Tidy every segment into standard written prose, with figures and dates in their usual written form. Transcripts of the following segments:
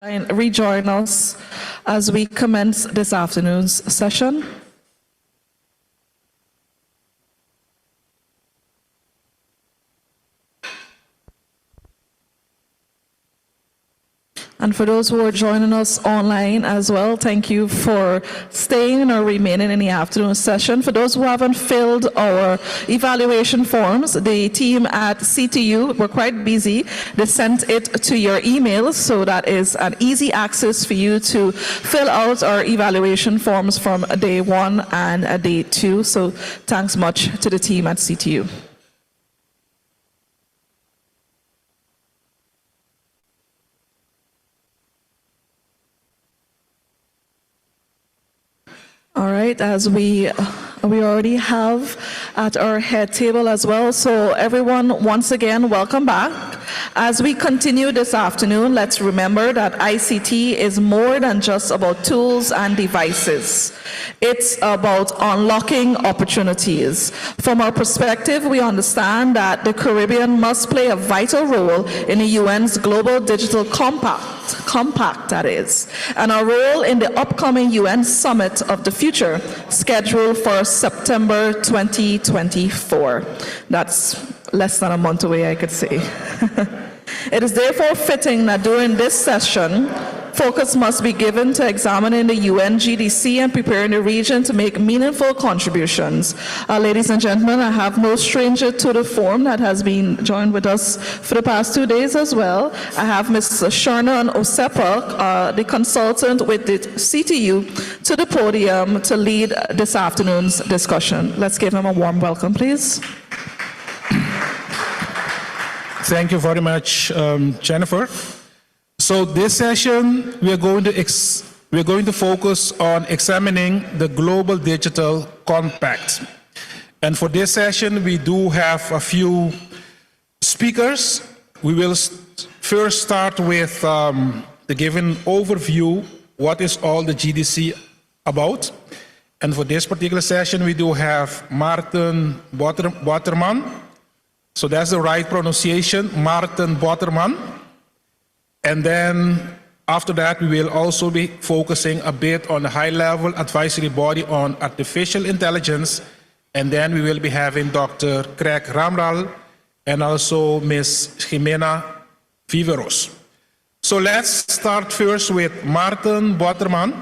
Rejoin us as we commence this afternoon's session. And for those who are joining us online as well, thank you for staying or remaining in the afternoon session. For those who haven't filled our evaluation forms, the team at CTU were quite busy. They sent it to your email, so that is an easy access for you to fill out our evaluation forms from day 1 and day 2. So thanks much to the team at CTU. All right, as we already have at our head table as well. So everyone, once again, welcome back. As we continue this afternoon, let's remember that ICT is more than just about tools and devices. It's about unlocking opportunities. From our perspective, we understand that the Caribbean must play a vital role in the UN's Global Digital Compact, that is, and our role in the upcoming UN Summit of the Future, scheduled for September 2024. That's less than a month away, I could say. It is therefore fitting that during this session, focus must be given to examining the UN GDC and preparing the region to make meaningful contributions. Ladies and gentlemen, I have no stranger to the forum that has been joined with us for the past 2 days as well. I have Ms. Shernan Osepak, the consultant with the CTU, to the podium to lead this afternoon's discussion. Let's give him a warm welcome, please. Thank you very much, Jennifer. So this session, we are going to focus on examining the Global Digital Compact. And for this session, we do have a few speakers. We will first start with the given overview, what is all the GDC about. And for this particular session, we do have Maarten Boterman. So that's the right pronunciation, Maarten Boterman. And then after that, we will also be focusing a bit on the high-level advisory body on artificial intelligence. And then we will be having Dr. Craig Ramral and also Ms. Jimena Viveros. So let's start first with Maarten Boterman,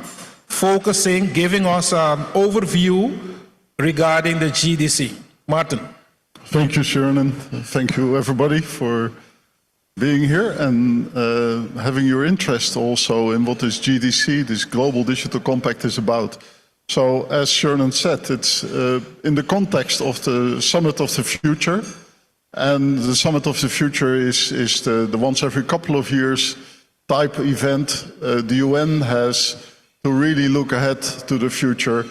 giving us an overview regarding the GDC. Maarten. Thank you, Shernan. Thank you, everybody, for being here and having your interest also in what this GDC, this Global Digital Compact, is about. So, as Shernan said, it's in the context of the Summit of the Future. And the Summit of the Future is the once every couple of years type event the UN has to really look ahead to the future.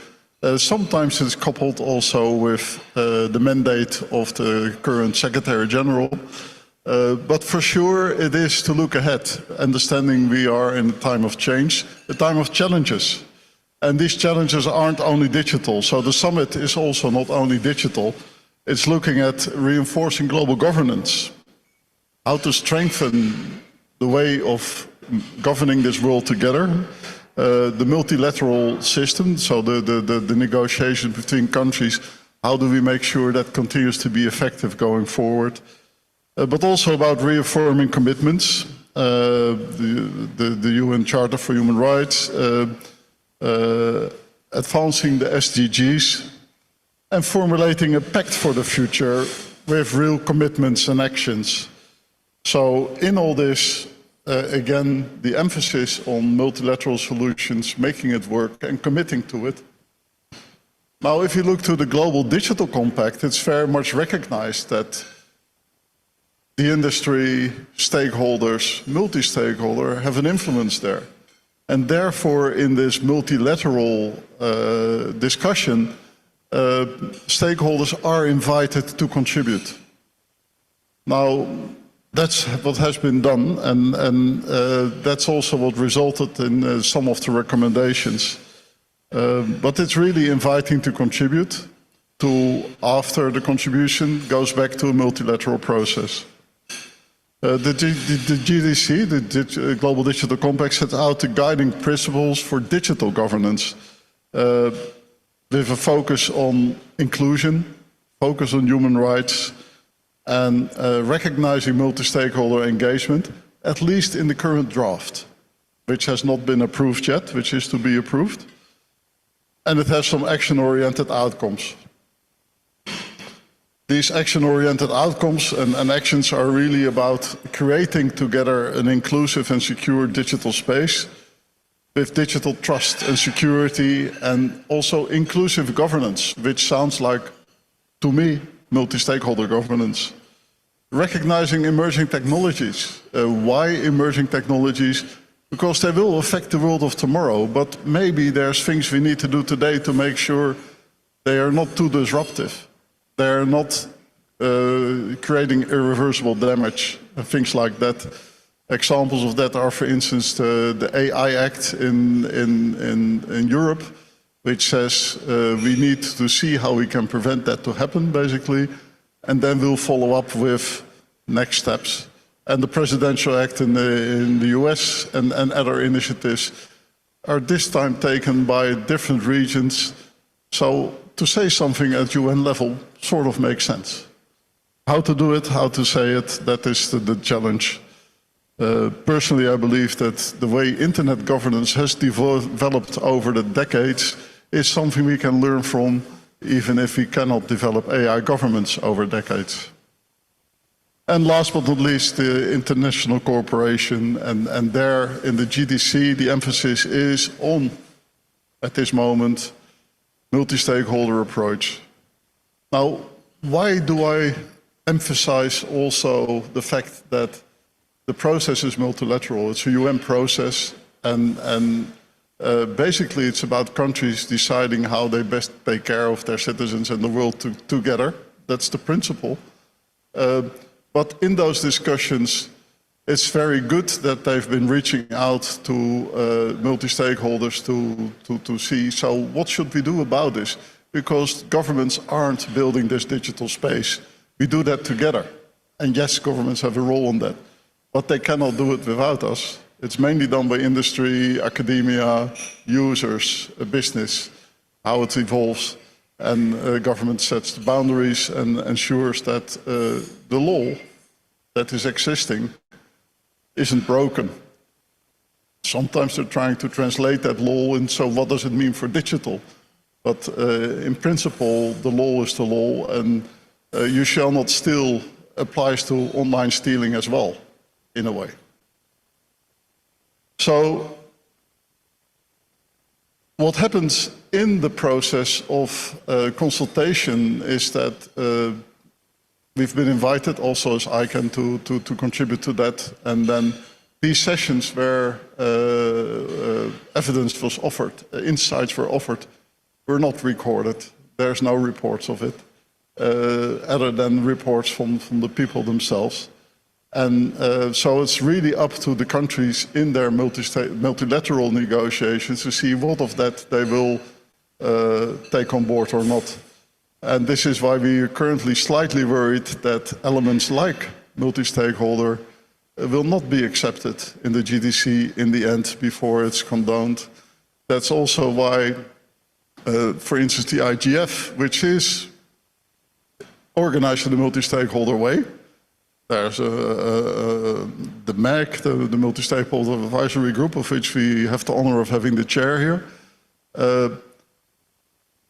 Sometimes it's coupled also with the mandate of the current Secretary General. But for sure it is to look ahead, understanding we are in a time of change, a time of challenges. And these challenges aren't only digital. So the summit is also not only digital, it's looking at reinforcing global governance, how to strengthen the way of governing this world together. The multilateral system, so the negotiation between countries, how do we make sure that continues to be effective going forward? But also about reaffirming commitments, the UN Charter for Human Rights, advancing the SDGs, and formulating a pact for the future with real commitments and actions. So in all this, again, the emphasis on multilateral solutions, making it work and committing to it. Now, if you look to the Global Digital Compact, it's very much recognized that the industry, stakeholders, multi-stakeholder have an influence there. And therefore, in this multilateral discussion, stakeholders are invited to contribute. Now, that's what has been done, and that's also what resulted in some of the recommendations. But it's really inviting to contribute to, after the contribution, goes back to a multilateral process. The GDC, the Global Digital Compact, sets out the guiding principles for digital governance with a focus on inclusion, focus on human rights, and recognizing multi-stakeholder engagement, at least in the current draft, which has not been approved yet, which is to be approved. And it has some action-oriented outcomes. These action-oriented outcomes and actions are really about creating together an inclusive and secure digital space with digital trust and security, and also inclusive governance, which sounds like, to me, multi-stakeholder governance. Recognizing emerging technologies. Why emerging technologies? Because they will affect the world of tomorrow, but maybe there's things we need to do today to make sure they are not too disruptive. They are not creating irreversible damage and things like that. Examples of that are, for instance, the AI Act in Europe, which says we need to see how we can prevent that to happen, basically, and then we'll follow up with next steps. And the Presidential Act in the US and other initiatives are this time taken by different regions. So to say something at UN level sort of makes sense. How to do it, how to say it, that is the challenge. Personally, I believe that the way internet governance has developed over the decades is something we can learn from, even if we cannot develop AI governments over decades. And last but not least, the international cooperation, and there in the GDC, the emphasis is on, at this moment, multi-stakeholder approach. Now, why do I emphasize also the fact that the process is multilateral? It's a UN process, and basically it's about countries deciding how they best take care of their citizens and the world together. That's the principle. But in those discussions, it's very good that they've been reaching out to multi-stakeholders to see, so what should we do about this? Because governments aren't building this digital space. We do that together. And yes, governments have a role in that, but they cannot do it without us. It's mainly done by industry, academia, users, business, how it evolves. And government sets the boundaries and ensures that the law that is existing isn't broken. Sometimes they're trying to translate that law, and so what does it mean for digital? But in principle, the law is the law, and you shall not steal applies to online stealing as well, in a way. So what happens in the process of consultation is that we've been invited also as ICANN to contribute to that, and then these sessions where evidence was offered, insights were offered, were not recorded. There's no reports of it, other than reports from the people themselves. And so it's really up to the countries in their multilateral negotiations to see what of that they will take on board or not. And this is why we are currently slightly worried that elements like multi-stakeholder will not be accepted in the GDC in the end before it's condoned. That's also why, for instance, the CIGF, which is organized in a multi-stakeholder way. There's the MAG, the Multi-Stakeholder Advisory Group, of which we have the honor of having the chair here.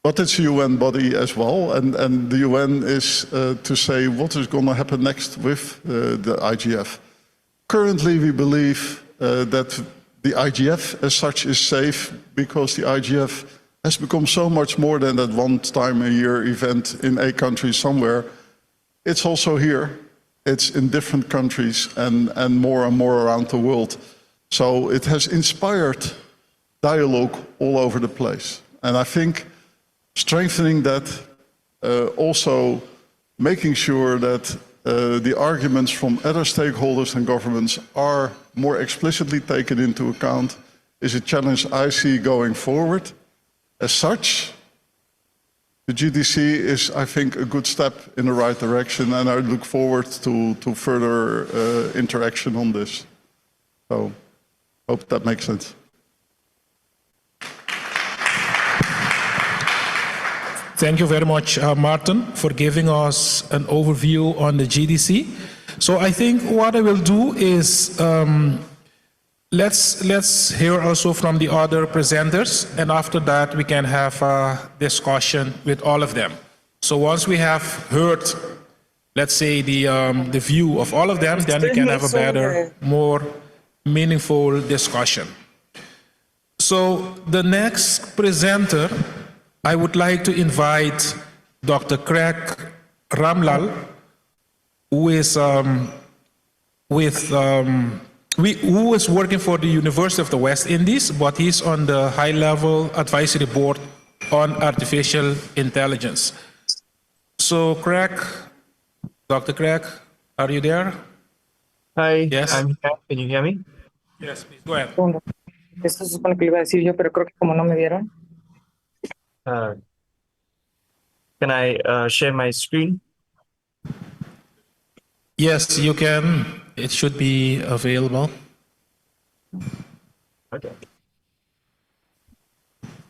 But it's a UN body as well, and the UN is to say what is going to happen next with the IGF. Currently, we believe that the IGF as such is safe because the IGF has become so much more than that one time a year event in a country somewhere. It's also here. It's in different countries and more around the world. So it has inspired dialogue all over the place. And I think strengthening that, also making sure that the arguments from other stakeholders and governments are more explicitly taken into account is a challenge I see going forward. As such, the GDC is, I think, a good step in the right direction, and I look forward to further interaction on this. So, hope that makes sense. Thank you very much, Martin, for giving us an overview on the GDC. So I think what I will do is let's hear also from the other presenters, and after that we can have a discussion with all of them. So once we have heard, let's say, the view of all of them, then we can have a better, more meaningful discussion. So the next presenter, I would like to invite Dr. Craig Ramlal, who is who is working for the University of the West Indies, but he's on the high-level advisory board on artificial intelligence. So, Craig, Dr. Craig, are you there? Hi, Yes. I'm here. Can you hear me? Yes, please go ahead. Esto se supone que lo iba a decir yo, pero creo que como no me vieron. Can I share my screen? Yes, you can. It should be available. Okay.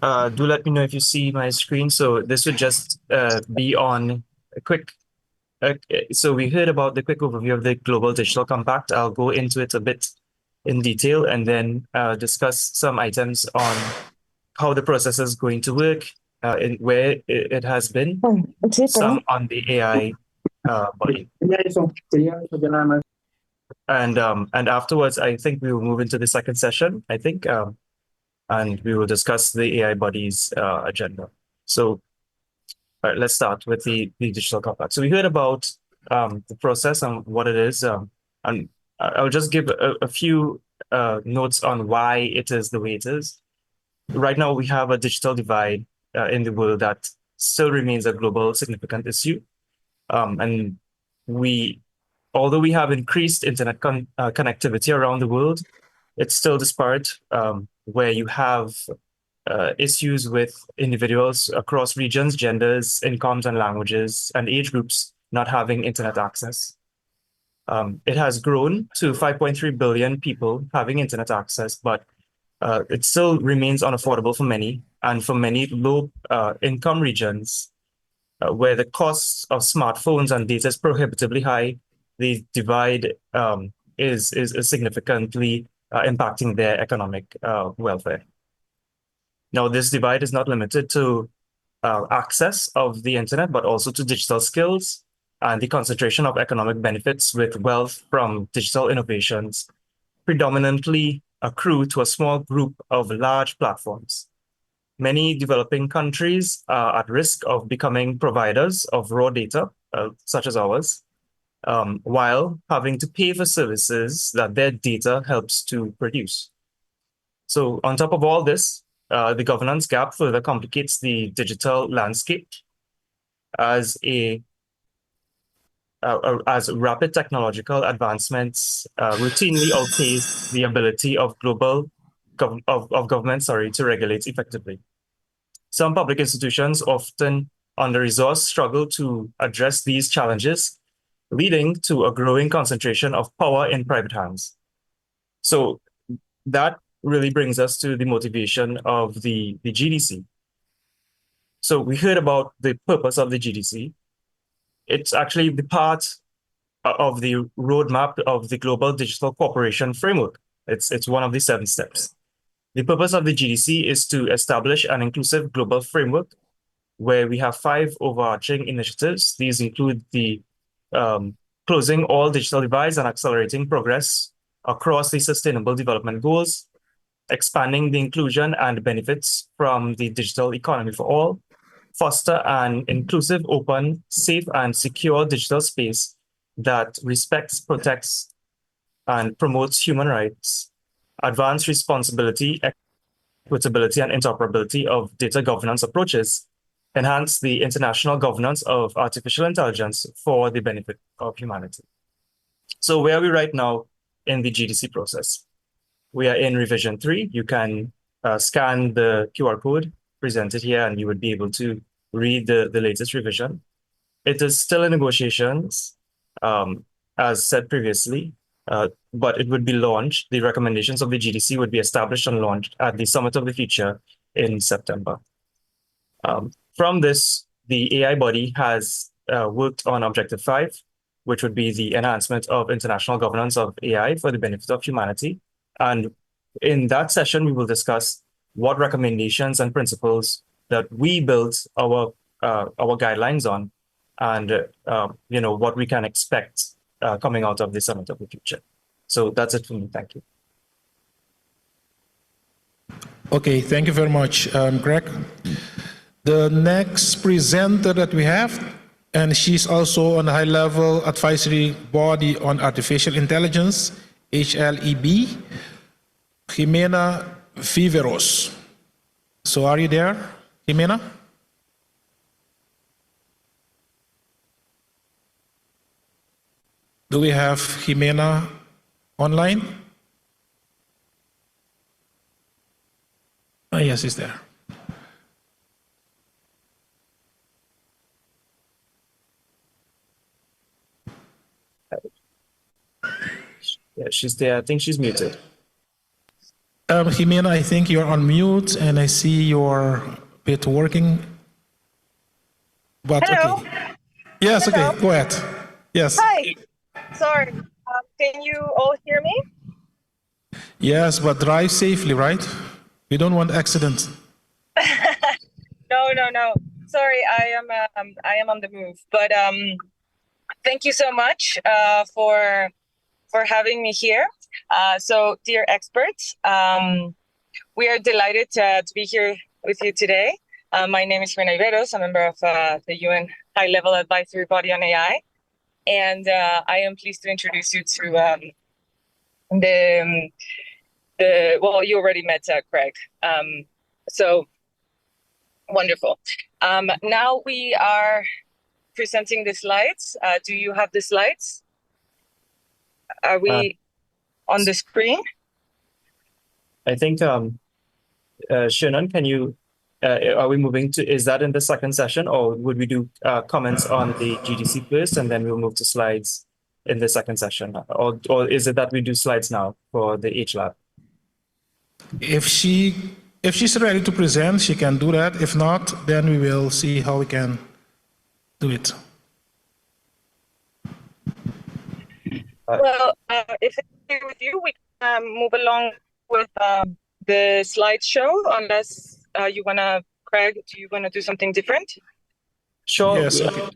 Do let me know if you see my screen. So this would just be on a quick. So we heard about the quick overview of the Global Digital Compact. I'll go into it a bit in detail and then discuss some items on how the process is going to work, and where it has been, some on the AI body. And afterwards, I think we will move into the second session, I think, and we will discuss the AI body's agenda. So let's start with the digital compact. So we heard about the process and what it is, and I'll just give a few notes on why it is the way it is. Right now, we have a digital divide in the world that still remains a global significant issue. And although we have increased internet connectivity around the world, it's still disparate, where you have issues with individuals across regions, genders, incomes, and languages, and age groups not having internet access. It has grown to 5.3 billion people having internet access, but it still remains unaffordable for many, and for many low income regions, where the costs of smartphones and data is prohibitively high, the divide is significantly impacting their economic welfare. Now, this divide is not limited to access of the internet, but also to digital skills and the concentration of economic benefits with wealth from digital innovations predominantly accrue to a small group of large platforms. Many developing countries are at risk of becoming providers of raw data, such as ours, while having to pay for services that their data helps to produce. So on top of all this, the governance gap further complicates the digital landscape as rapid technological advancements routinely outpace the ability of governments to regulate effectively. Some public institutions, often under-resourced, struggle to address these challenges, leading to a growing concentration of power in private hands. So that really brings us to the motivation of the GDC. So we heard about the purpose of the GDC. It's actually the part of the roadmap of the Global Digital Cooperation Framework. It's one of the 7 steps. The purpose of the GDC is to establish an inclusive global framework where we have 5 overarching initiatives. These include the closing all digital divides and accelerating progress across the Sustainable Development Goals, expanding the inclusion and benefits from the digital economy for all, foster an inclusive, open, safe, and secure digital space that respects, protects, and promotes human rights, advance responsibility, equitability, and interoperability of data governance approaches, enhance the international governance of artificial intelligence for the benefit of humanity. So where are we right now in the GDC process? We are in revision 3. You can scan the QR code presented here, and you would be able to read the latest revision. It is still in negotiations, as said previously, but it would be launched. The recommendations of the GDC would be established and launched at the Summit of the Future in September. From this, the AI body has worked on Objective 5, which would be the enhancement of international governance of AI for the benefit of humanity. And in that session, we will discuss what recommendations and principles that we built our guidelines on, and what we can expect coming out of the Summit of the Future. So that's it for me. Thank you. Okay, thank you very much, Greg. The next presenter that we have, and she's also on the high-level advisory body on artificial intelligence, HLEB, Jimena Viveros. So are you there, Jimena? Do we have Jimena online? Oh, yes, she's there. Yeah, she's there. I think she's muted. Jimena, I think you're on mute, and I see your bit working. But Hello. okay. Yes, Hello. okay, go ahead. Yes. Hi. Sorry. Can you all hear me? Yes, but drive safely, right? We don't want accidents. No. Sorry, I am on the move. But thank you so much for having me here. So, dear experts, we are delighted to be here with you today. My name is Jimena Viveros, a member of the UN High-Level Advisory Body on AI. And I am pleased to introduce you to well, you already met Craig. So wonderful. Now we are presenting the slides. Do you have the slides? Are we on the screen? I think, Shannon, can you, are we moving to, is that in the second session, or would we do comments on the GDC first and then we'll move to slides in the second session? Or is it that we do slides now for the HLab? If she's ready to present, she can do that. If not, then we will see how we can do it. Well, if it's okay with you, we can move along with the slideshow, unless you want to, Craig, do you want to do something different? Sure. Yes, okay.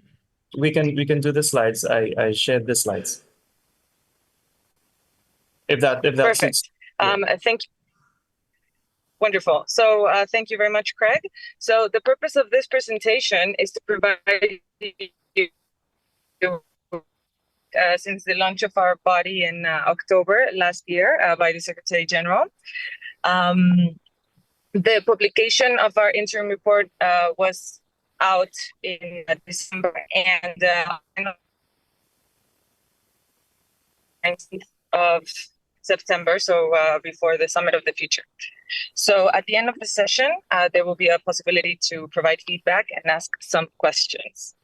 We can do the slides. I shared the slides. If that Perfect. suits. Thank you. Wonderful. So thank you very much, Craig. So the purpose of this presentation is to provide you, since the launch of our body in October last year by the Secretary General. The publication of our interim report was out in December, and 19th of September, so before the Summit of the Future. So at the end of the session, there will be a possibility to provide feedback and ask some questions.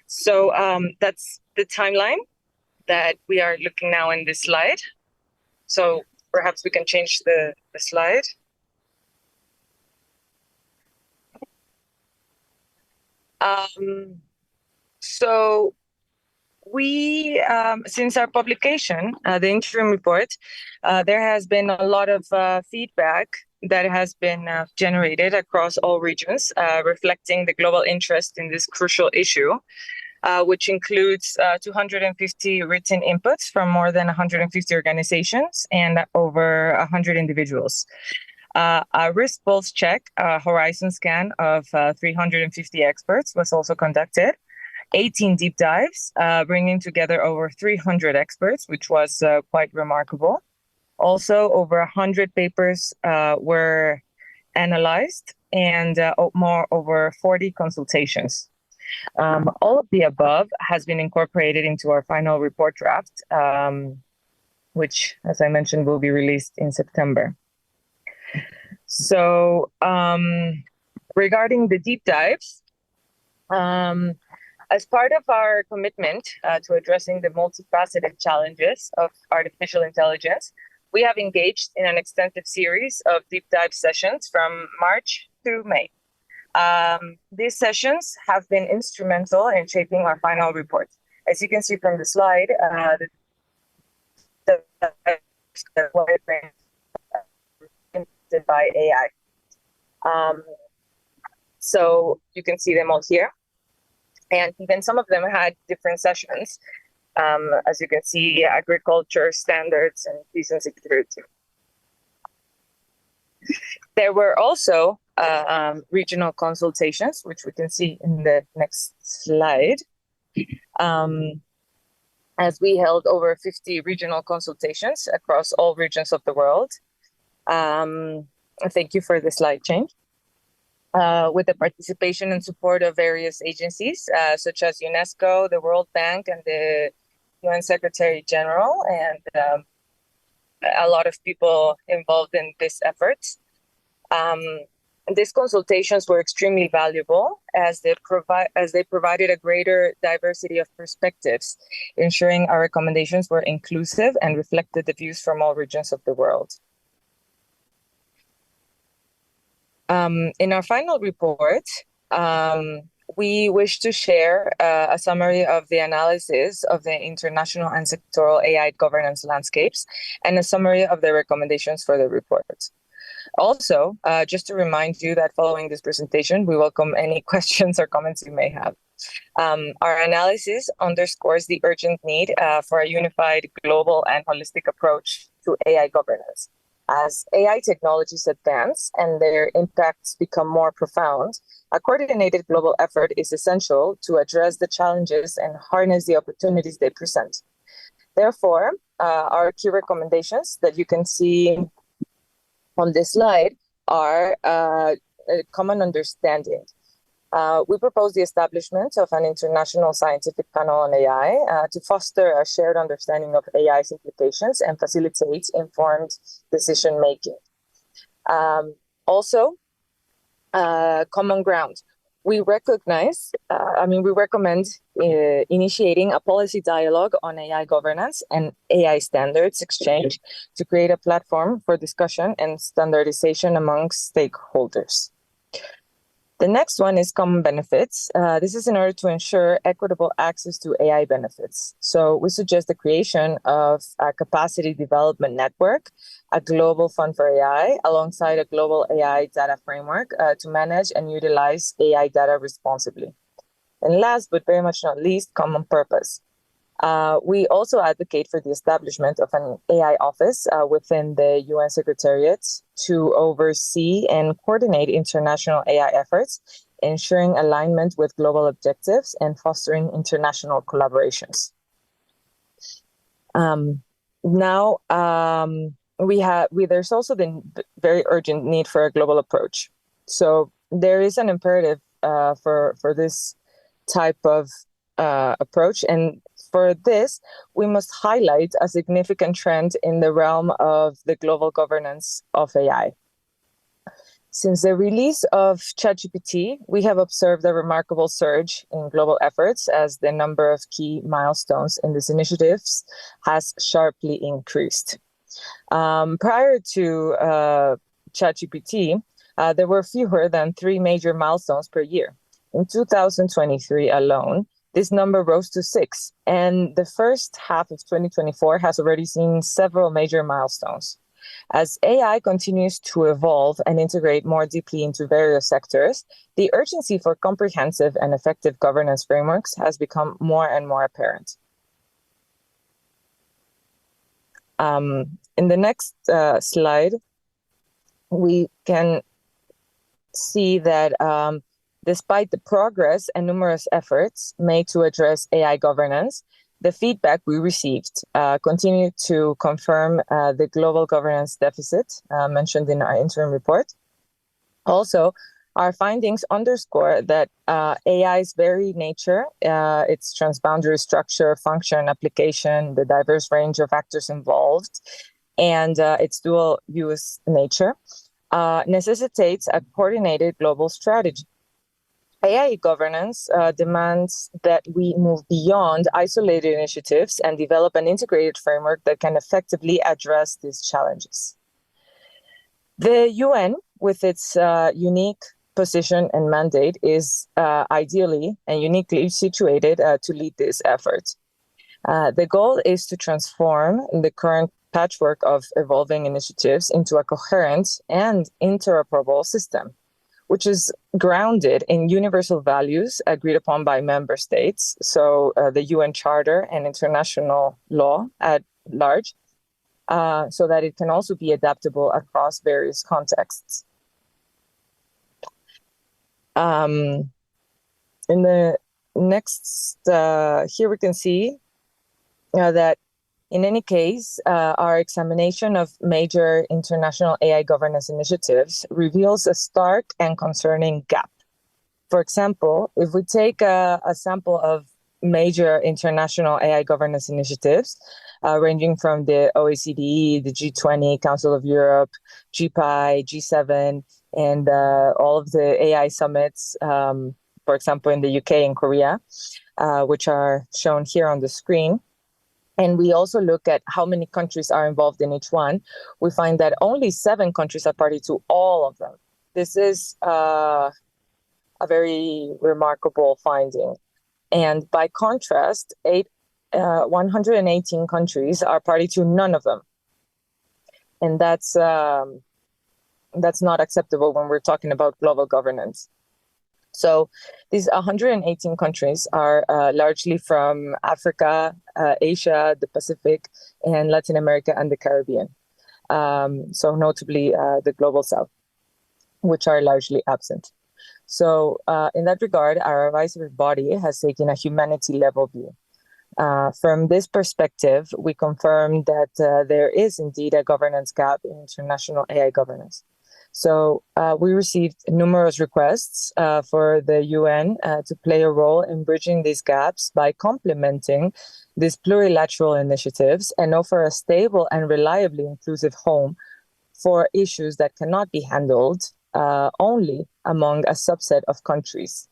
So that's the timeline that we are looking now in this slide. So perhaps we can change the slide. So we, since our publication, the interim report, there has been a lot of feedback that has been generated across all regions, reflecting the global interest in this crucial issue, which includes 250 written inputs from more than 150 organizations and over 100 individuals. A risk pulse check, a horizon scan of 350 experts was also conducted. 18 deep dives, bringing together over 300 experts, which was quite remarkable. Also, over 100 papers were analyzed, and over 40 consultations. All of the above has been incorporated into our final report draft, which, as I mentioned, will be released in September. So regarding the deep dives, As part of our commitment to addressing the multifaceted challenges of artificial intelligence, we have engaged in an extensive series of deep dive sessions from March through May. These sessions have been instrumental in shaping our final report. As you can see from the slide, the by AI. So you can see them all here. And even some of them had different sessions. As you can see, agriculture, standards, and peace and security. There were also regional consultations, which we can see in the next slide. As we held over 50 regional consultations across all regions of the world. Thank you for the slide change. With the participation and support of various agencies, such as UNESCO, the World Bank, and the UN Secretary General, and a lot of people involved in this effort. These consultations were extremely valuable as they provided a greater diversity of perspectives, ensuring our recommendations were inclusive and reflected the views from all regions of the world. In our final report, we wish to share a summary of the analysis of the international and sectoral AI governance landscapes and a summary of the recommendations for the report. Also, just to remind you that following this presentation, we welcome any questions or comments you may have. Our analysis underscores the urgent need for a unified, global, and holistic approach to AI governance. As AI technologies advance and their impacts become more profound, a coordinated global effort is essential to address the challenges and harness the opportunities they present. Therefore, our key recommendations that you can see on this slide are a common understanding. We propose the establishment of an international scientific panel on AI to foster a shared understanding of AI's implications and facilitate informed decision-making. Also, common ground. We recommend initiating a policy dialogue on AI governance and AI standards exchange to create a platform for discussion and standardization amongst stakeholders. The next one is common benefits. This is in order to ensure equitable access to AI benefits. So we suggest the creation of a capacity development network, a global fund for AI, alongside a global AI data framework to manage and utilize AI data responsibly. And last, but very much not least, common purpose. We also advocate for the establishment of an AI office within the UN Secretariat to oversee and coordinate international AI efforts, ensuring alignment with global objectives and fostering international collaborations. There's also the very urgent need for a global approach. So there is an imperative for this type of approach, and for this, we must highlight a significant trend in the realm of the global governance of AI. Since the release of ChatGPT, we have observed a remarkable surge in global efforts as the number of key milestones in these initiatives has sharply increased. Prior to ChatGPT, there were fewer than 3 major milestones per year. In 2023 alone, this number rose to 6, and the first half of 2024 has already seen several major milestones. As AI continues to evolve and integrate more deeply into various sectors, the urgency for comprehensive and effective governance frameworks has become more and more apparent. In the next slide, we can see that despite the progress and numerous efforts made to address AI governance, the feedback we received continued to confirm the global governance deficit mentioned in our interim report. Also, our findings underscore that AI's very nature, its transboundary structure, function, application, the diverse range of actors involved, and its dual-use nature necessitates a coordinated global strategy. AI governance demands that we move beyond isolated initiatives and develop an integrated framework that can effectively address these challenges. The UN, with its unique position and mandate, is ideally and uniquely situated to lead this effort. The goal is to transform the current patchwork of evolving initiatives into a coherent and interoperable system, which is grounded in universal values agreed upon by member states, so the UN Charter and international law at large, so that it can also be adaptable across various contexts. In the next, here we can see that in any case, our examination of major international AI governance initiatives reveals a stark and concerning gap. For example, if we take a sample of major international AI governance initiatives, ranging from the OECD, the G20, Council of Europe, GPI, G7, and all of the AI summits, for example, in the UK and Korea, which are shown here on the screen. And we also look at how many countries are involved in each one. We find that only 7 countries are party to all of them. This is a very remarkable finding. And by contrast, 118 countries are party to none of them. And that's not acceptable when we're talking about global governance. So these 118 countries are largely from Africa, Asia, the Pacific, and Latin America and the Caribbean. So notably the Global South, which are largely absent. So in that regard, our advisory body has taken a humanity-level view. From this perspective, we confirm that there is indeed a governance gap in international AI governance. So we received numerous requests for the UN to play a role in bridging these gaps by complementing these plurilateral initiatives and offer a stable and reliably inclusive home for issues that cannot be handled only among a subset of countries.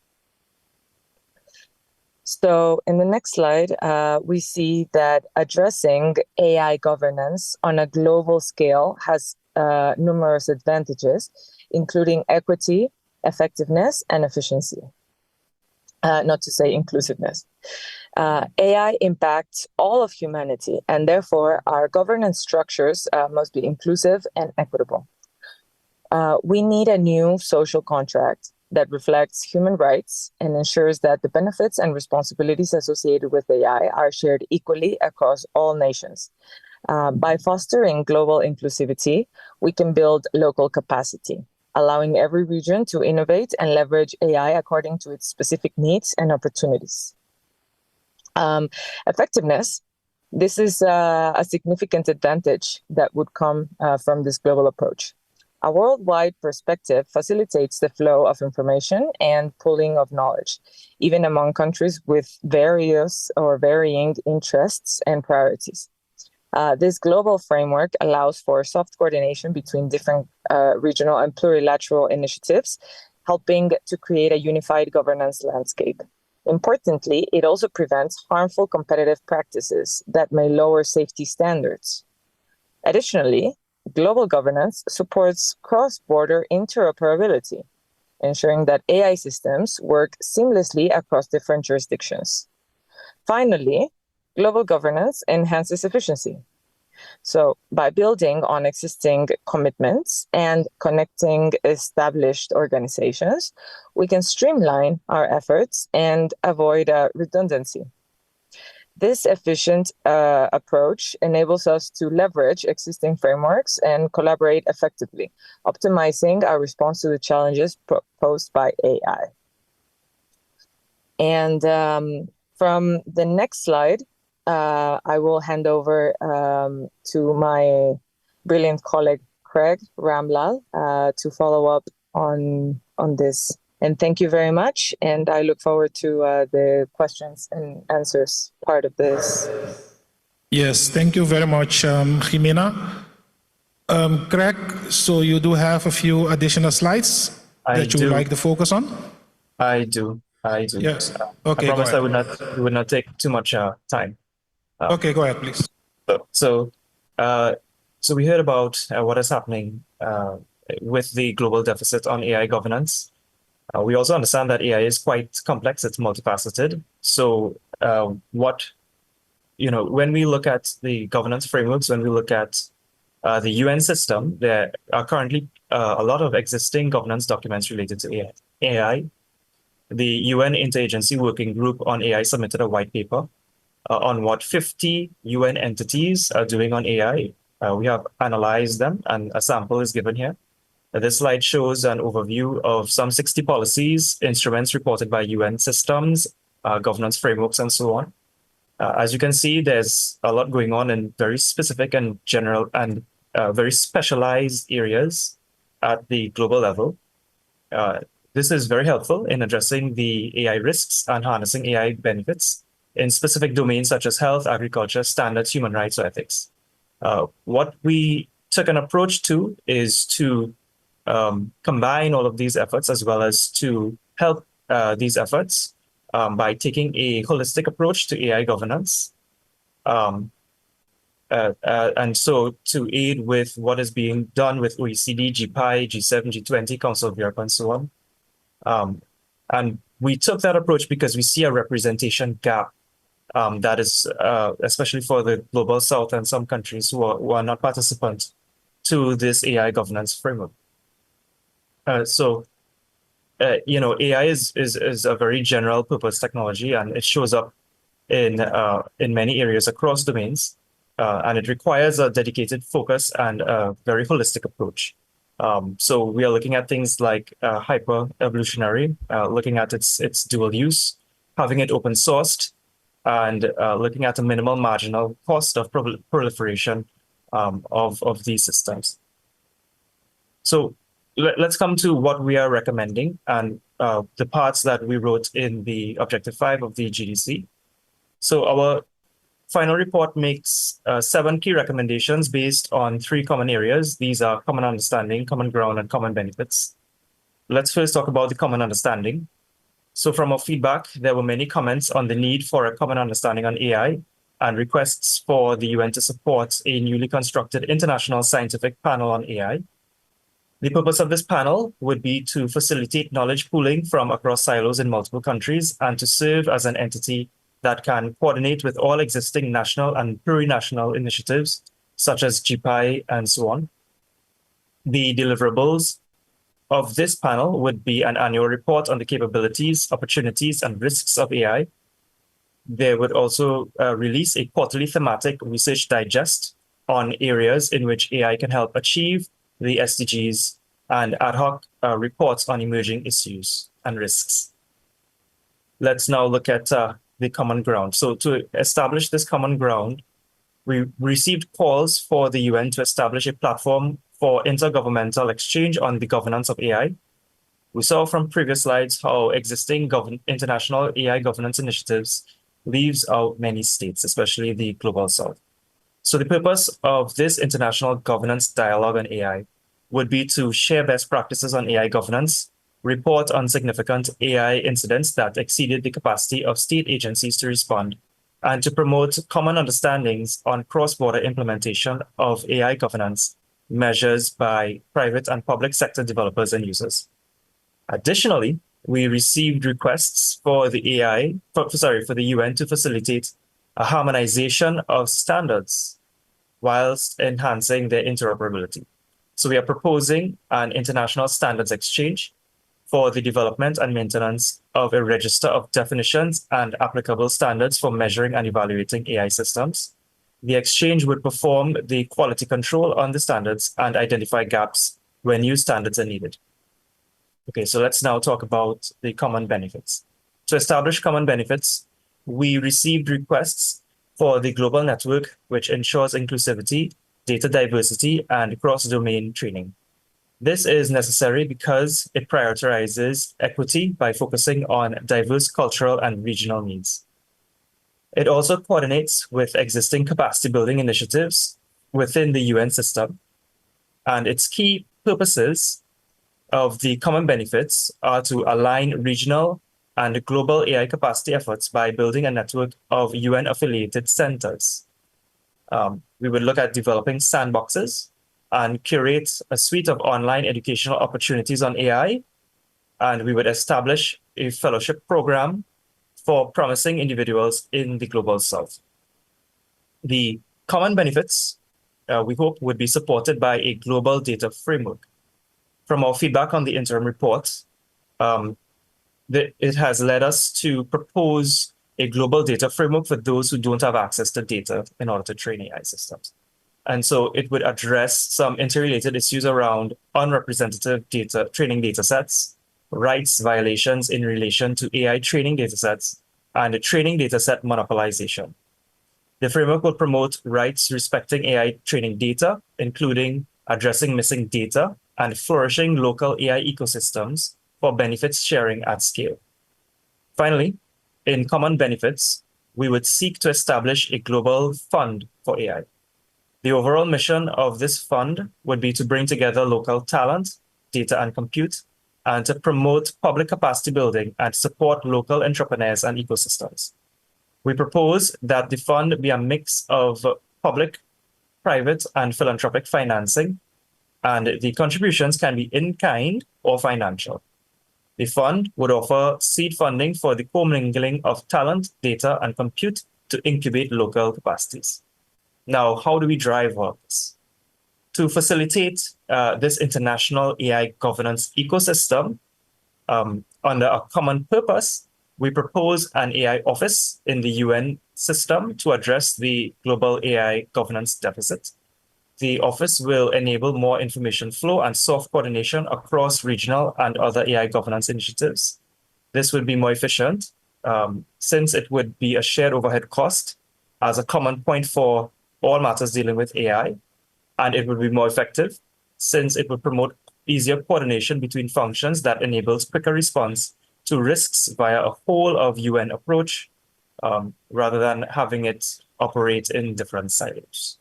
So in the next slide, we see that addressing AI governance on a global scale has numerous advantages, including equity, effectiveness, and efficiency. Not to say inclusiveness. AI impacts all of humanity, and therefore our governance structures must be inclusive and equitable. We need a new social contract that reflects human rights and ensures that the benefits and responsibilities associated with AI are shared equally across all nations. By fostering global inclusivity, we can build local capacity, allowing every region to innovate and leverage AI according to its specific needs and opportunities. Effectiveness, this is a significant advantage that would come from this global approach. A worldwide perspective facilitates the flow of information and pooling of knowledge, even among countries with various or varying interests and priorities. This global framework allows for soft coordination between different regional and plurilateral initiatives, helping to create a unified governance landscape. Importantly, it also prevents harmful competitive practices that may lower safety standards. Additionally, global governance supports cross-border interoperability, ensuring that AI systems work seamlessly across different jurisdictions. Finally, global governance enhances efficiency. So by building on existing commitments and connecting established organizations, we can streamline our efforts and avoid redundancy. This efficient approach enables us to leverage existing frameworks and collaborate effectively, optimizing our response to the challenges posed by AI. And from the next slide, I will hand over to my brilliant colleague, Craig Ramlal, to follow up on this. And thank you very much. And I look forward to the questions and answers part of this. Yes, thank you very much, Jimena. Craig, so you do have a few additional slides that you would like to focus on? I do. I do. Yes. I Okay, go promise I ahead. would not take too much time. Okay, go ahead, please. So, uh, so we heard about what is happening with the global deficit on AI governance. We also understand that AI is quite complex; it's multifaceted. So, when we look at the governance frameworks, when we look at the UN system, there are currently a lot of existing governance documents related to AI. The UN Interagency Working Group on AI submitted a white paper on what 50 UN entities are doing on AI. We have analyzed them, and a sample is given here. This slide shows an overview of some 60 policies, instruments reported by UN systems, governance frameworks, and so on. As you can see, there's a lot going on in very specific and general and very specialized areas at the global level. This is very helpful in addressing the AI risks and harnessing AI benefits in specific domains such as health, agriculture, standards, human rights, or ethics. What we took an approach to is to combine all of these efforts as well as to help these efforts by taking a holistic approach to AI governance. And so to aid with what is being done with OECD, GPI, G7, G20, Council of Europe, and so on. And we took that approach because we see a representation gap that is, especially for the global south and some countries who are not participants to this AI governance framework. AI is a very general purpose technology, and it shows up in many areas across domains, and it requires a dedicated focus and a very holistic approach. So we are looking at things like hyper evolutionary, looking at its dual use, having it open sourced, and looking at a minimal marginal cost of proliferation of these systems. So let's come to what we are recommending and the parts that we wrote in the Objective 5 of the GDC. So our final report makes 7 key recommendations based on 3 common areas. These are common understanding, common ground, and common benefits. Let's first talk about the common understanding. So from our feedback, there were many comments on the need for a common understanding on AI and requests for the UN to support a newly constructed international scientific panel on AI. The purpose of this panel would be to facilitate knowledge pooling from across silos in multiple countries and to serve as an entity that can coordinate with all existing national and plurinational initiatives, such as GPI and so on. The deliverables of this panel would be an annual report on the capabilities, opportunities, and risks of AI. They would also release a quarterly thematic research digest on areas in which AI can help achieve the SDGs, and ad hoc reports on emerging issues and risks. Let's now look at the common ground. So to establish this common ground, we received calls for the UN to establish a platform for intergovernmental exchange on the governance of AI. We saw from previous slides how existing international AI governance initiatives leaves out many states, especially the global south. So the purpose of this international governance dialogue on AI would be to share best practices on AI governance, report on significant AI incidents that exceeded the capacity of state agencies to respond, and to promote common understandings on cross-border implementation of AI governance measures by private and public sector developers and users. Additionally, we received requests for the UN to facilitate a harmonization of standards whilst enhancing their interoperability. So we are proposing an international standards exchange for the development and maintenance of a register of definitions and applicable standards for measuring and evaluating AI systems. The exchange would perform the quality control on the standards and identify gaps where new standards are needed. Okay, so let's now talk about the common benefits. To establish common benefits, we received requests for the global network, which ensures inclusivity, data diversity, and cross-domain training. This is necessary because it prioritizes equity by focusing on diverse cultural and regional needs. It also coordinates with existing capacity building initiatives within the UN system, and its key purposes of the common benefits are to align regional and global AI capacity efforts by building a network of UN-affiliated centers. We would look at developing sandboxes and curate a suite of online educational opportunities on AI, and we would establish a fellowship program for promising individuals in the Global South. The common benefits, we hope, would be supported by a global data framework. From our feedback on the interim report, it has led us to propose a global data framework for those who don't have access to data in order to train AI systems. And so it would address some interrelated issues around unrepresentative data training data sets, rights violations in relation to AI training data sets, and training data set monopolization. The framework will promote rights respecting AI training data, including addressing missing data and flourishing local AI ecosystems for benefits sharing at scale. Finally, in common benefits, we would seek to establish a global fund for AI. The overall mission of this fund would be to bring together local talent, data, and compute, and to promote public capacity building and support local entrepreneurs and ecosystems. We propose that the fund be a mix of public, private, and philanthropic financing, and the contributions can be in kind or financial. The fund would offer seed funding for the commingling of talent, data, and compute to incubate local capacities. Now, how do we drive all this? To facilitate this international AI governance ecosystem under a common purpose, we propose an AI office in the UN system to address the global AI governance deficit. The office will enable more information flow and soft coordination across regional and other AI governance initiatives. This would be more efficient since it would be a shared overhead cost as a common point for all matters dealing with AI, and it would be more effective since it would promote easier coordination between functions that enables quicker response to risks via a whole of UN approach rather than having it operate in different silos.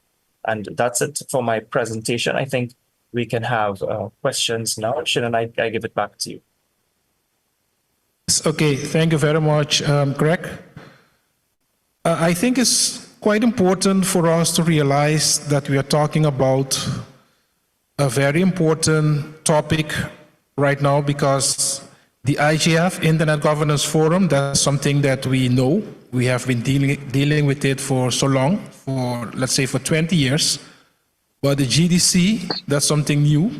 And that's it for my presentation. I think we can have questions now. Shannon, I give it back to you. Okay, thank you very much, Greg. I think it's quite important for us to realize that we are talking about a very important topic right now because the IGF, Internet Governance Forum, that's something that we know. We have been dealing with it for so long, for let's say for 20 years. But the GDC, that's something new,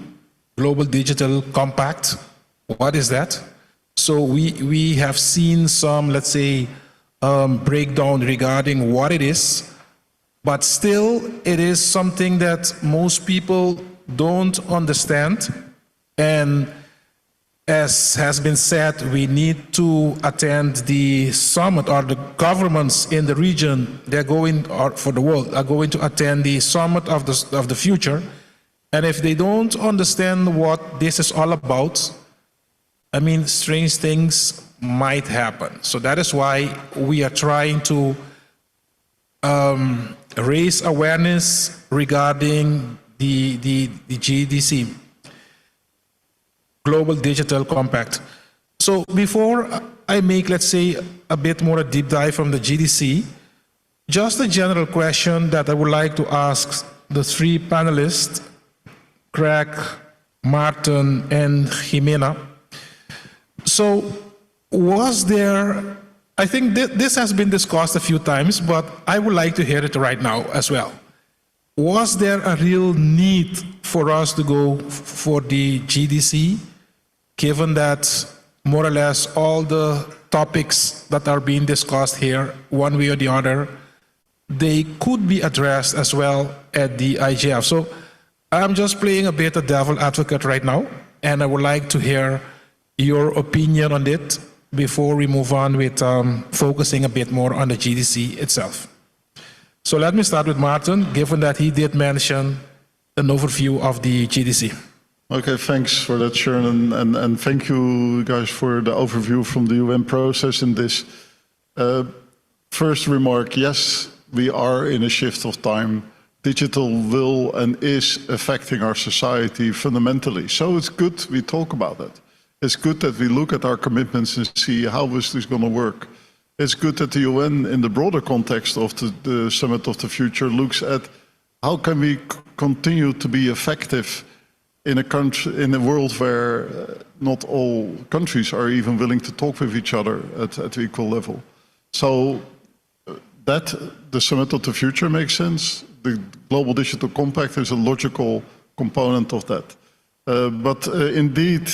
Global Digital Compact. What is that? So we have seen some, let's say, breakdown regarding what it is, but still it is something that most people don't understand. And as has been said, we need to attend the summit, or the governments in the region, they're going, or for the world, are going to attend the summit of the future. And if they don't understand what this is all about, I mean, strange things might happen. So that is why we are trying to raise awareness regarding the GDC, Global Digital Compact. So before I make, let's say, a bit more a deep dive from the GDC, just a general question that I would like to ask the three panelists, Craig, Martin, and Jimena. So was there, I think this has been discussed a few times, but I would like to hear it right now as well. Was there a real need for us to go for the GDC, given that more or less all the topics that are being discussed here, one way or the other, they could be addressed as well at the IGF? So I'm just playing a bit of devil advocate right now, and I would like to hear your opinion on it before we move on with focusing a bit more on the GDC itself. So let me start with Martin, given that he did mention an overview of the GDC. Okay, thanks for that, Sharon, and thank you guys for the overview from the UN process in this. First remark, yes, we are in a shift of time. digital will and is affecting our society fundamentally. So it's good we talk about it. It's good that we look at our commitments and see how is this going to work. It's good that the UN, in the broader context of the Summit of the Future, looks at how can we continue to be effective in a world where not all countries are even willing to talk with each other at equal level. So that the Summit of the Future makes sense. The Global Digital Compact is a logical component of that. But indeed,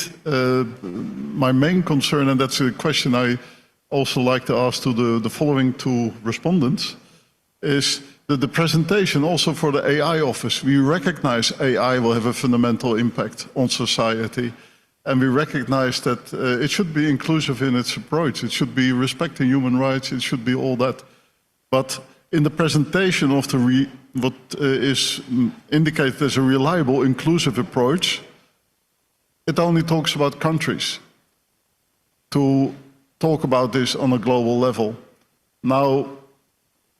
my main concern, and that's a question I also like to ask to the following two respondents, is that the presentation also for the AI office, we recognize AI will have a fundamental impact on society, and we recognize that it should be inclusive in its approach, it should be respecting human rights, it should be all that. But in the presentation of what is indicated as a reliable, inclusive approach, it only talks about countries. To talk about this on a global level. Now,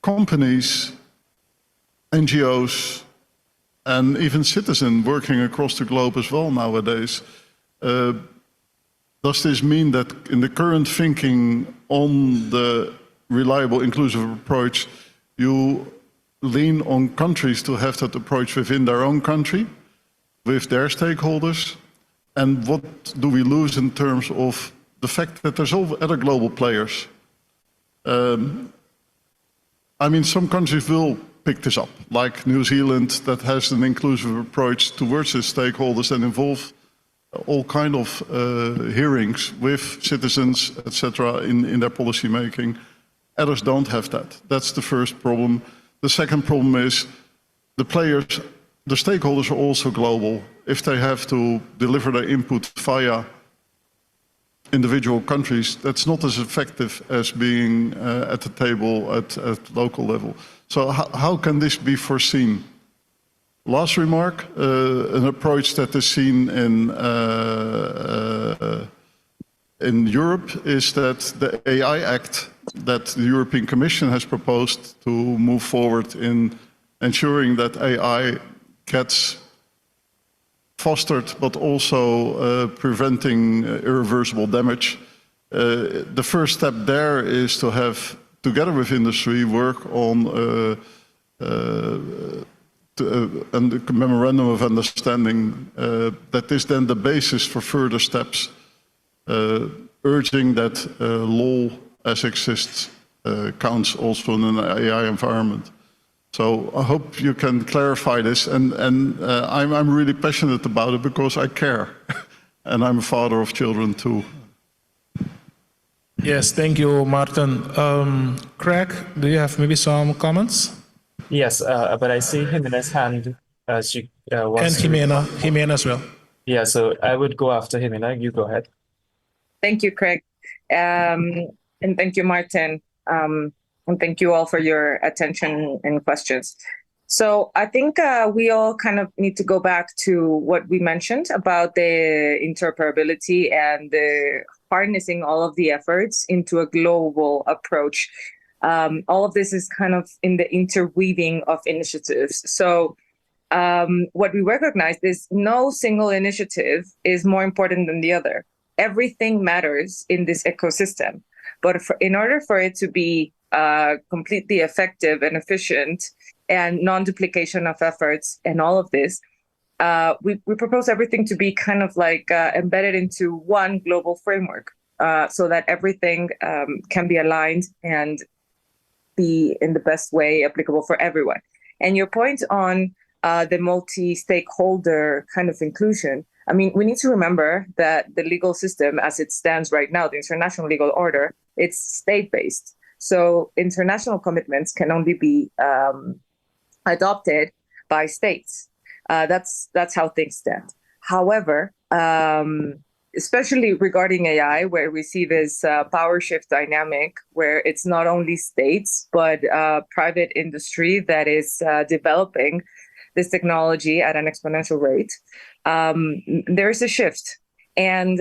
companies, NGOs, and even citizens working across the globe as well nowadays, does this mean that in the current thinking on the reliable, inclusive approach, you lean on countries to have that approach within their own country, with their stakeholders? And what do we lose in terms of the fact that there's other global players? I mean, some countries will pick this up, like New Zealand, that has an inclusive approach towards its stakeholders and involve all kind of hearings with citizens, etc., in their policy making. Others don't have that. That's the first problem. The second problem is the players, the stakeholders are also global. If they have to deliver their input via individual countries, that's not as effective as being at the table at local level. So how can this be foreseen? Last remark, an approach that is seen in Europe is that the AI Act that the European Commission has proposed to move forward in ensuring that AI gets fostered, but also preventing irreversible damage. The first step there is to have, together with industry, work on a memorandum of understanding that is then the basis for further steps, urging that law as exists counts also in an AI environment. So I hope you can clarify this, and I'm really passionate about it because I care, and I'm a father of children too. Yes, thank you, Martin. Craig, do you have maybe some comments? Yes, but I see Jimena's hand as she wants And Jimena as well. Yeah, so I would go after Jimena. You go ahead. Thank you, Craig. And thank you, Martin. And thank you all for your attention and questions. So I think we all kind of need to go back to what we mentioned about the interoperability and the harnessing all of the efforts into a global approach. All of this is kind of in the interweaving of initiatives. So what we recognize is no single initiative is more important than the other. Everything matters in this ecosystem. But in order for it to be completely effective and efficient and non-duplication of efforts and all of this, we propose everything to be kind of like embedded into one global framework so that everything can be aligned and be in the best way applicable for everyone. And your point on the multi-stakeholder kind of inclusion, I mean, we need to remember that the legal system as it stands right now, the international legal order, it's state-based. So international commitments can only be adopted by states. That's how things stand. However, especially regarding AI, where we see this power shift dynamic, where it's not only states, but private industry that is developing this technology at an exponential rate, there is a shift. And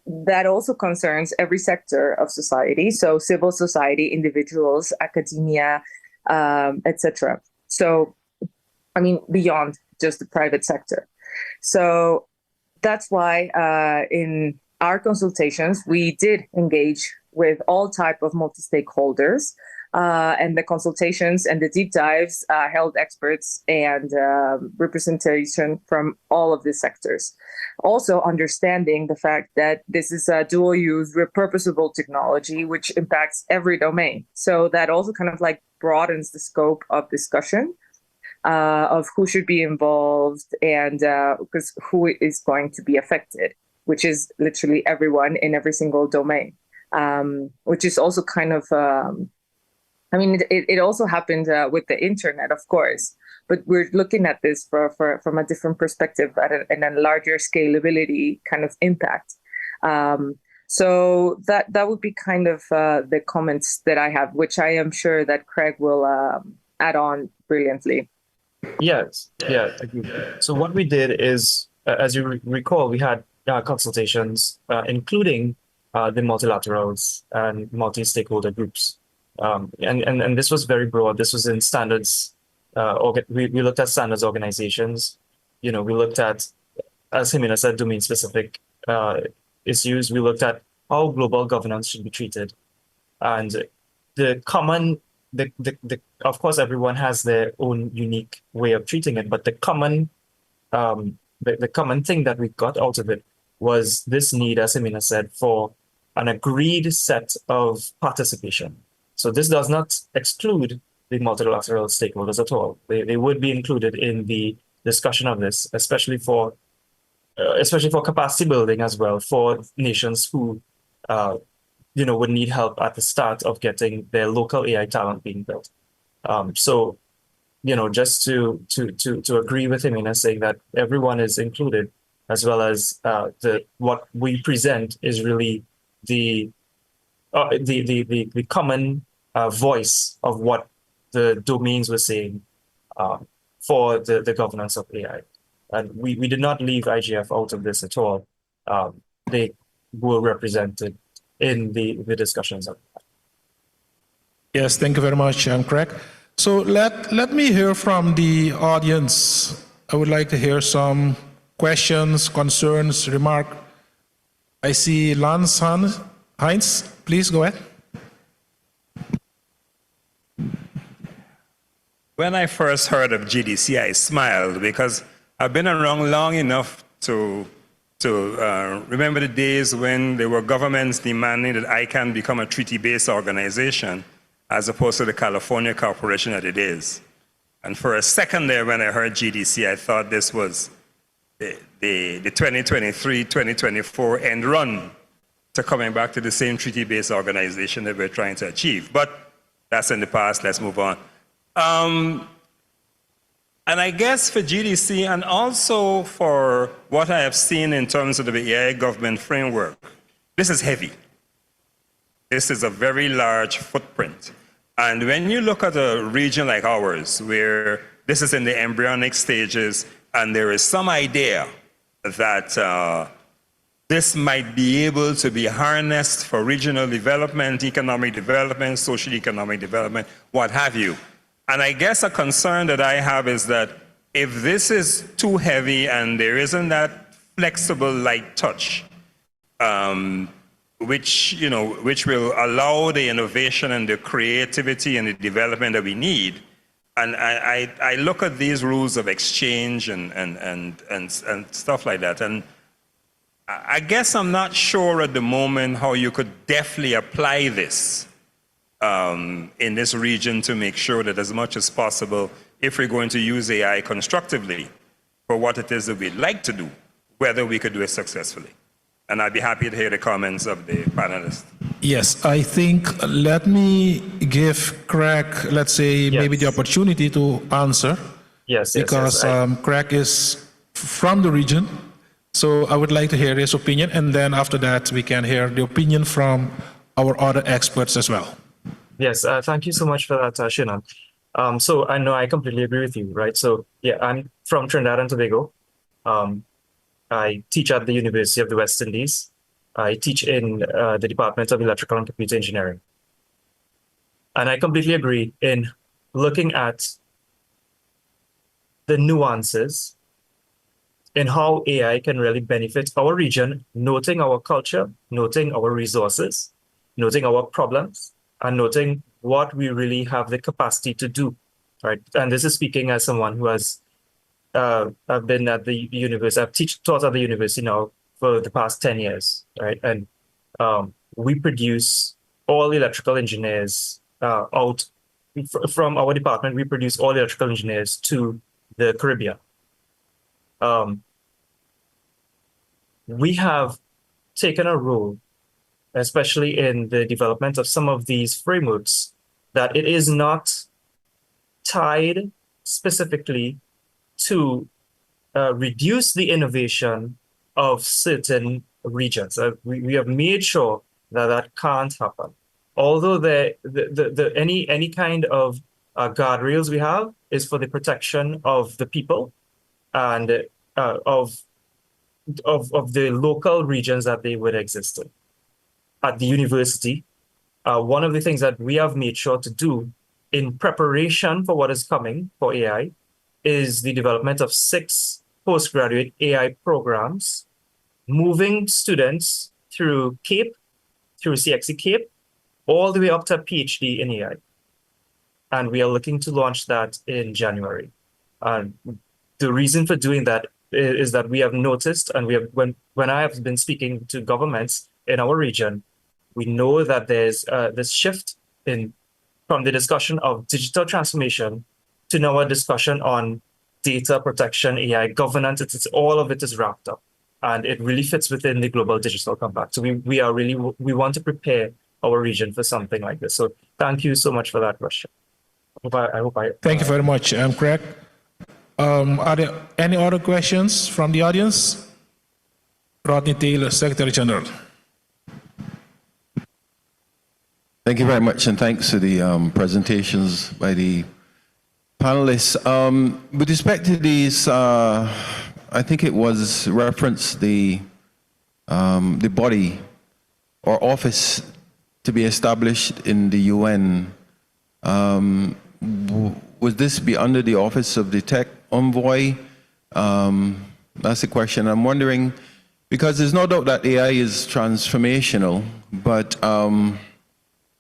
that also concerns every sector of society. So civil society, individuals, academia, etc. So beyond just the private sector. So that's why in our consultations, we did engage with all type of multi-stakeholders, and the consultations and the deep dives held experts and representation from all of the sectors. Also understanding the fact that this is a dual-use, repurposable technology, which impacts every domain. So that also kind of like broadens the scope of discussion of who should be involved and because who is going to be affected, which is literally everyone in every single domain, which is also kind of, it also happened with the internet, of course, but we're looking at this from a different perspective and a larger scalability kind of impact. So that would be kind of the comments that I have, which I am sure that Craig will add on brilliantly. Yes, yeah. So what we did is, as you recall, we had consultations, including the multilaterals and multi-stakeholder groups. And this was very broad. This was in standards. We looked at standards organizations. We looked at, as Jimena said, domain-specific issues. We looked at how global governance should be treated. And the common, of course, everyone has their own unique way of treating it, but the common thing that we got out of it was this need, as Jimena said, for an agreed set of participation. So this does not exclude the multilateral stakeholders at all. They would be included in the discussion of this, especially for capacity building as well for nations who would need help at the start of getting their local AI talent being built. So just to agree with him in saying that everyone is included, as well as what we present is really the common voice of what the domains were saying for the governance of AI. And we did not leave IGF out of this at all. They were represented in the discussions of that. Yes, thank you very much, Craig. So let me hear from the audience. I would like to hear some questions, concerns, remark. I see Lance Heinz, please go ahead. When I first heard of GDC, I smiled because I've been around long enough to remember the days when there were governments demanding that ICANN become a treaty-based organization as opposed to the California corporation that it is. And for a second there, when I heard GDC, I thought this was the 2023-2024 end run to coming back to the same treaty-based organization that we're trying to achieve. But that's in the past, let's move on. And I guess for GDC and also for what I have seen in terms of the AI government framework, this is heavy. This is a very large footprint. And when you look at a region like ours, where this is in the embryonic stages, and there is some idea that this might be able to be harnessed for regional development, economic development, social economic development, what have you. And I guess a concern that I have is that if this is too heavy and there isn't that flexible light touch, which will allow the innovation and the creativity and the development that we need. And I look at these rules of exchange and stuff like that. And I guess I'm not sure at the moment how you could deftly apply this in this region to make sure that as much as possible, if we're going to use AI constructively for what it is that we'd like to do, whether we could do it successfully. And I'd be happy to hear the comments of the panelists. Yes, I think let me give Craig, let's say, maybe the opportunity to answer. Yes, because Craig is from the region. So I would like to hear his opinion. And then after that, we can hear the opinion from our other experts as well. Yes, thank you so much for that, Shinan. So I know I completely agree with you, right? So yeah, I'm from Trinidad and Tobago. I teach at the University of the West Indies. I teach in the Department of Electrical and Computer Engineering. And I completely agree in looking at the nuances in how AI can really benefit our region, noting our culture, noting our resources, noting our problems, and noting what we really have the capacity to do, right? And this is speaking as someone who has I've been at the university, taught at the university now for the past 10 years, right? And we produce all electrical engineers from our department, we produce all electrical engineers to the Caribbean. We have taken a role, especially in the development of some of these frameworks, that it is not tied specifically to reduce the innovation of certain regions. We have made sure that that can't happen. Although any kind of guardrails we have is for the protection of the people and of the local regions that they would exist in. At the university, one of the things that we have made sure to do in preparation for what is coming for AI is the development of 6 postgraduate AI programs, moving students through CAPE, through CXC CAPE, all the way up to a PhD in AI. And we are looking to launch that in January. And the reason for doing that is that we have noticed, and we have when I have been speaking to governments in our region, we know that there's this shift from the discussion of digital transformation to now a discussion on data protection, AI governance. It's all of it is wrapped up, and it really fits within the global digital compact. So we want to prepare our region for something like this. So thank you so much for that question. I hope I Thank you very much, Craig. Are there any other questions from the audience? Rodney Taylor, Secretary General. Thank you very much, and thanks to the presentations by the panelists. With respect to these, I think it was referenced the body or office to be established in the UN. Would this be under the office of the tech envoy? That's the question. I'm wondering, because there's no doubt that AI is transformational, but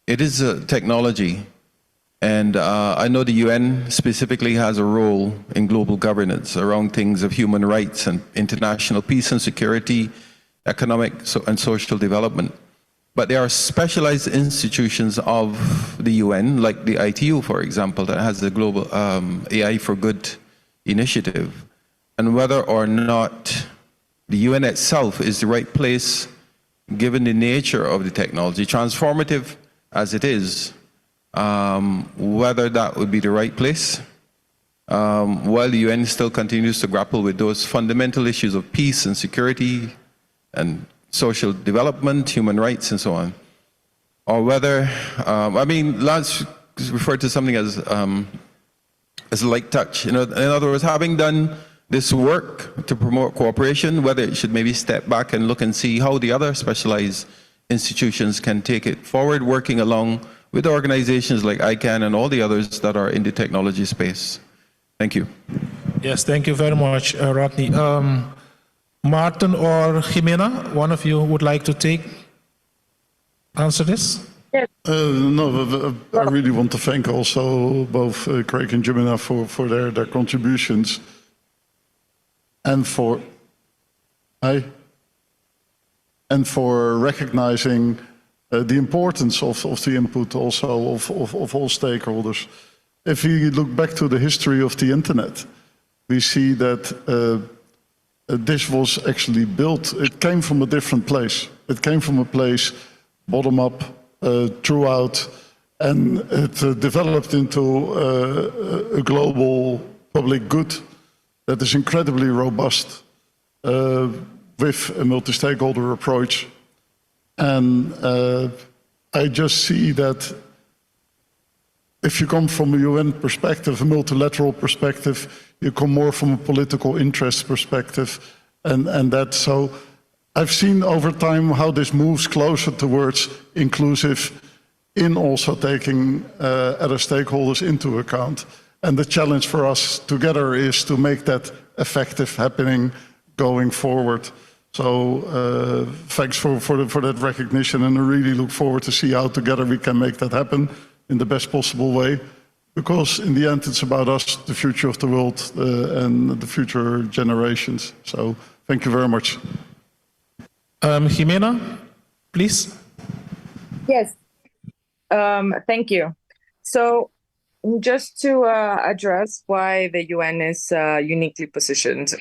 it is a technology. And I know the UN specifically has a role in global governance around things of human rights and international peace and security, economic and social development. But there are specialized institutions of the UN, like the ITU, for example, that has the global AI for Good initiative. And whether or not the UN itself is the right place, given the nature of the technology, transformative as it is, whether that would be the right place, while the UN still continues to grapple with those fundamental issues of peace and security and social development, human rights, and so on. Or whether, I mean, Lance referred to something as a light touch. In other words, having done this work to promote cooperation, whether it should maybe step back and look and see how the other specialized institutions can take it forward, working along with organizations like ICANN and all the others that are in the technology space. Thank you. Yes, thank you very much, Rodney. Martin or Jimena, one of you would like to answer this? Yes. No, I really want to thank also both Craig and Jimena for their contributions and for recognizing the importance of the input also of all stakeholders. If we look back to the history of the internet, we see that this was actually built, it came from a different place. It came from a place bottom up, throughout, and it developed into a global public good that is incredibly robust with a multi-stakeholder approach. And I just see that if you come from a UN perspective, a multilateral perspective, you come more from a political interest perspective. And that, so I've seen over time how this moves closer towards inclusive in also taking other stakeholders into account. And the challenge for us together is to make that effective happening going forward. So thanks for that recognition, and I really look forward to see how together we can make that happen in the best possible way. Because in the end, it's about us, the future of the world, and the future generations. So thank you very much. Jimena, please. Yes. Thank you. So just to address why the UN is uniquely positioned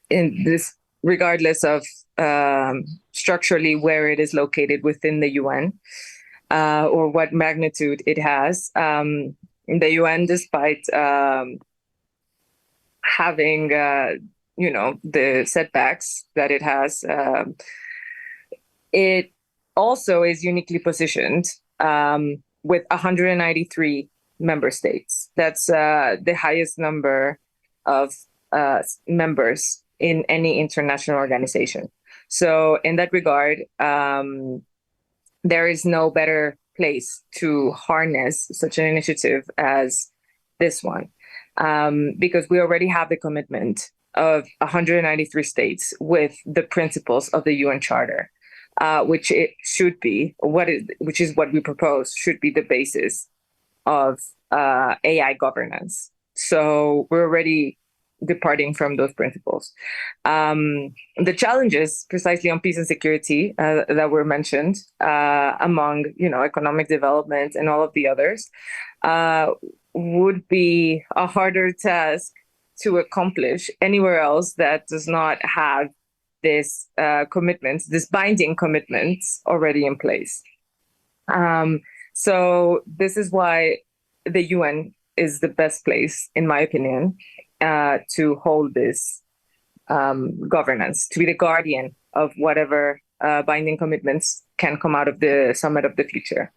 in this, regardless of structurally where it is located within the UN or what magnitude it has. The UN, despite having the setbacks that it has, it also is uniquely positioned with 193 member states. That's the highest number of members in any international organization. So in that regard, there is no better place to harness such an initiative as this one, because we already have the commitment of 193 states with the principles of the UN Charter, which it should be, which is what we propose, should be the basis of AI governance. So we're already departing from those principles. The challenges precisely on peace and security that were mentioned among economic development and all of the others would be a harder task to accomplish anywhere else that does not have this commitment, this binding commitments already in place. So this is why the UN is the best place, in my opinion, to hold this governance, to be the guardian of whatever binding commitments can come out of the Summit of the Future.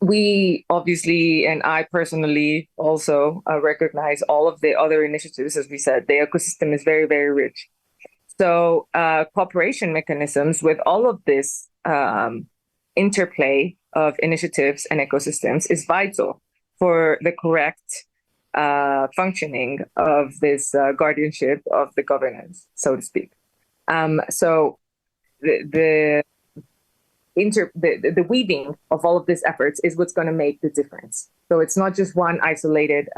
We obviously, and I personally also recognize all of the other initiatives. As we said, the ecosystem is very, very rich. So cooperation mechanisms with all of this interplay of initiatives and ecosystems is vital for the correct functioning of this guardianship of the governance, so to speak. So the weaving of all of these efforts is what's going to make the difference. So it's not just one isolated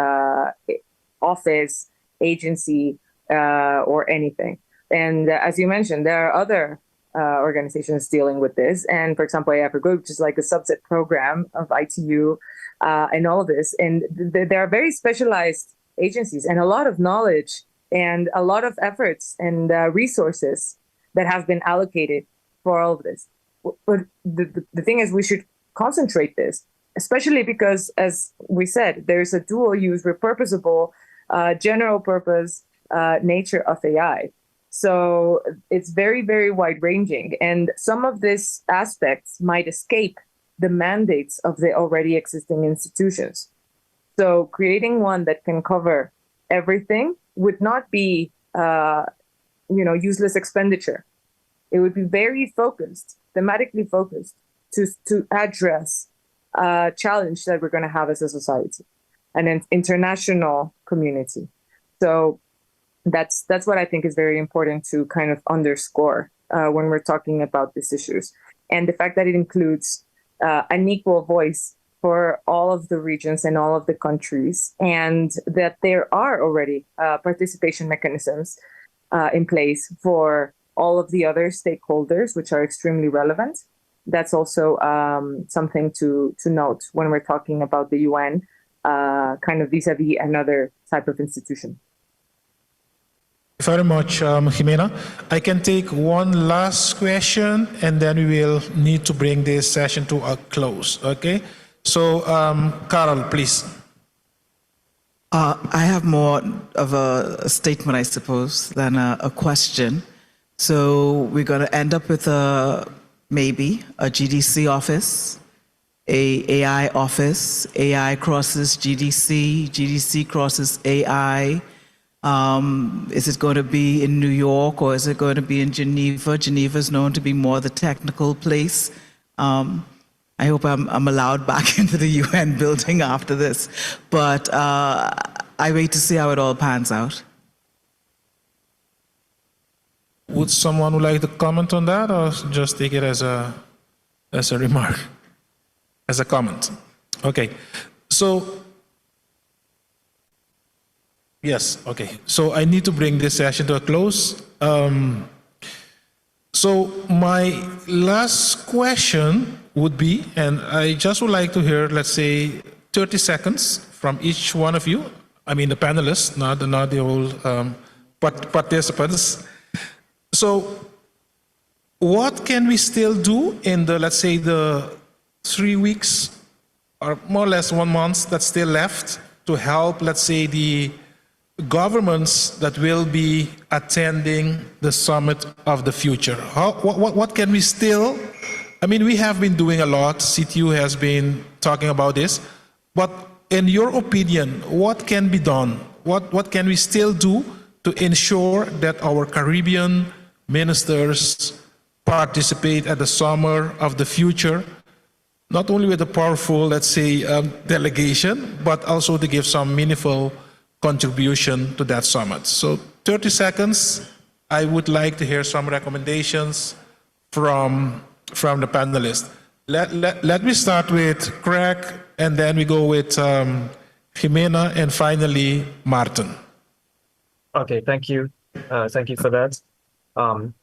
office, agency, or anything. And as you mentioned, there are other organizations dealing with this. And for example, AI for Good, which is like a subset program of ITU and all of this. And there are very specialized agencies and a lot of knowledge and a lot of efforts and resources that have been allocated for all of this. But the thing is, we should concentrate this, especially because, as we said, there's a dual use, repurposable, general purpose nature of AI. So it's very, very wide ranging. And some of these aspects might escape the mandates of the already existing institutions. So creating one that can cover everything would not be, useless expenditure. It would be very focused, thematically focused, to address a challenge that we're going to have as a society and an international community. So that's what I think is very important to kind of underscore when we're talking about these issues. And the fact that it includes an equal voice for all of the regions and all of the countries, and that there are already participation mechanisms in place for all of the other stakeholders, which are extremely relevant. That's also something to note when we're talking about the UN, kind of vis-a-vis another type of institution. Thank you very much, Jimena. I can take one last question, and then we will need to bring this session to a close, okay? So, Carol, please. I have more of a statement, I suppose, than a question. So we're going to end up with maybe a GDC office, a AI office, AI crosses GDC, GDC crosses AI. Is it going to be in New York or is it going to be in Geneva? Geneva is known to be more the technical place. I hope I'm allowed back into the UN building after this. But I wait to see how it all pans out. Would someone like to comment on that, or just take it as a remark, as a comment? Okay. So, yes, okay. So I need to bring this session to a close. So my last question would be, and I just would like to hear, let's say, 30 seconds from each one of you. I mean, the panelists, not the whole participants. So what can we still do in the, let's say, the 3 weeks or more or less 1 month that's still left to help, let's say, the governments that will be attending the summit of the future? What can we still, I mean, we have been doing a lot, CTU has been talking about this, but in your opinion, what can be done? What can we still do to ensure that our Caribbean ministers participate at the summer of the future, not only with a powerful, let's say, delegation, but also to give some meaningful contribution to that summit? So 30 seconds, I would like to hear some recommendations from the panelists. Let me start with Craig, and then we go with Jimena, and finally Martin. Okay, thank you. Thank you for that.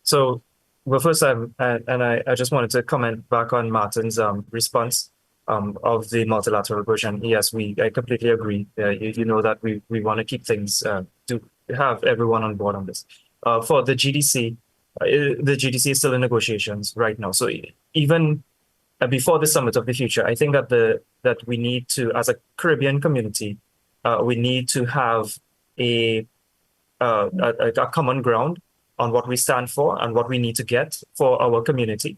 So, well, first, I just wanted to comment back on Martin's response of the multilateral version. Yes, I completely agree. You know that we want to keep things, to have everyone on board on this. For the GDC is still in negotiations right now. So even before the summit of the future, I think that we need to, as a Caribbean community, we need to have a common ground on what we stand for and what we need to get for our community.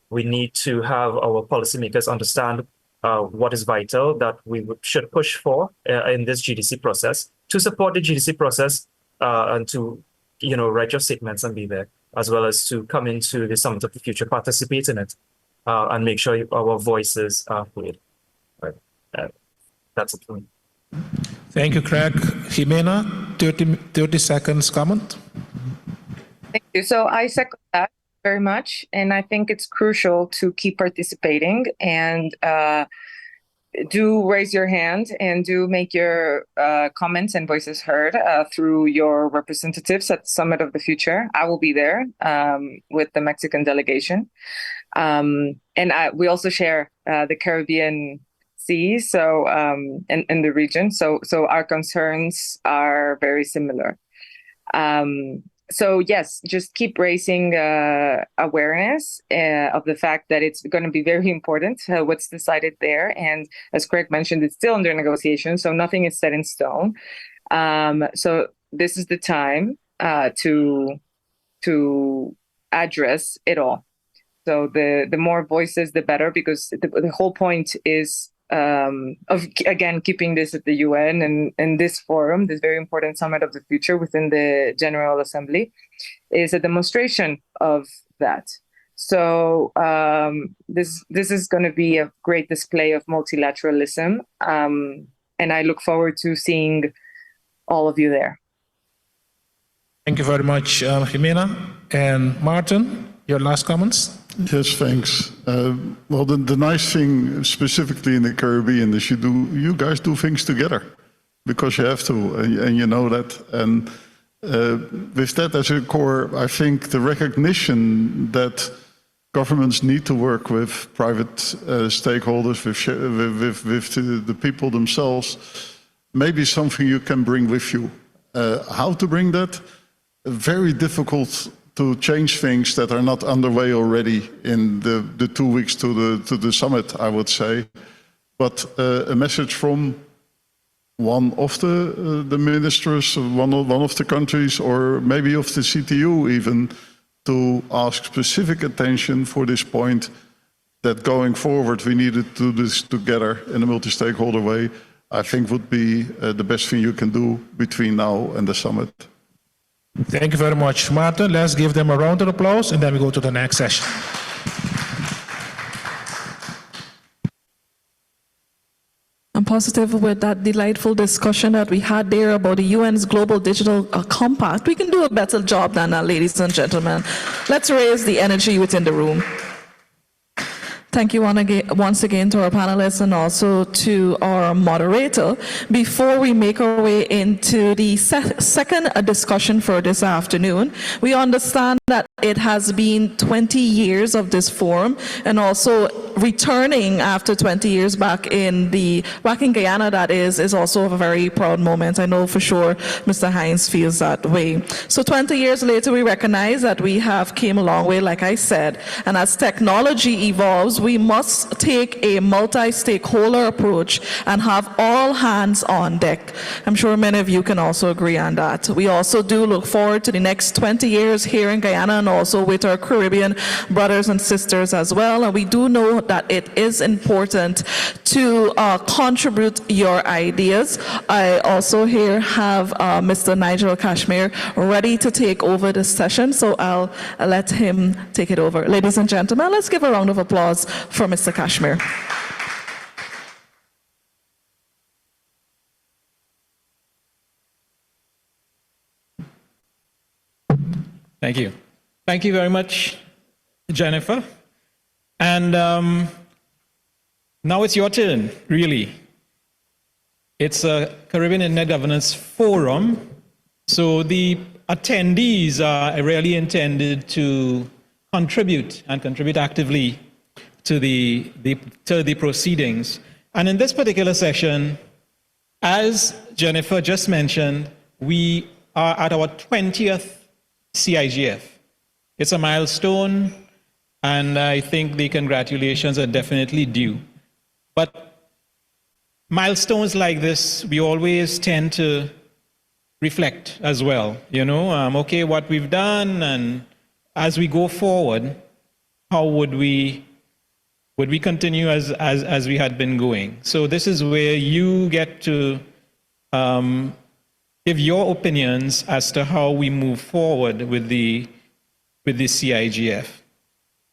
We need to have our policymakers understand what is vital that we should push for in this GDC process, to support the GDC process and to, write your statements and be there, as well as to come into the Summit of the Future, participate in it, and make sure our voices are heard. Right. That's it for me. Thank you, Craig. Jimena, 30 seconds comment. Thank you. So I second that very much. And I think it's crucial to keep participating and do raise your hand and do make your comments and voices heard through your representatives at the Summit of the Future. I will be there with the Mexican delegation. And we also share the Caribbean seas, so in the region. So our concerns are very similar. So yes, just keep raising awareness of the fact that it's going to be very important what's decided there. And as Craig mentioned, it's still under negotiation, so nothing is set in stone. So this is the time to address it all. So the more voices, the better, because the whole point is of, again, keeping this at the UN and this forum, this very important Summit of the Future within the General Assembly, is a demonstration of that. So this is going to be a great display of multilateralism, and I look forward to seeing all of you there. Thank you very much, Jimena. And Martin, your last comments? Yes, thanks. Well, the nice thing, specifically in the Caribbean, is you guys do things together, because you have to, and you know that. And with that as a core, I think the recognition that governments need to work with private stakeholders, with the people themselves, may be something you can bring with you. How to bring that? Very difficult to change things that are not underway already in the 2 weeks to the summit, I would say. But a message from one of the ministers, one of the countries, or maybe of the CTU even, to ask specific attention for this point, that going forward we needed to do this together in a multi-stakeholder way, I think would be the best thing you can do between now and the summit. Thank you very much, Martin. Let's give them a round of applause, and then we go to the next session. positive with that delightful discussion that we had there about the UN's Global Digital Compact. We can do a better job than that, ladies and gentlemen. Let's raise the energy within the room. Thank you once again to our panelists and also to our moderator. Before we make our way into the second discussion for this afternoon, we understand that it has been 20 years of this forum, and also returning after 20 years back in Guyana, that is also a very proud moment. I know for sure Mr. Hines feels that way. So 20 years later, we recognize that we have came a long way, like I said, and as technology evolves, we must take a multi-stakeholder approach and have all hands on deck. I'm sure many of you can also agree on that. We also do look forward to the next 20 years here in Guyana and also with our Caribbean brothers and sisters as well. And we do know that it is important to contribute your ideas. I also here have Mr. Nigel Kashmir ready to take over this session, so I'll let him take it over. Ladies and gentlemen, let's give a round of applause for Mr. Kashmir. Thank you. Thank you very much, Jennifer. And now it's your turn, really. It's a Caribbean Internet Governance Forum, so the attendees are really intended to contribute and contribute actively to the proceedings. And in this particular session, as Jennifer just mentioned, we are at our 20th CIGF. It's a milestone, and I think the congratulations are definitely due. But milestones like this, we always tend to reflect as well, you know, okay, what we've done, and as we go forward, how would we continue as we had been going? So this is where you get to give your opinions as to how we move forward with the CIGF.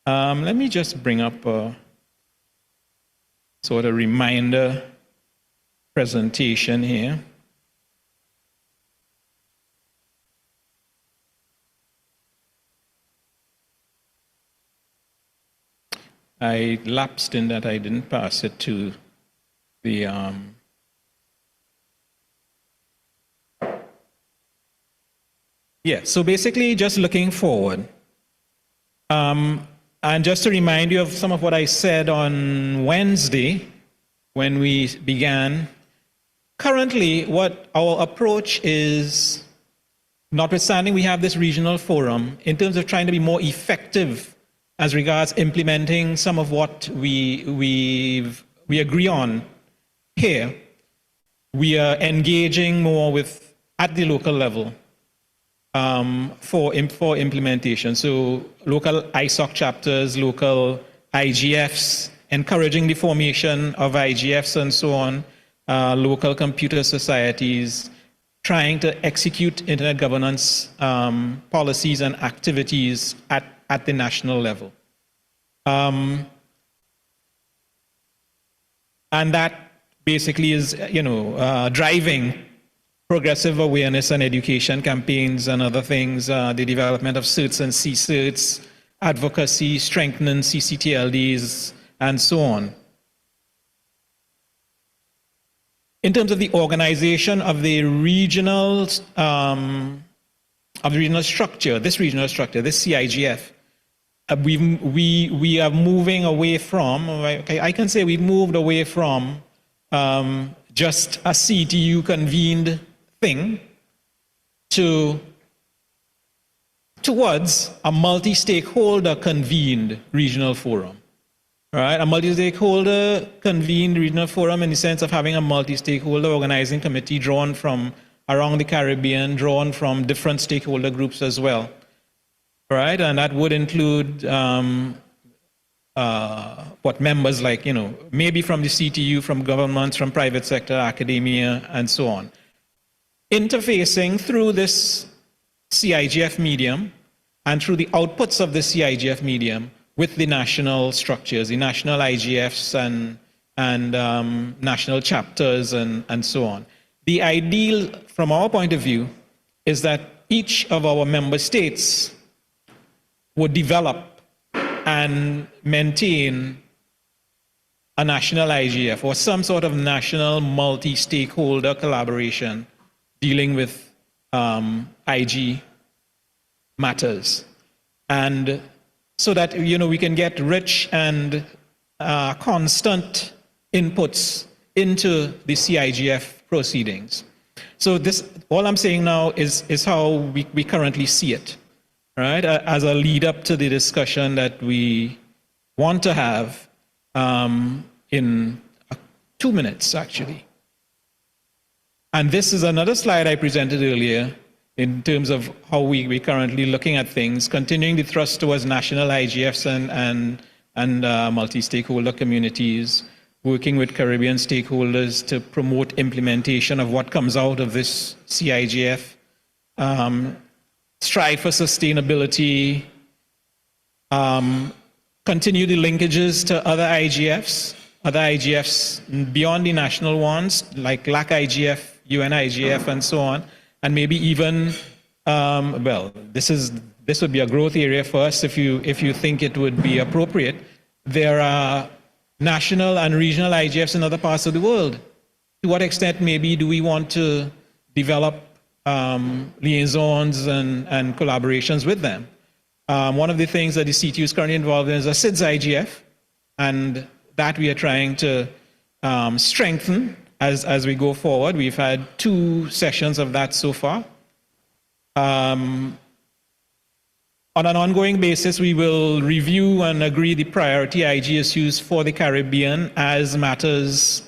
Let me just bring up a sort of reminder presentation here. I lapsed in that I didn't pass it to the yeah, so basically just looking forward. And just to remind you of some of what I said on Wednesday when we began, currently what our approach is, notwithstanding we have this regional forum, in terms of trying to be more effective as regards implementing some of what we agree on here, we are engaging more with at the local level for implementation. So local ISOC chapters, local IGFs, encouraging the formation of IGFs and so on, local computer societies, trying to execute internet governance policies and activities at the national level. And that basically is, you know, driving progressive awareness and education campaigns and other things, the development of certs and C-certs, advocacy, strengthening CCTLDs, and so on. In terms of the organization of the regional structure, this CIGF, we are moving away from, I can say we've moved away from just a CTU convened thing towards a multi-stakeholder convened regional forum. Right? A multi-stakeholder convened regional forum in the sense of having a multi-stakeholder organizing committee drawn from around the Caribbean, drawn from different stakeholder groups as well. Right? And that would include members like, you know, maybe from the CTU, from governments, from private sector, academia, and so on. Interfacing through this CIGF medium and through the outputs of the CIGF medium with the national structures, the national IGFs and and national chapters and so on. The ideal, from our point of view, is that each of our member states would develop and maintain a national IGF or some sort of national multi-stakeholder collaboration dealing with IG matters. And so that, we can get rich and constant inputs into the CIGF proceedings. So this, all I'm saying now is how we currently see it, right? As a lead up to the discussion that we want to have in 2 minutes, actually. And this is another slide I presented earlier in terms of how we're currently looking at things, continuing the thrust towards national IGFs and multi-stakeholder communities, working with Caribbean stakeholders to promote implementation of what comes out of this CIGF, strive for sustainability, continue the linkages to other IGFs beyond the national ones, like LAC IGF, UN IGF, and so on, and maybe even, this would be a growth area for us if you think it would be appropriate. There are national and regional IGFs in other parts of the world. To what extent maybe do we want to develop liaisons and collaborations with them? One of the things that the CTU is currently involved in is a CIGF, and that we are trying to strengthen as we go forward. We've had 2 sessions of that so far. On an ongoing basis, we will review and agree the priority IG issues for the Caribbean as matters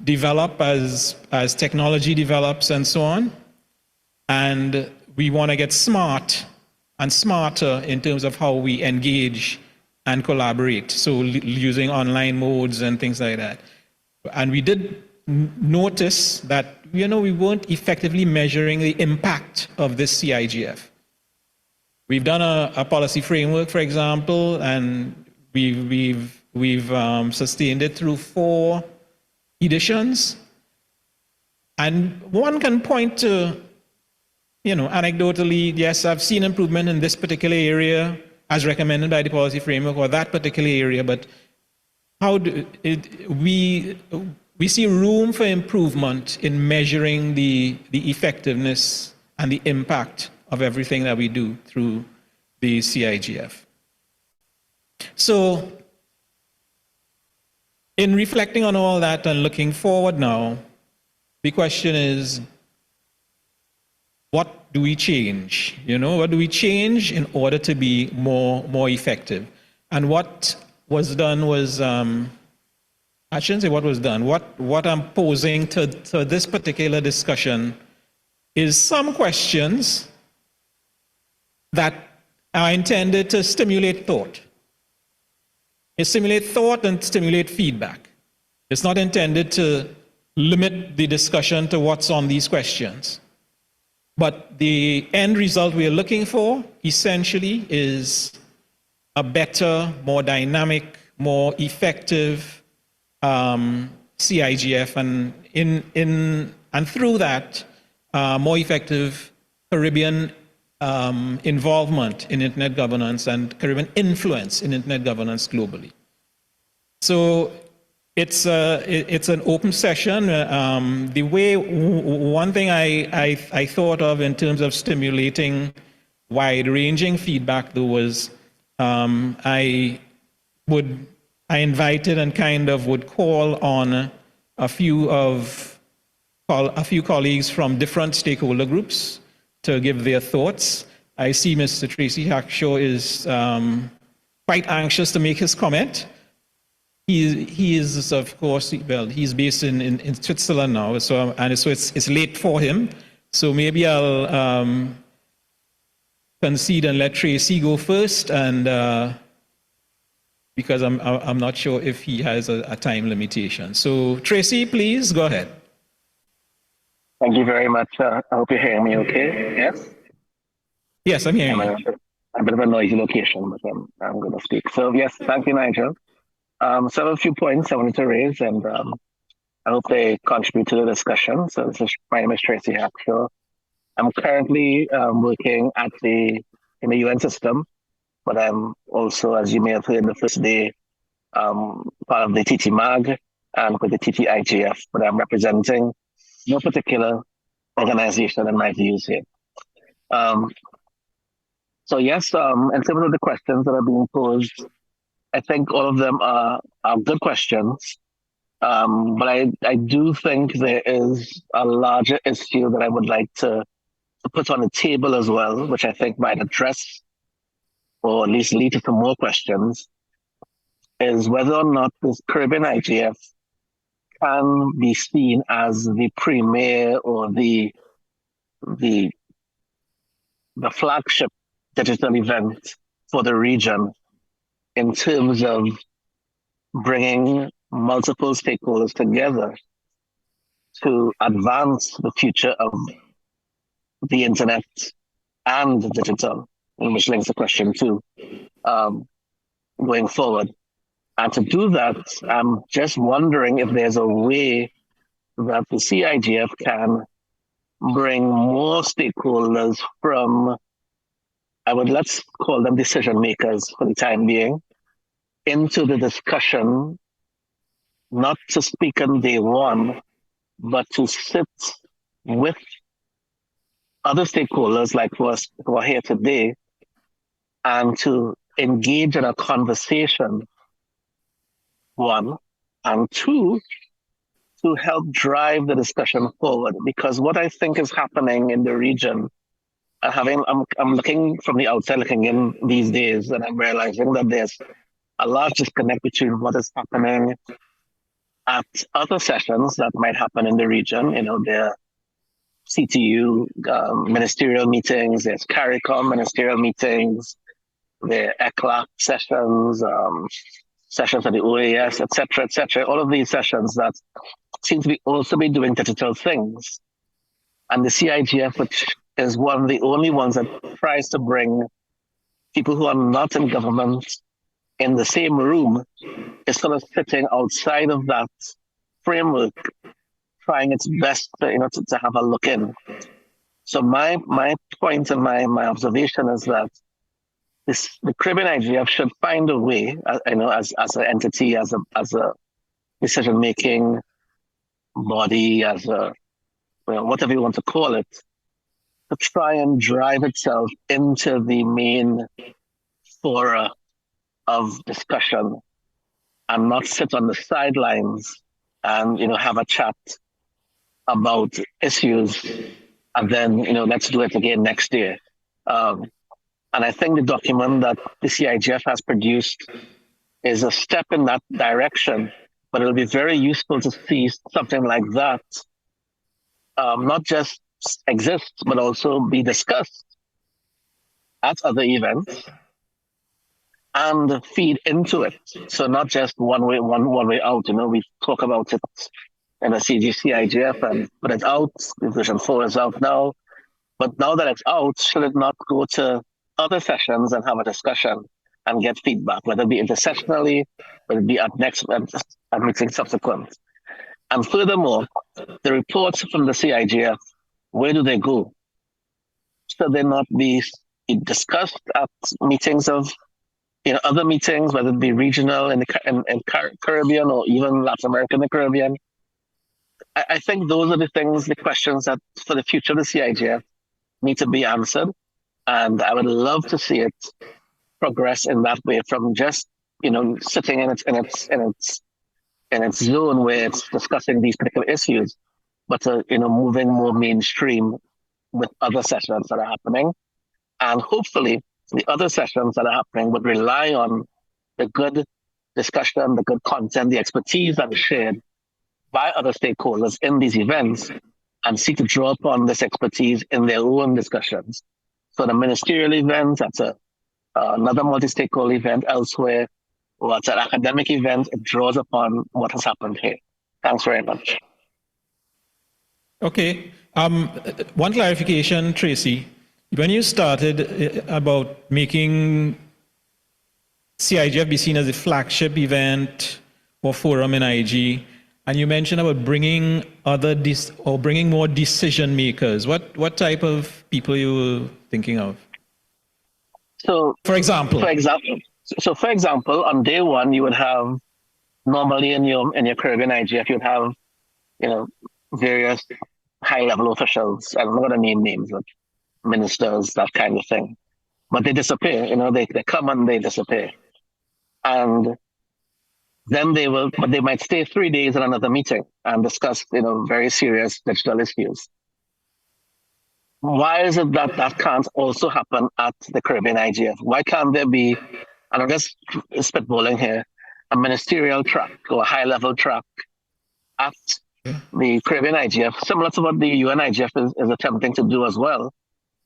develop, as technology develops and so on. And we want to get smart and smarter in terms of how we engage and collaborate. So using online modes and things like that. And we did notice that, we weren't effectively measuring the impact of this CIGF. We've done a policy framework, for example, and we've sustained it through 4 editions. And one can point to, anecdotally, yes, I've seen improvement in this particular area as recommended by the policy framework or that particular area, but we see room for improvement in measuring the effectiveness and the impact of everything that we do through the CIGF. So, in reflecting on all that and looking forward now, the question is, what do we change? What do we change in order to be more effective? And what was done was, I shouldn't say what was done. What I'm posing to this particular discussion is some questions that are intended to stimulate thought. It stimulates thought and stimulate feedback. It's not intended to limit the discussion to what's on these questions. But the end result we're looking for, essentially, is a better, more dynamic, more effective CIGF, and through that, more effective Caribbean involvement in internet governance and Caribbean influence in internet governance globally. So it's an open session. The way, one thing I thought of in terms of stimulating wide-ranging feedback, though, was I invited and kind of would call on a few colleagues from different stakeholder groups to give their thoughts. I see Mr. Tracy Hackshaw is quite anxious to make his comment. He is, of course, well, he's based in Switzerland now, so it's late for him. So maybe I'll concede and let Tracy go first, and because I'm not sure if he has a time limitation. So Tracy, please go ahead. Thank you very much. I hope you're hearing me okay. Yes? Yes, I'm hearing you. A bit of a noisy location, but I'm going to speak. So yes, thank you, Nigel. So I have a few points I wanted to raise, and I hope they contribute to the discussion. So my name is Tracy Hackshaw. I'm currently working in the UN system, but I'm also, as you may have heard the first day, part of the TT-MAG and with the CYIGF, but I'm representing no particular organization in my views here. So yes, in terms of the questions that are being posed, I think all of them are good questions. But I do think there is a larger issue that I would like to put on the table as well, which I think might address or at least lead to some more questions, is whether or not this Caribbean IGF can be seen as the premier or the flagship digital event for the region in terms of bringing multiple stakeholders together to advance the future of the internet and digital, which links the question to going forward. And to do that, I'm just wondering if there's a way that the CIGF can bring more stakeholders from, let's call them decision makers for the time being, into the discussion, not to speak on day one, but to sit with other stakeholders like us who are here today and to engage in a conversation, one, and two, to help drive the discussion forward. Because what I think is happening in the region, I'm looking from the outside, looking in these days, and I'm realizing that there's a large disconnect between what is happening at other sessions that might happen in the region. There are CTU ministerial meetings, there's CARICOM ministerial meetings, there are ECLAC sessions, sessions at the OAS, et cetera, all of these sessions that seem to be also be doing digital things. And the CIGF, which is one of the only ones that tries to bring people who are not in government in the same room, is sort of sitting outside of that framework, trying its best to have a look in. So my point and my observation is that the Caribbean IGF should find a way, as an entity, as a decision-making body, as a whatever you want to call it, to try and drive itself into the main fora of discussion and not sit on the sidelines and have a chat about issues and then let's do it again next year. And I think the document that the CIGF has produced is a step in that direction, but it'll be very useful to see something like that not just exist, but also be discussed at other events and feed into it. So not just one way out. We talk about it in the CIGF and put it out. Version 4 is out now. But now that it's out, should it not go to other sessions and have a discussion and get feedback, whether it be intersessionally, whether it be at next meeting subsequent. And furthermore, the reports from the CIGF, where do they go? Should they not be discussed at meetings of other meetings, whether it be regional in the Caribbean or even Latin America and the Caribbean? I think those are the questions that for the future of the CIGF need to be answered. And I would love to see it progress in that way, from just sitting in its zone where it's discussing these particular issues, but moving more mainstream with other sessions that are happening. And hopefully the other sessions that are happening would rely on the good discussion, the good content, the expertise that is shared by other stakeholders in these events, and seek to draw upon this expertise in their own discussions. So the ministerial event, that's another multi-stakeholder event elsewhere, or it's an academic event, it draws upon what has happened here. Thanks very much. Okay. One clarification, Tracy. When you started about making CIGF be seen as a flagship event or forum in IG. And you mentioned about bringing bringing more decision makers. What type of people you were thinking of? So, For example. For example, on day one, you would have normally in your Caribbean IGF, you'd have, various high-level officials. I'm not going to name names, like ministers, that kind of thing. But they disappear. They come and they disappear, and then they might stay 3 days in another meeting and discuss, very serious digital issues. Why is it that can't also happen at the Caribbean IGF? Why can't there be, and I'm just spitballing here, a ministerial track or a high-level track at the Caribbean IGF, similar to what the UN IGF is attempting to do as well,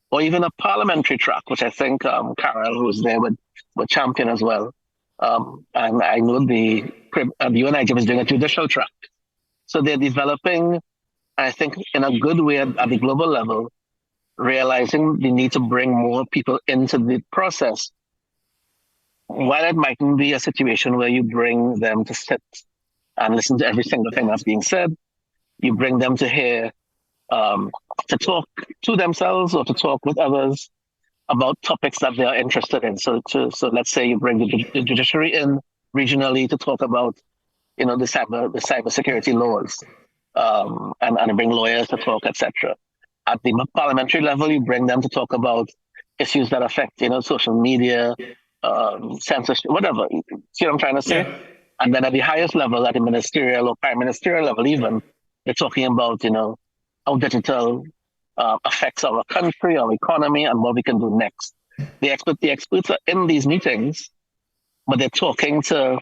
or even a parliamentary track, which I think Carol, who's there, would champion as well. And I know the UN IGF is doing a judicial track. So they're developing, I think, in a good way at the global level, realizing the need to bring more people into the process. While it mightn't be a situation where you bring them to sit and listen to every single thing that's being said, you bring them to hear, to talk to themselves or to talk with others about topics that they are interested in. So let's say you bring the judiciary in regionally to talk about, the cybersecurity laws, and bring lawyers to talk, etc. At the parliamentary level, you bring them to talk about issues that affect, social media, censorship, whatever. See what I'm trying to say? Yeah. And then at the highest level, at the ministerial or prime ministerial level even, they're talking about, how digital affects our country, our economy, and what we can do next. The experts are in these meetings, but they're talking to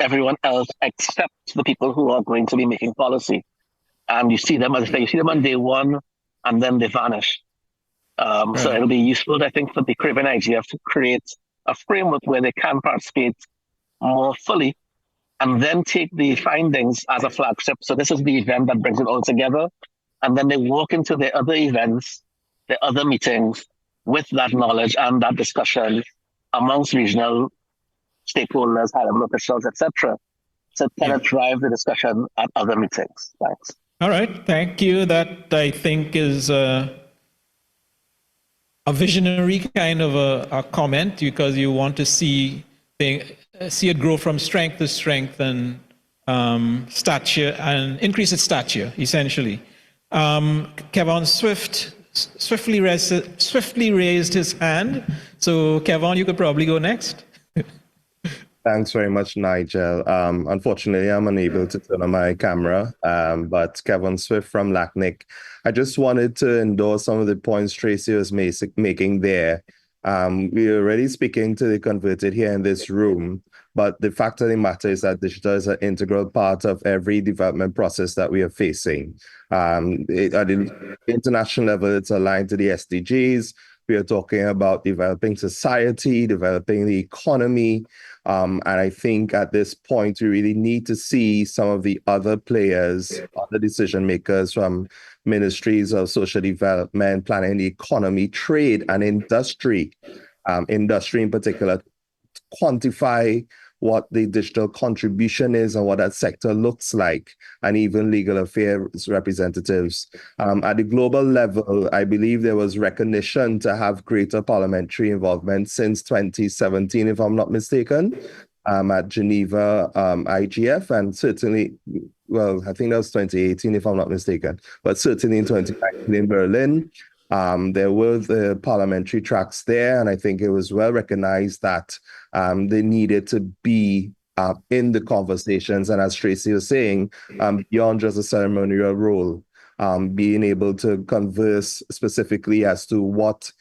everyone else except the people who are going to be making policy. And you see them, as I say, you see them on day one, and then they vanish. So it'll be useful, I think, for the Caribbean IGF to create a framework where they can participate more fully, and then take the findings as a flagship. So this is the event that brings it all together. And then they walk into their other events, their other meetings with that knowledge and that discussion amongst regional stakeholders, high-level officials, etc. So kind of drive the discussion at other meetings. Thanks. All right, thank you. That I think is a visionary kind of a comment, because you want to see it grow from strength to strength and stature, and increase its stature, essentially. Kevin swiftly raised his hand. So Kevin, you could probably go next. Thanks very much, Nigel. Unfortunately, I'm unable to turn on my camera, but Kevin Swift from LACNIC. I just wanted to endorse some of the points Tracy was making there. We're already speaking to the converted here in this room, but the fact of the matter is that digital is an integral part of every development process that we are facing. At the international level, it's aligned to the SDGs. We are talking about developing society, developing the economy. And I think at this point, we really need to see some of the other players, other decision makers from ministries of social development, planning the economy, trade, and industry, industry in particular, quantify what the digital contribution is and what that sector looks like, and even legal affairs representatives. At the global level, I believe there was recognition to have greater parliamentary involvement since 2017, if I'm not mistaken, at Geneva IGF, and certainly, well, I think that was 2018, if I'm not mistaken, but certainly in 2019 in Berlin. There were the parliamentary tracks there, and I think it was well recognized that they needed to be in the conversations. And as Tracy was saying, beyond just a ceremonial role, being able to converse specifically as to what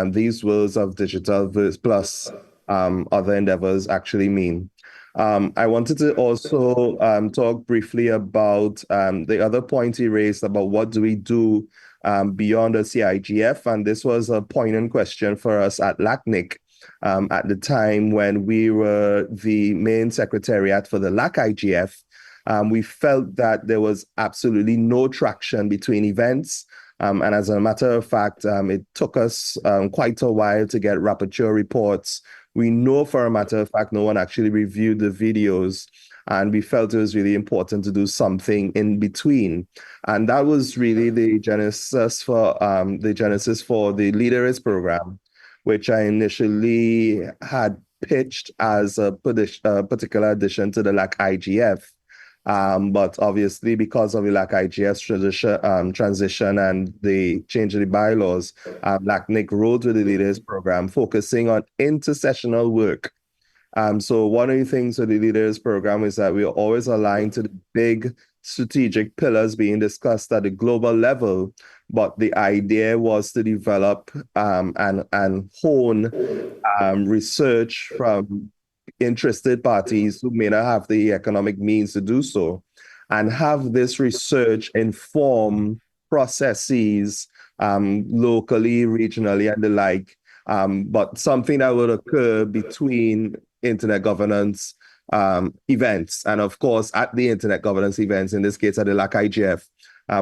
these worlds of digital plus other endeavors actually mean. I wanted to also talk briefly about the other point he raised about what do we do beyond the CIGF, and this was a poignant question for us at LACNIC at the time when we were the main secretariat for the LAC-IGF. We felt that there was absolutely no traction between events, and as a matter of fact, it took us quite a while to get rapporteur reports we know for a matter of fact, no one actually reviewed the videos, and we felt it was really important to do something in between. And that was really the genesis for the Leaders program, which I initially had pitched as a particular addition to the CIGF. But obviously, because of the CIGF transition and the change of the bylaws, LACNIC wrote with the Leaders program, focusing on intersessional work. So one of the things with the Leaders program is that we are always aligned to the big strategic pillars being discussed at the global level, but the idea was to develop and hone research from interested parties who may not have the economic means to do so, and have this research inform processes locally, regionally, and the like, but something that would occur between internet governance events. And of course, at the internet governance events, in this case at the CIGF,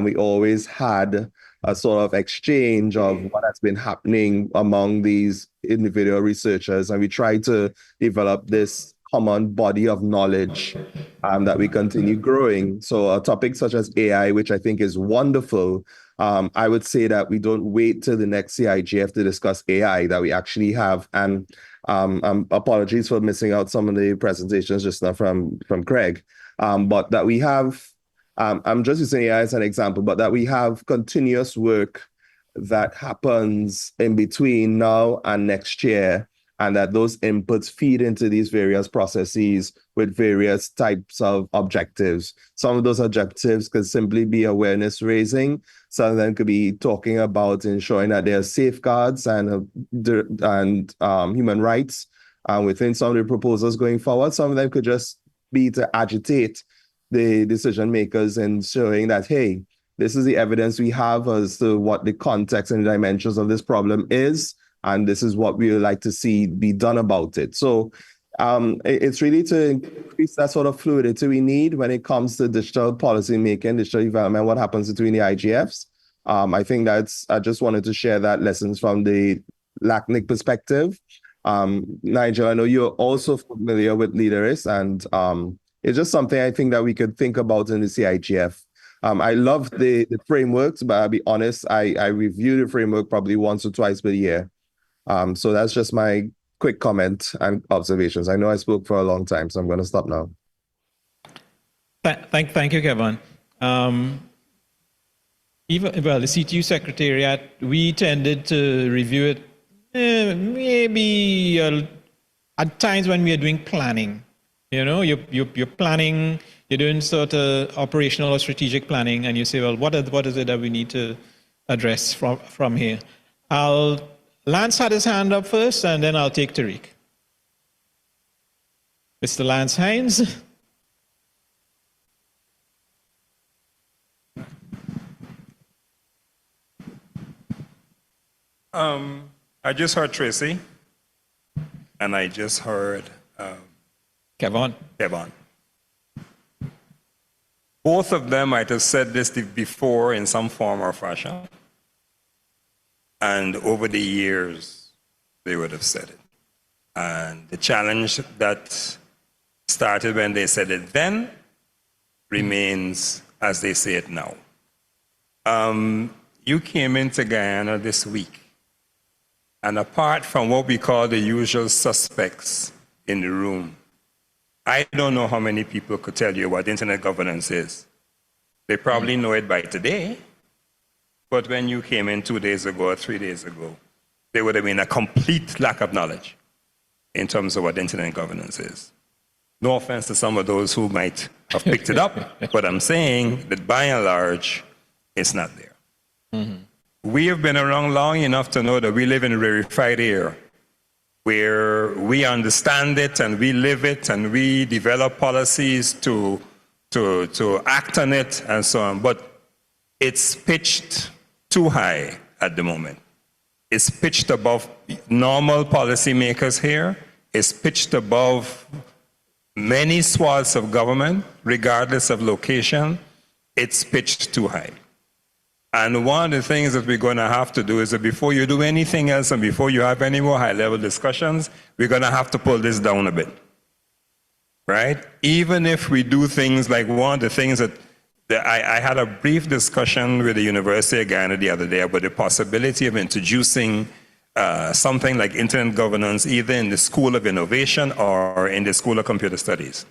we always had a sort of exchange of what has been happening among these individual researchers, and we try to develop this common body of knowledge that we continue growing. So a topic such as AI, which I think is wonderful, I would say that we don't wait till the next CIGF to discuss AI, that we actually have, and apologies for missing out some of the presentations just now from Craig, but that we have, I'm just using AI as an example, but that we have continuous work that happens in between now and next year, and that those inputs feed into these various processes with various types of objectives. Some of those objectives could simply be awareness raising. Some of them could be talking about ensuring that there are safeguards and human rights within some of the proposals going forward. Some of them could just be to agitate the decision makers and showing that, hey, this is the evidence we have as to what the context and dimensions of this problem is, and this is what we would like to see be done about it. So it's really to increase that sort of fluidity we need when it comes to digital policy making, digital development, what happens between the IGFs. I think I just wanted to share that lessons from the LACNIC perspective. Nigel, I know you're also familiar with Leaders, and it's just something I think that we could think about in the CIGF. I love the frameworks, but I'll be honest, I review the framework probably once or twice per year. So that's just my quick comment and observations. I know I spoke for a long time, so I'm going to stop now. Thank you, Kevin. The CTU Secretariat, we tended to review it maybe at times when we are doing planning. You know, you're planning, you're doing sort of operational or strategic planning, and you say, well, what is it that we need to address from here? Lance had his hand up first, and then I'll take Tariq. Mr. Lance Hines. I just heard Tracy, and I just heard Kevin. Both of them might have said this before in some form or fashion, and over the years, they would have said it. And the challenge that started when they said it then remains as they say it now. You came into Guyana this week, and apart from what we call the usual suspects in the room, I don't know how many people could tell you what internet governance is. They probably know it by today, but when you came in 2 days ago or 3 days ago, there would have been a complete lack of knowledge in terms of what internet governance is. No offense to some of those who might have picked it up, but I'm saying that by and large, it's not there. Mm-hmm. We have been around long enough to know that we live in a rarefied era where we understand it and we live it and we develop policies to act on it and so on, but it's pitched too high at the moment. It's pitched above normal policymakers here. It's pitched above many swaths of government, regardless of location. It's pitched too high. And one of the things that we're going to have to do is that before you do anything else and before you have any more high-level discussions, we're going to have to pull this down a bit, right? Even if we do things like one of the things that I had a brief discussion with the University of Guyana the other day about the possibility of introducing something like internet governance either in the School of Innovation or in the School of Computer Studies,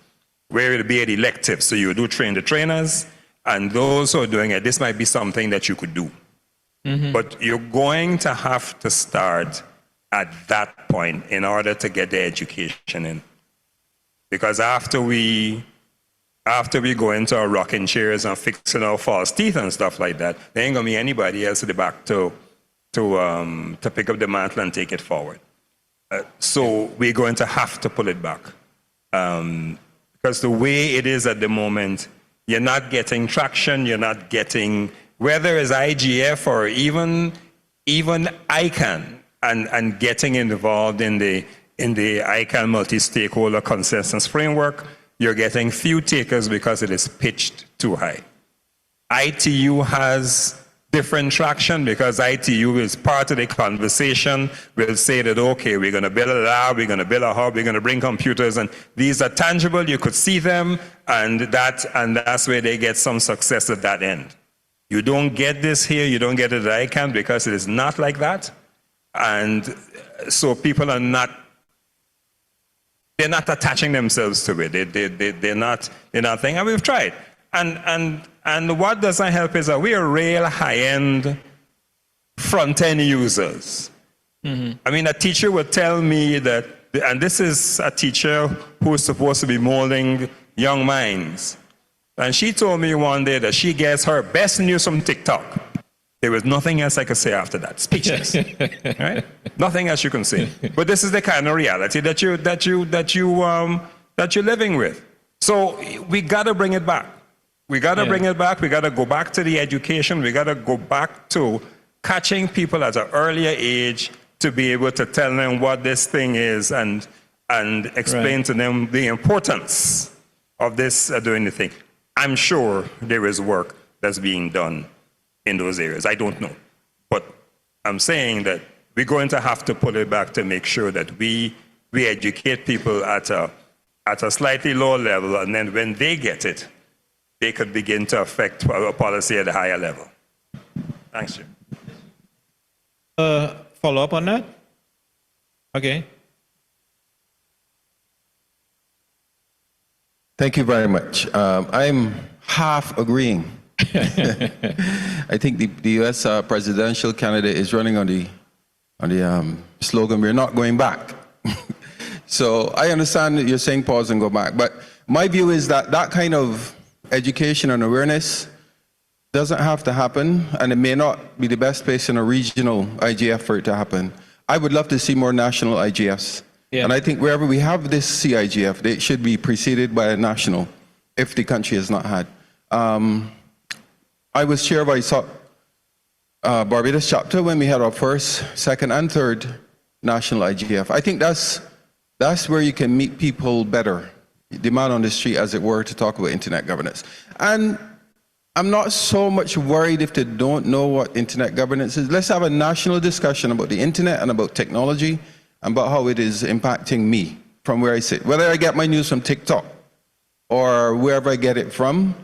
where it'll be an elective. So you do train the trainers, and those who are doing it, this might be something that you could do. But you're going to have to start at that point in order to get the education in. Because after we go into our rocking chairs and fixing our false teeth and stuff like that, there ain't gonna be anybody else at the back to pick up the mantle and take it forward. So we're going to have to pull it back. Because the way it is at the moment, you're not getting traction, you're not getting, whether it's IGF or even ICANN and getting involved in the ICANN multi-stakeholder consensus framework, you're getting few takers because it is pitched too high. ITU has different traction because ITU is part of the conversation. We'll say that, okay, we're going to build a lab, we're going to build a hub, we're going to bring computers, and these are tangible, you could see them, and that's where they get some success at that end. You don't get this here, you don't get it at ICANN because it is not like that. And so people are not, they're not attaching themselves to it. They're not thinking, and we've tried. And what doesn't help is that we are real high-end front-end users. I mean, a teacher would tell me that, and this is a teacher who is supposed to be molding young minds. And she told me one day that she gets her best news from TikTok. There was nothing else I could say after that. Speechless, right? Nothing else you can say. But this is the kind of reality that you're living with. So we got to bring it back. We got to bring it back. We got to go back to the education. We got to go back to catching people at an earlier age to be able to tell them what this thing is and explain to them the importance of this doing the thing. I'm sure there is work that's being done in those areas. I don't know. But I'm saying that we're going to have to put it back to make sure that we educate people at a slightly lower level, and then when they get it, they could begin to affect our policy at a higher level. Thanks, Jim. Follow up on that? Okay. Thank you very much. I'm half agreeing. I think the U.S. Presidential candidate is running on the slogan, "We're not going back." So I understand that you're saying pause and go back, but my view is that that kind of education and awareness doesn't have to happen, and it may not be the best place in a regional IGF for it to happen. I would love to see more national IGFs. Yeah. And I think wherever we have this CIGF, it should be preceded by a national, if the country has not had. I was chair of ISOC Barbados chapter when we had our first, second, and third national IGF. I think that's where you can meet people better, the man on the street, as it were, to talk about internet governance. And I'm not so much worried if they don't know what internet governance is. Let's have a national discussion about the internet and about technology and about how it is impacting me from where I sit. Whether I get my news from TikTok or wherever I get it from,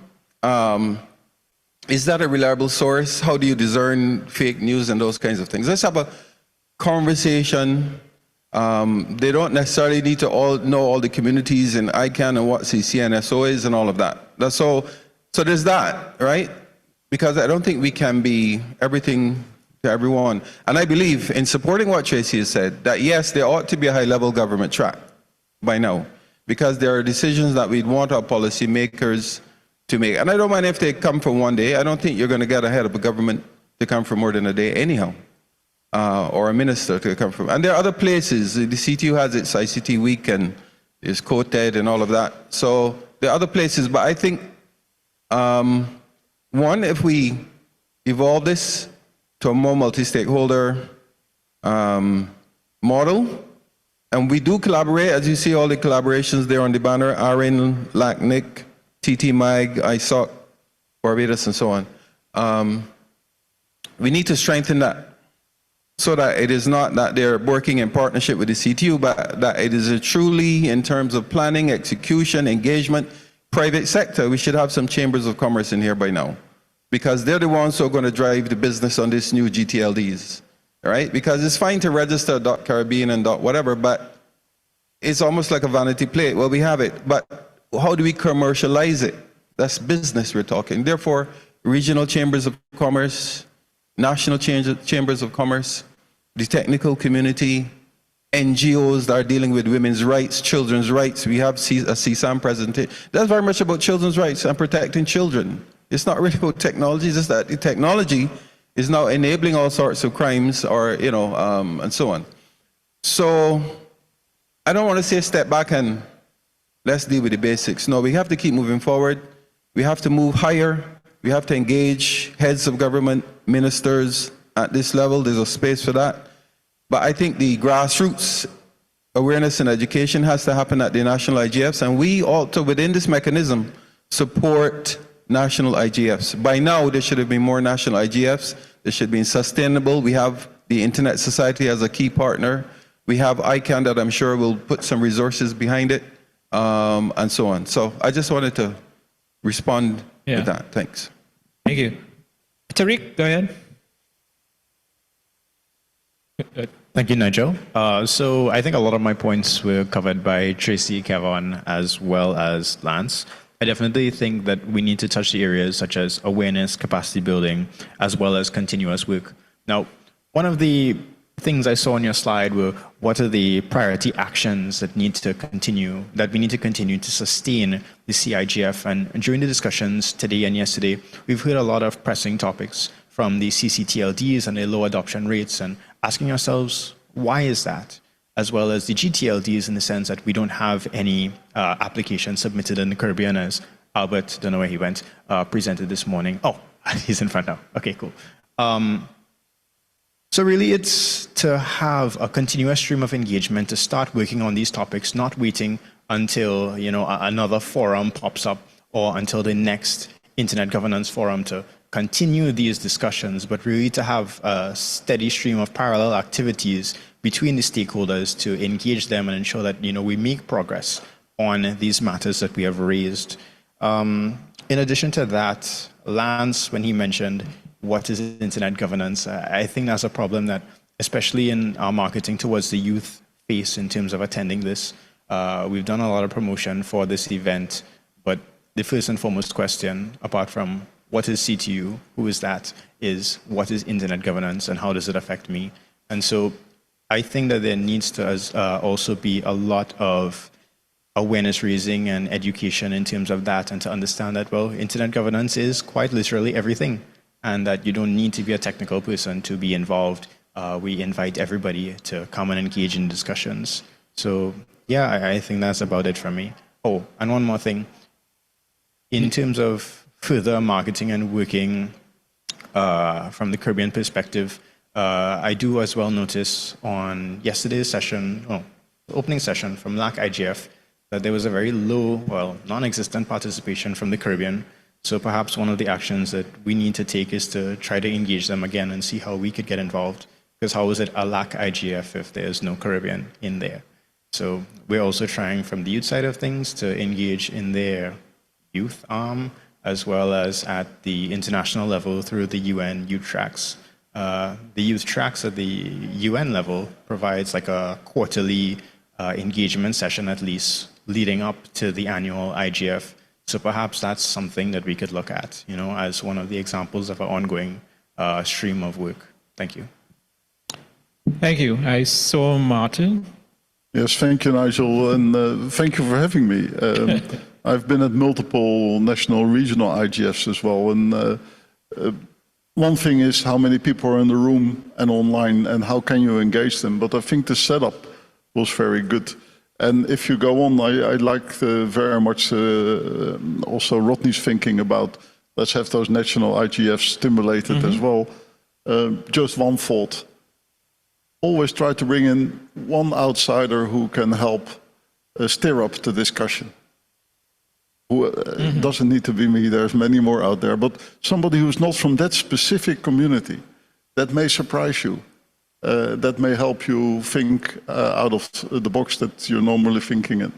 is that a reliable source? How do you discern fake news and those kinds of things? Let's have a conversation. They don't necessarily need to all know all the communities in ICANN and what CNSO is and all of that. That's all. So there's that, right? Because I don't think we can be everything to everyone. And I believe in supporting what Tracy has said, that yes, there ought to be a high-level government track by now, because there are decisions that we'd want our policymakers to make. And I don't mind if they come for one day. I don't think you're going to get ahead of a government to come for more than a day anyhow, or a minister to come from. And there are other places. The CTU has its ICT week and is quoted and all of that. So there are other places, but I think, one, if we evolve this to a more multi-stakeholder model, and we do collaborate, as you see all the collaborations there on the banner, ARIN, LACNIC, TT MAG, ISOC, Barbados, and so on. we need to strengthen that so that it is not that they're working in partnership with the CTU, but that it is a truly, in terms of planning, execution, engagement, private sector. We should have some chambers of commerce in here by now, because they're the ones who are going to drive the business on this new GTLDs, right? Because it's fine to register .Caribbean and .whatever, but it's almost like a vanity plate. Well, we have it, but how do we commercialize it? That's business we're talking. Therefore, regional chambers of commerce, national chambers of commerce, the technical community, NGOs that are dealing with women's rights, children's rights. We have a CSAM presentation. That's very much about children's rights and protecting children. It's not really about technology, it's just that the technology is now enabling all sorts of crimes or, and so on. So I don't want to say step back and let's deal with the basics. No, we have to keep moving forward. We have to move higher. We have to engage heads of government, ministers at this level. There's a space for that. But I think the grassroots awareness and education has to happen at the national IGFs, and we ought to, within this mechanism, support national IGFs. By now, there should have been more national IGFs. There should be sustainable. We have the Internet Society as a key partner. We have ICANN that I'm sure will put some resources behind it, and so on. So I just wanted to respond to that. Thanks. Thank you. Tariq, go ahead. Thank you, Nigel. So I think a lot of my points were covered by Tracy, Kevin, as well as Lance. I definitely think that we need to touch the areas such as awareness, capacity building, as well as continuous work. Now, one of the things I saw on your slide were what are the priority actions that we need to continue to sustain the CIGF. And during the discussions today and yesterday, we've heard a lot of pressing topics from the CCTLDs and their low adoption rates, and asking ourselves, why is that? As well as the GTLDs, in the sense that we don't have any applications submitted in the Caribbean, as Albert, don't know where he went, presented this morning. Oh, he's in front now. Okay, cool. So really it's to have a continuous stream of engagement, to start working on these topics, not waiting until another forum pops up or until the next Internet Governance Forum to continue these discussions, but really to have a steady stream of parallel activities between the stakeholders to engage them and ensure that we make progress on these matters that we have raised. In addition to that, Lance, when he mentioned what is internet governance, I think that's a problem that, especially in our marketing towards the youth, face in terms of attending this. We've done a lot of promotion for this event, but the first and foremost question, apart from what is CTU, who is that, is what is internet governance and how does it affect me? And so I think that there needs to also be a lot of awareness raising and education in terms of that, and to understand that, well, internet governance is quite literally everything, and that you don't need to be a technical person to be involved. We invite everybody to come and engage in discussions. So yeah, I think that's about it from me. Oh, and one more thing. In terms of further marketing and working from the Caribbean perspective, I do as well notice on yesterday's session, opening session from LAC IGF, that there was a very low, well, non-existent participation from the Caribbean. So perhaps one of the actions that we need to take is to try to engage them again and see how we could get involved. Because how is it a LAC IGF if there's no Caribbean in there? So we're also trying from the youth side of things to engage in their youth arm, as well as at the international level through the UN youth tracks. The youth tracks at the UN level provides like a quarterly engagement session at least leading up to the annual IGF. So perhaps that's something that we could look at, as one of the examples of our ongoing stream of work. Thank you. Thank you. I saw Martin. Yes, thank you, Nigel, and thank you for having me. I've been at multiple national, regional IGFs as well, and one thing is how many people are in the room and online, and how can you engage them? But I think the setup was very good. And if you go on, I like very much also Rodney's thinking about let's have those national IGFs stimulated as well. Just one thought. Always try to bring in one outsider who can help stir up the discussion. Who doesn't need to be me, there's many more out there, but somebody who's not from that specific community. that may surprise you. That may help you think out of the box that you're normally thinking in.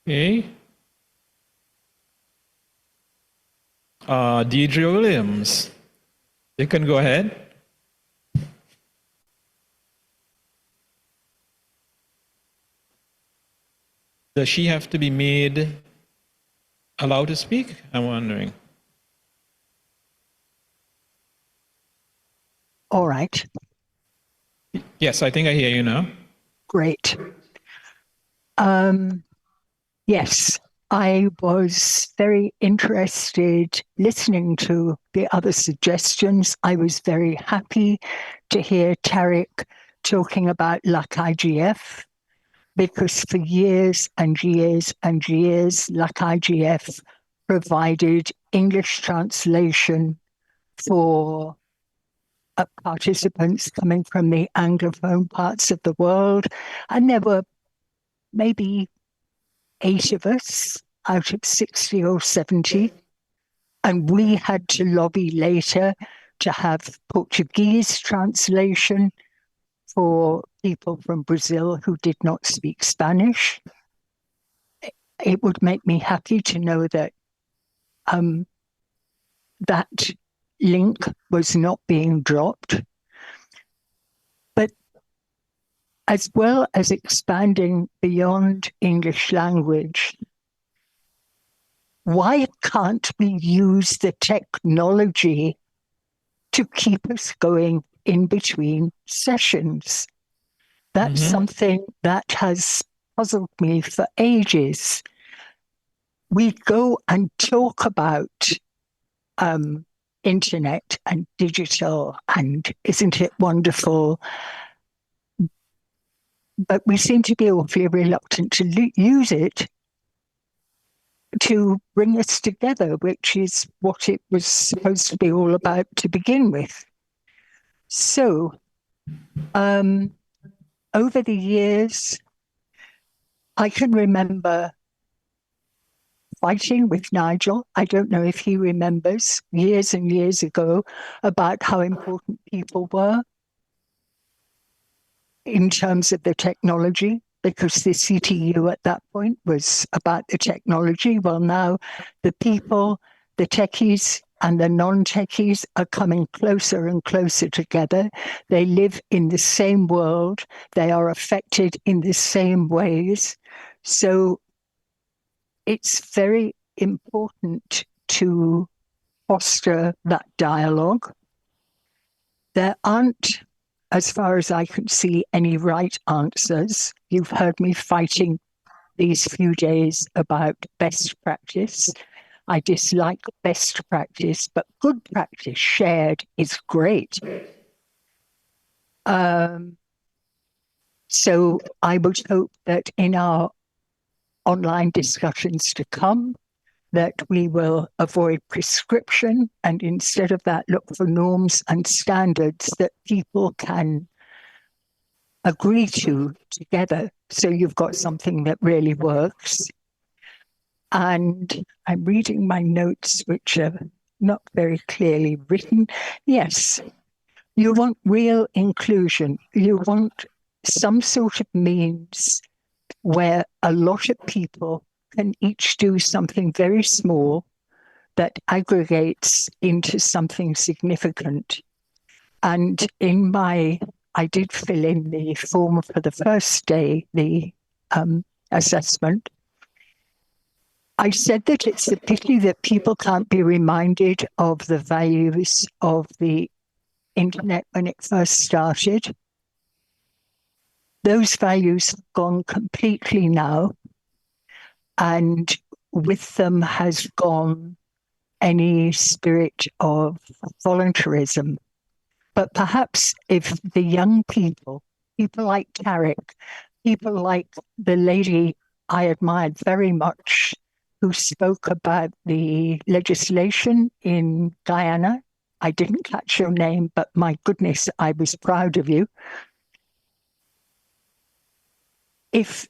Okay. Deidre Williams, you can go ahead. Does she have to be made allowed to speak? I'm wondering. All right. Yes, I think I hear you now. Great. Yes, I was very interested listening to the other suggestions. I was very happy to hear Tarek talking about CIGF, because for years and years and years, CIGF provided English translation for participants coming from the Anglophone parts of the world. And there were maybe 8 of us out of 60 or 70. And we had to lobby later to have Portuguese translation for people from Brazil who did not speak Spanish. It would make me happy to know that that link was not being dropped. But as well as expanding beyond English language, why can't we use the technology to keep us going in between sessions? That's something that has puzzled me for ages. We go and talk about internet and digital, and isn't it wonderful? But we seem to be awfully reluctant to use it to bring us together, which is what it was supposed to be all about to begin with. So, over the years, I can remember fighting with Nigel. I don't know if he remembers, years and years ago, about how important people were in terms of the technology, because the CTU at that point was about the technology. Well, now the people, the techies and the non-techies are coming closer and closer together. They live in the same world. They are affected in the same ways. So it's very important to foster that dialogue. There aren't, as far as I can see, any right answers. You've heard me fighting these few days about best practice. I dislike best practice, but good practice shared is great. So I would hope that in our online discussions to come, that we will avoid prescription and instead of that look for norms and standards that people can agree to together, so you've got something that really works. And I'm reading my notes, which are not very clearly written. Yes, you want real inclusion. You want some sort of means where a lot of people can each do something very small that aggregates into something significant. And I did fill in the form for the first day, the assessment. I said that it's a pity that people can't be reminded of the values of the internet when it first started. Those values have gone completely now, and with them has gone any spirit of voluntarism. But perhaps if the young people like Tarek, people like the lady I admired very much, who spoke about the legislation in Guyana. I didn't catch your name, but my goodness, I was proud of you. If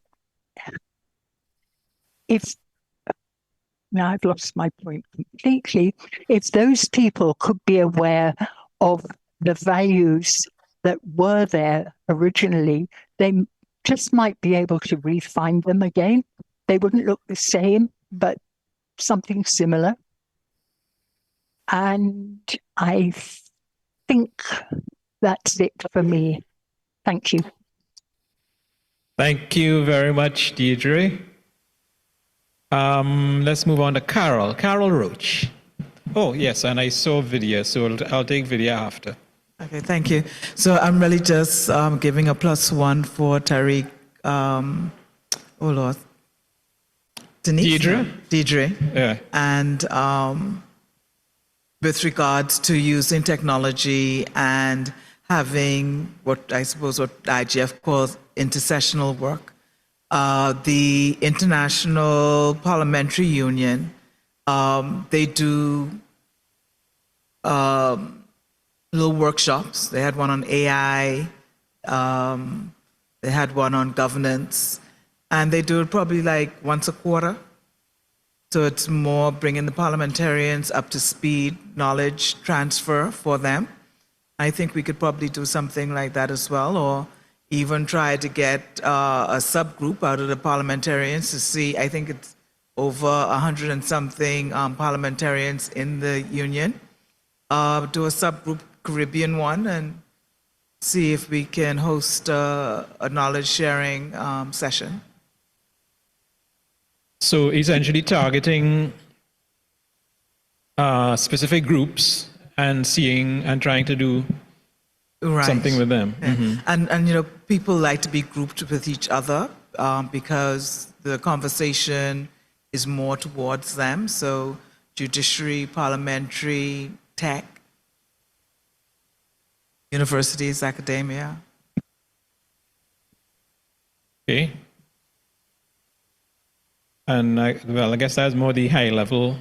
now I've lost my point completely. If those people could be aware of the values that were there originally, they just might be able to refine them again. They wouldn't look the same, but something similar. And I think that's it for me. Thank you. Thank you very much, Deirdre. Let's move on to Carol. Carol Roach. Oh, yes, and I saw video, so I'll take video after. Okay, thank you. So I'm really just giving a +1 for Tariq. Oh Lord, Denise? Deirdre. Yeah. And with regards to using technology and having what I suppose what IGF calls intercessional work. The International Parliamentary Union, they do little workshops. They had one on AI, they had one on governance, and they do it probably like once a quarter. So it's more bringing the parliamentarians up to speed, knowledge transfer for them. I think we could probably do something like that as well, or even try to get a subgroup out of the parliamentarians to see, I think it's over 100 and something parliamentarians in the union. Do a subgroup Caribbean one and see if we can host a knowledge sharing session. So essentially targeting specific groups and seeing and trying to do something with them. Yeah. Mm-hmm. And you know, people like to be grouped with each other because the conversation is more towards them. So judiciary, parliamentary, tech, universities, academia. Okay. And I guess that's more the high level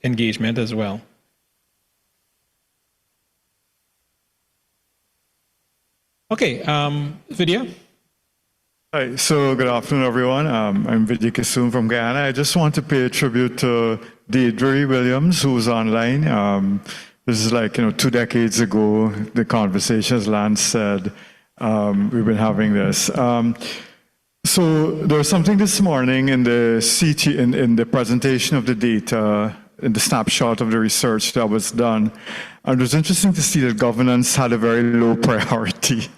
engagement as well. Okay, video. Hi, so good afternoon, everyone. I'm Vijay Kissoon from Guyana. I just want to pay a tribute to Deirdre Williams, who's online. This is like, 2 decades ago, the conversation, as Lance said, we've been having this. So there was something this morning in the in the presentation of the data, in the snapshot of the research that was done. And it was interesting to see that governance had a very low priority.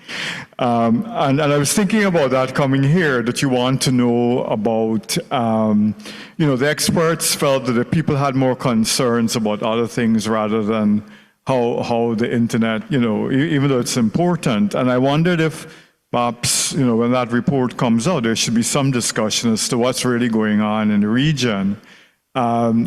And I was thinking about that coming here, that you want to know about, the experts felt that the people had more concerns about other things rather than how the internet, even though it's important. And I wondered if perhaps, when that report comes out, there should be some discussion as to what's really going on in the region.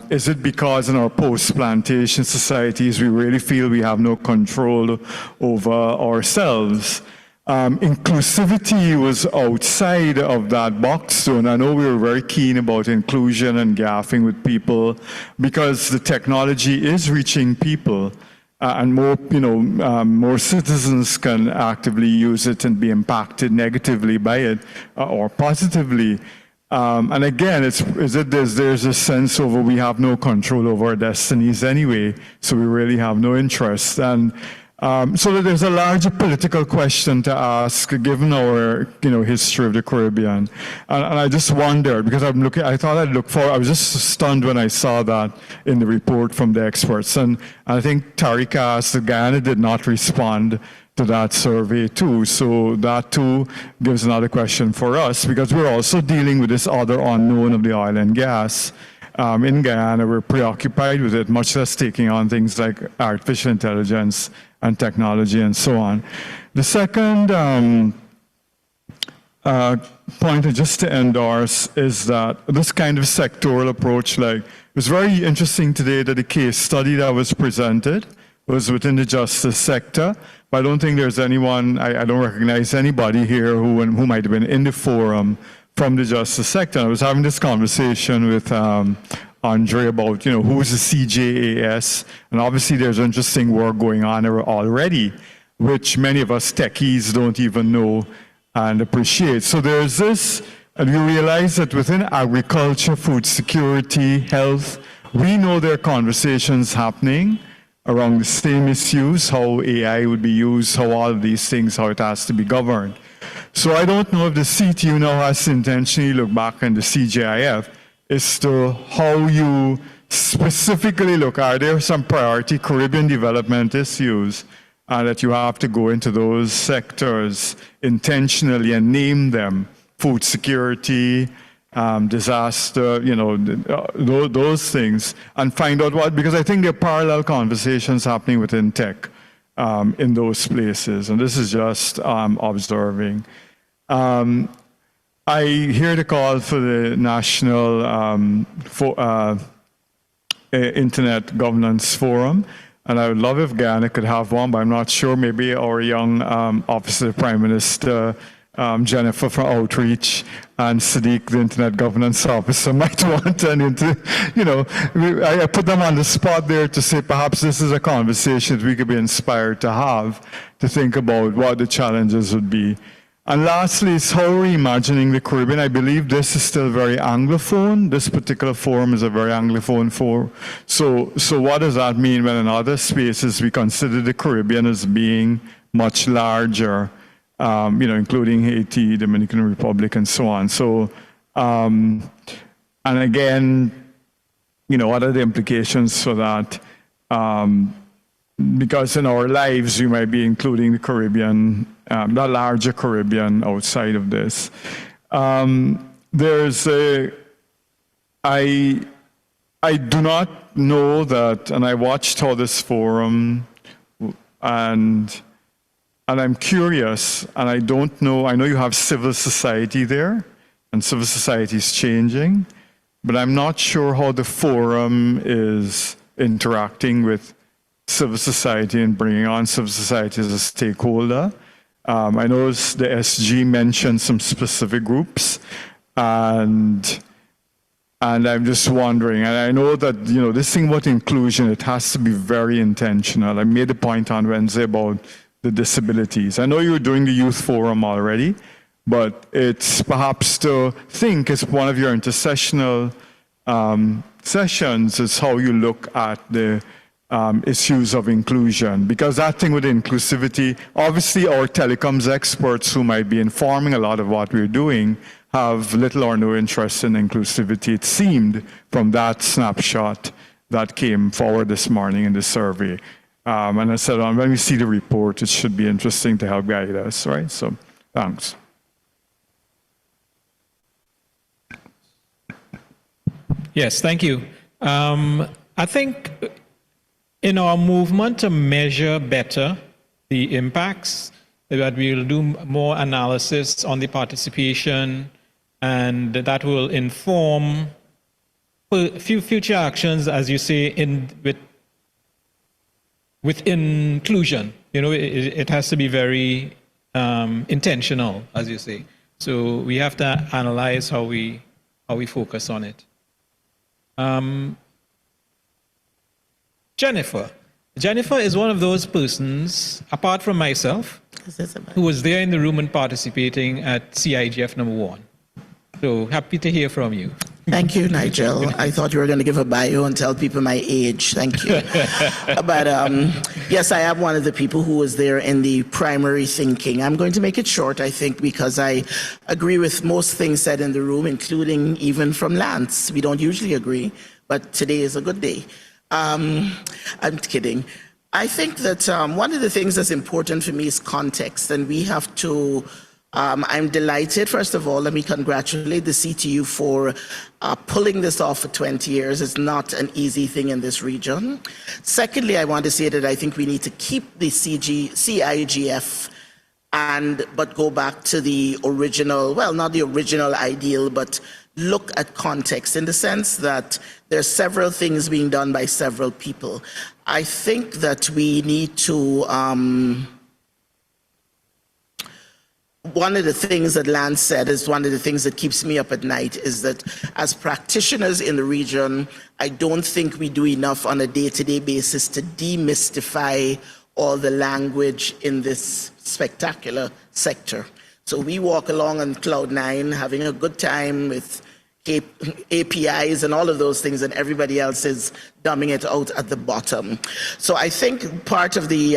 Is it because in our post-plantation societies, we really feel we have no control over ourselves? Inclusivity was outside of that box, and I know we were very keen about inclusion and gaffing with people because the technology is reaching people. And more, more citizens can actively use it and be impacted negatively by it or positively. And again, there's a sense over we have no control over our destinies anyway, so we really have no interest. And so there's a larger political question to ask, given our history of the Caribbean. And I just wondered, because I thought I'd look for, I was just stunned when I saw that in the report from the experts. And I think Tariq asked that Guyana did not respond to that survey too. So that too gives another question for us, because we're also dealing with this other unknown of the oil and gas. In Guyana, we're preoccupied with it, much less taking on things like artificial intelligence and technology and so on. The second point just to endorse is that this kind of sectoral approach, it was very interesting today that the case study that was presented was within the justice sector. But I don't think there's anyone, I don't recognize anybody here who might have been in the forum from the justice sector. I was having this conversation with Andre about, who's the CJAS, and obviously there's interesting work going on already, which many of us techies don't even know and appreciate. So there's this And we realize that within agriculture, food security, health, we know there are conversations happening around the same issues, how AI would be used, how all of these things, how it has to be governed. So I don't know if the CTU now has to intentionally look back in the CGIF as to how you specifically look, are there some priority Caribbean development issues that you have to go into those sectors intentionally and name them, food security, disaster, you know, those things, and find out what, because I think there are parallel conversations happening within tech in those places, and this is just observing. I hear the call for the National Internet Governance Forum, and I would love if Guyana could have one, but I'm not sure. Maybe our young Officer of Prime Minister, Jennifer from Outreach, and Sadiq, the Internet Governance Officer, might want to, you know, I put them on the spot there to say perhaps this is a conversation that we could be inspired to have, to think about what the challenges would be. And lastly, is how we're imagining the Caribbean. I believe this is still very Anglophone. This particular forum is a very Anglophone forum. So what does that mean when in other spaces we consider the Caribbean as being much larger, you know, including Haiti, Dominican Republic, and so on. So, and again, you know, what are the implications for that? Because in our lives, we might be including the Caribbean, the larger Caribbean outside of this. There's a, I do not know that, and I watched how this forum, and I'm curious, and I don't know, I know you have civil society there, and civil society is changing, but I'm not sure how the forum is interacting with civil society and bringing on civil society as a stakeholder. I know the SG mentioned some specific groups, and I'm just wondering, and I know that, you know, this thing about inclusion, it has to be very intentional. I made a point on Wednesday about the disabilities. I know you're doing the youth forum already, but it's perhaps to think as one of your intersessional sessions is how you look at the issues of inclusion, because that thing with inclusivity, obviously our telecoms experts who might be informing a lot of what we're doing have little or no interest in inclusivity, it seemed, from that snapshot that came forward this morning in the survey. And I said, when we see the report, it should be interesting to help guide us, right? So, thanks. Yes, thank you. I think in our movement to measure better the impacts, that we'll do more analysis on the participation, and that will inform future actions, as you say, with inclusion. You know, it has to be very intentional, as you say. So we have to analyze how we focus on it. Jennifer is one of those persons, apart from myself, who was there in the room and participating at CIGF #1. So happy to hear from you. Thank you, Nigel. I thought you were going to give a bio and tell people my age. Thank you. But yes, I am one of the people who was there in the primary thinking. I'm going to make it short, I think, because I agree with most things said in the room, including even from Lance. We don't usually agree, but today is a good day. I'm kidding. I think that one of the things that's important for me is context, and we have to I'm delighted, first of all, let me congratulate the CTU for pulling this off for 20 years. It's not an easy thing in this region. Secondly, I want to say that I think we need to keep the CIGF but go back to the original, well, not the original ideal, but look at context in the sense that there's several things being done by several people. I think that we need to, one of the things that Lance said is one of the things that keeps me up at night is that as practitioners in the region, I don't think we do enough on a day-to-day basis to demystify all the language in this spectacular sector. So we walk along on cloud nine, having a good time with APIs and all of those things, and everybody else is dumbing it out at the bottom. So I think part of the,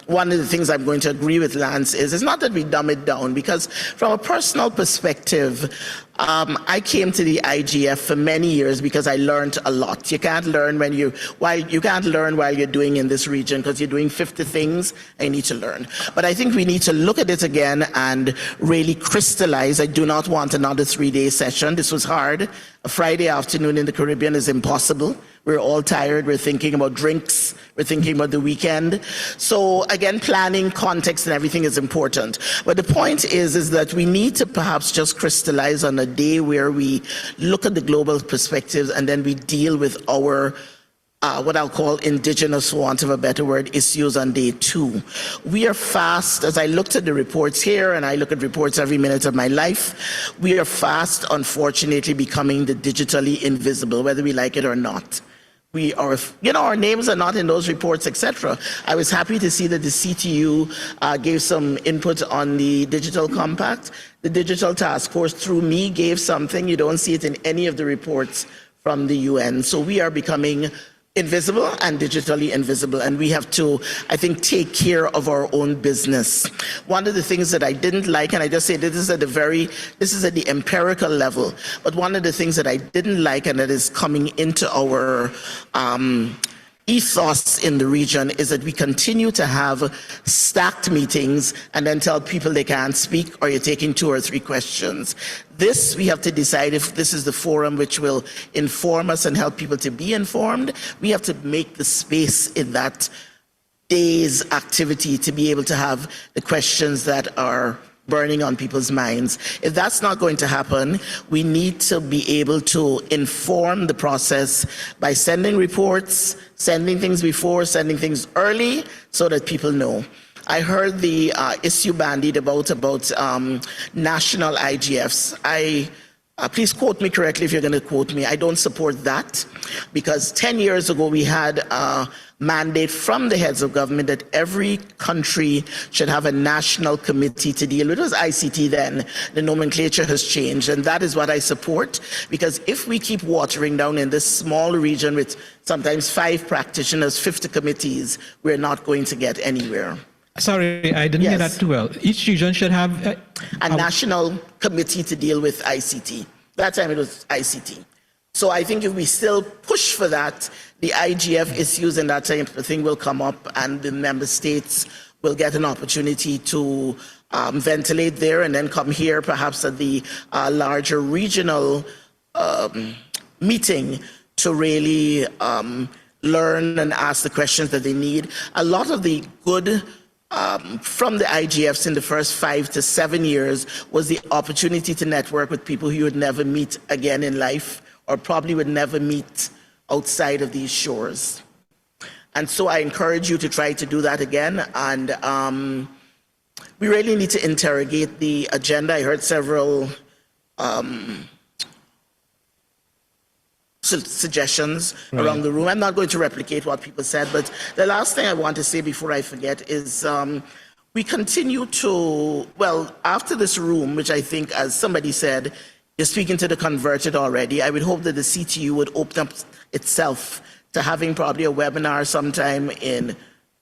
one of the things I'm going to agree with Lance is, it's not that we dumb it down, because from a personal perspective, I came to the IGF for many years because I learned a lot. You can't learn you can't learn while you're doing in this region, because you're doing 50 things and you need to learn. But I think we need to look at it again and really crystallize. I do not want another 3-day session. This was hard. A Friday afternoon in the Caribbean is impossible. We're all tired. We're thinking about drinks. We're thinking about the weekend. So again, planning, context, and everything is important. But the point is that we need to perhaps just crystallize on a day where we look at the global perspectives and then we deal with our what I'll call indigenous, for want of a better word, issues on day 2. We are fast, as I looked at the reports here, and I look at reports every minute of my life, we are fast, unfortunately, becoming the digitally invisible, whether we like it or not. We are, our names are not in those reports, etc. I was happy to see that the CTU gave some input on the digital compact. The digital task force, through me, gave something. You don't see it in any of the reports from the UN. So we are becoming invisible and digitally invisible, and we have to, I think, take care of our own business. One of the things that I didn't like, and I just say this is at the empirical level, but one of the things that I didn't like, and that is coming into our ethos in the region, is that we continue to have stacked meetings and then tell people they can't speak, or you're taking 2 or 3 questions. This, we have to decide if this is the forum which will inform us and help people to be informed. We have to make the space in that day's activity to be able to have the questions that are burning on people's minds. If that's not going to happen, we need to be able to inform the process by sending reports, sending things before, sending things early, so that people know. I heard the issue bandied about national IGFs. Please quote me correctly if you're going to quote me. I don't support that, because 10 years ago we had a mandate from the heads of government that every country should have a national committee to deal with. It was ICT then. The nomenclature has changed, and that is what I support, because if we keep watering down in this small region with sometimes 5 practitioners, 50 committees, we're not going to get anywhere. Sorry, I didn't hear that too well. Each region should have a national committee to deal with ICT. That time it was ICT. So I think if we still push for that, the IGF issues and that type of thing will come up, and the member states will get an opportunity to ventilate there, and then come here perhaps at the larger regional meeting to really learn and ask the questions that they need. A lot of the good from the IGFs in the first 5 to 7 years was the opportunity to network with people you would never meet again in life, or probably would never meet outside of these shores. And so I encourage you to try to do that again. And we really need to interrogate the agenda. I heard several suggestions around the room. I'm not going to replicate what people said, but the last thing I want to say before I forget is we continue to, well, after this room, which I think, as somebody said, you're speaking to the converted already, I would hope that the CTU would open up itself to having probably a webinar sometime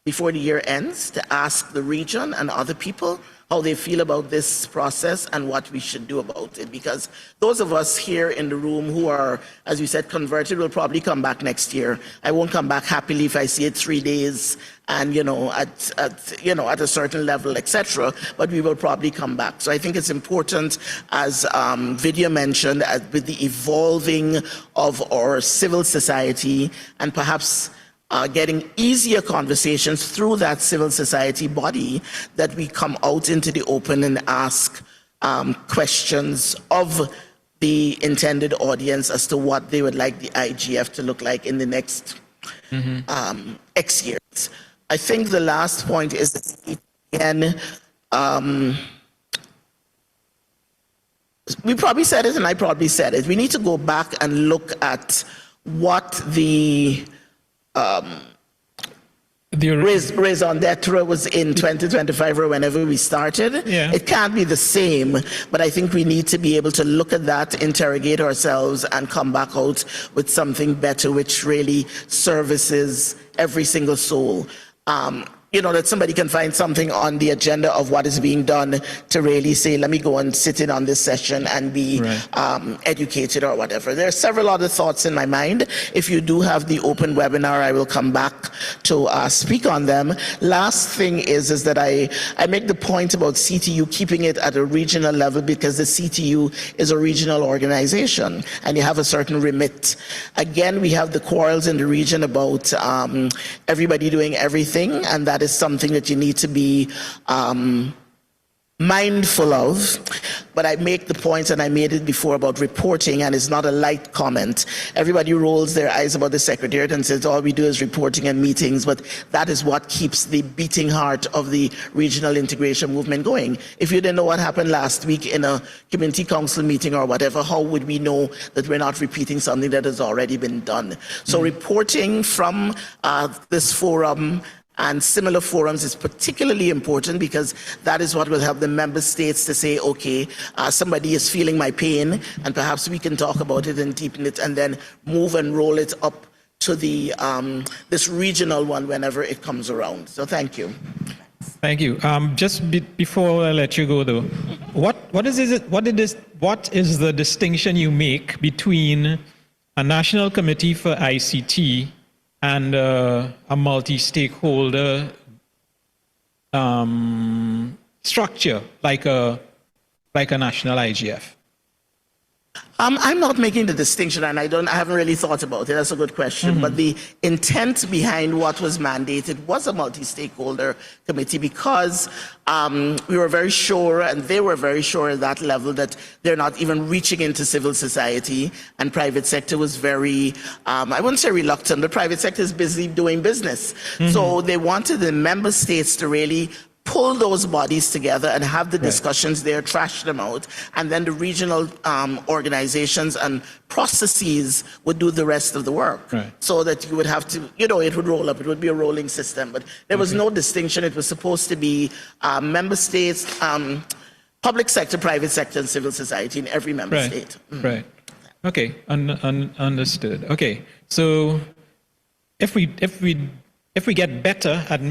before the year ends, to ask the region and other people how they feel about this process and what we should do about it. Because those of us here in the room who are, as you said, converted, will probably come back next year. I won't come back happily if I see it 3 days and, at a certain level, etc. But we will probably come back. So I think it's important, as Vidya mentioned, with the evolving of our civil society, and perhaps getting easier conversations through that civil society body, that we come out into the open and ask questions of the intended audience as to what they would like the IGF to look like in the next X years. I think the last point is, again, we probably said it and I probably said it. We need to go back and look at what the raison d'etre was in 2025 or whenever we started. Yeah. It can't be the same, but I think we need to be able to look at that, interrogate ourselves, and come back out with something better, which really services every single soul. That somebody can find something on the agenda of what is being done to really say, let me go and sit in on this session and be educated or whatever. There are several other thoughts in my mind. If you do have the open webinar, I will come back to speak on them. Last thing is that I make the point about CTU keeping it at a regional level because the CTU is a regional organization and you have a certain remit. Again, we have the quarrels in the region about everybody doing everything, and that is something that you need to be mindful of. But I make the point, and I made it before, about reporting, and it's not a light comment. Everybody rolls their eyes about the Secretariat and says all we do is reporting and meetings, but that is what keeps the beating heart of the regional integration movement going. If you didn't know what happened last week in a community council meeting or whatever, how would we know that we're not repeating something that has already been done? So reporting from this forum and similar forums is particularly important because that is what will help the member states to say, okay, somebody is feeling my pain, and perhaps we can talk about it and deepen it and then move and roll it up to the this regional one whenever it comes around. So thank you. Thank you. Before I let you go, though, what is the distinction you make between a national committee for ICT and a multi-stakeholder structure like a national IGF? I'm not making the distinction, and I haven't really thought about it. That's a good question. But the intent behind what was mandated was a multi-stakeholder committee because we were very sure, and they were very sure at that level, that they're not even reaching into civil society, and private sector was very, I wouldn't say reluctant, the private sector is busy doing business. So they wanted the member states to really pull those bodies together and have the discussions there, trash them out, and then the regional organizations and processes would do the rest of the work. So that you would have to, it would roll up, it would be a rolling system. But there was no distinction. It was supposed to be member states, public sector, private sector, and civil society in every member state. Right. Okay, understood. Okay, so if we get better at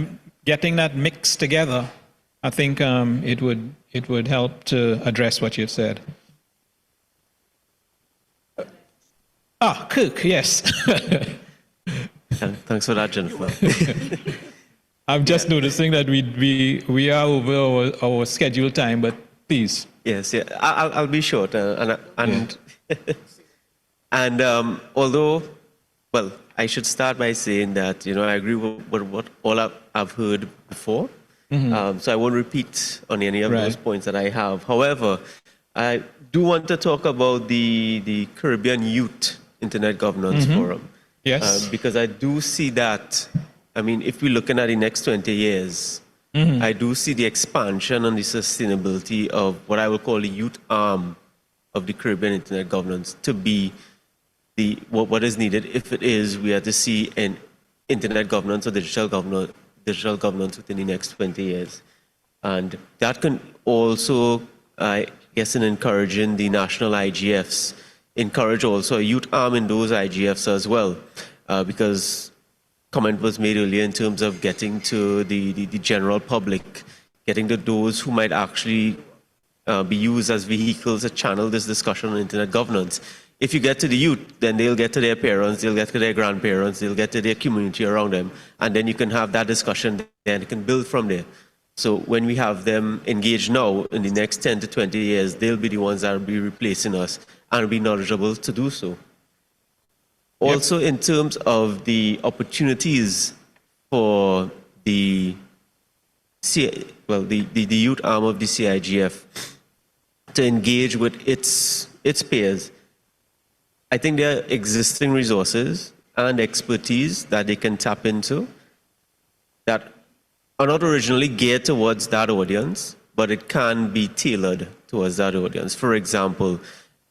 getting that mix together, I think it would help to address what you've said. Cook, yes. Thanks for that, Jennifer. I'm just noticing that we are over our scheduled time, but please. Yes, yeah, I'll be short, and although, well, I should start by saying that I agree with what all I've heard before, so I won't repeat on any of those points that I have. However, I do want to talk about the Caribbean Youth Internet Governance Forum. Yes. Because I do see that, if we're looking at the next 20 years, I do see the expansion and the sustainability of what I will call the youth arm of the Caribbean Internet Governance to be what is needed if it is we are to see an internet governance or digital governance within the next 20 years. And that can also, I guess, in encouraging the national IGFs, encourage also a youth arm in those IGFs as well, because comment was made earlier in terms of getting to the general public, getting to those who might actually be used as vehicles to channel this discussion on internet governance. If you get to the youth, then they'll get to their parents, they'll get to their grandparents, they'll get to their community around them, and then you can have that discussion and you can build from there. So when we have them engaged now, in the next 10 to 20 years, they'll be the ones that will be replacing us and be knowledgeable to do so. Also, in terms of the opportunities for the youth arm of the CIGF to engage with its peers, I think there are existing resources and expertise that they can tap into that are not originally geared towards that audience, but it can be tailored towards that audience. For example,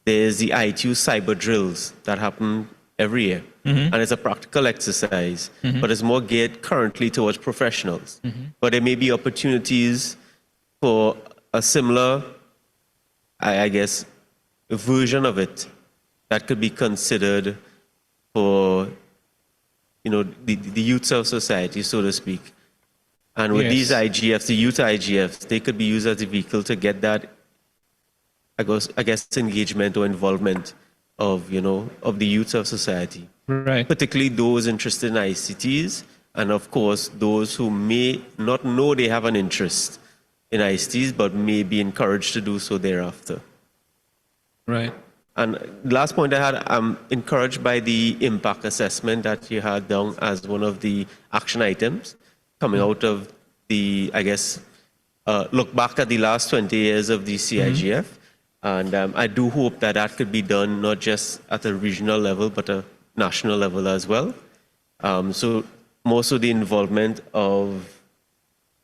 there's the ITU cyber drills that happen every year. And it's a practical exercise, but it's more geared currently towards professionals. But there may be opportunities for a similar, I guess, version of it that could be considered for, the youths of society, so to speak. And with these IGFs, the youth IGFs, they could be used as a vehicle to get that, I guess engagement or involvement of, of the youths of society. Right. Particularly those interested in ICTs, and of course, those who may not know they have an interest in ICTs, but may be encouraged to do so thereafter. Right. And last point I had, I'm encouraged by the impact assessment that you had down as one of the action items coming out of the, I guess, look back at the last 20 years of the CIGF. And I do hope that that could be done not just at a regional level, but a national level as well. So more so the involvement of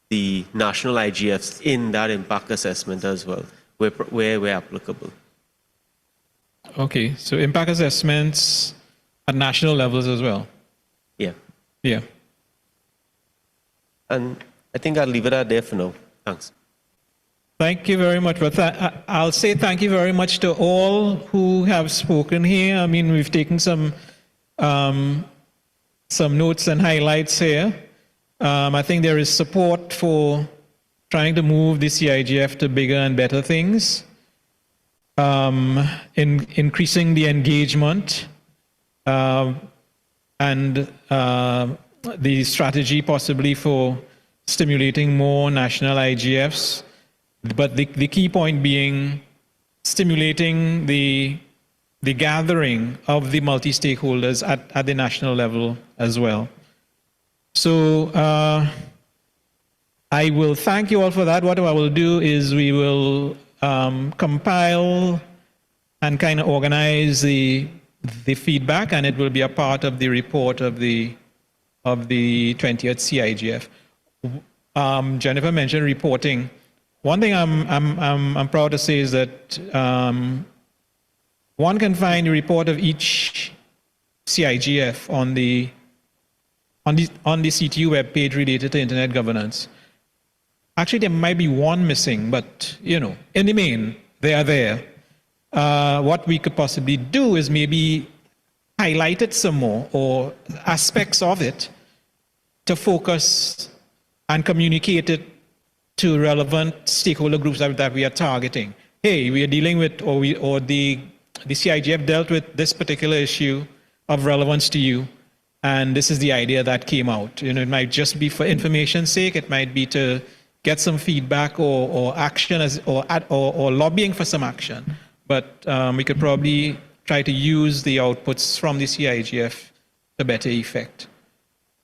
the national IGFs in that impact assessment as well, where applicable. Okay, so impact assessments at national levels as well. Yeah. Yeah. And I think I'll leave it at there for now. Thanks. Thank you very much. But I'll say thank you very much to all who have spoken here. I mean, we've taken some notes and highlights here. I think there is support for trying to move the CIGF to bigger and better things. In increasing the engagement and the strategy possibly for stimulating more national IGFs. But the key point being stimulating the gathering of the multi-stakeholders at the national level as well. So I will thank you all for that. What I will do is we will compile and kind of organize the feedback, and it will be a part of the report of the 20th CIGF. Jennifer mentioned reporting. One thing I'm proud to say is that one can find a report of each CIGF on the CTU webpage related to internet governance. Actually, there might be one missing, but in the main, they are there. What we could possibly do is maybe highlight it some more, or aspects of it, to focus and communicate it to relevant stakeholder groups that we are targeting. Hey, we are dealing with, or the CIGF dealt with this particular issue of relevance to you, and this is the idea that came out. It might just be for information's sake. It might be to get some feedback or action or lobbying for some action. But we could probably try to use the outputs from the CIGF to better effect.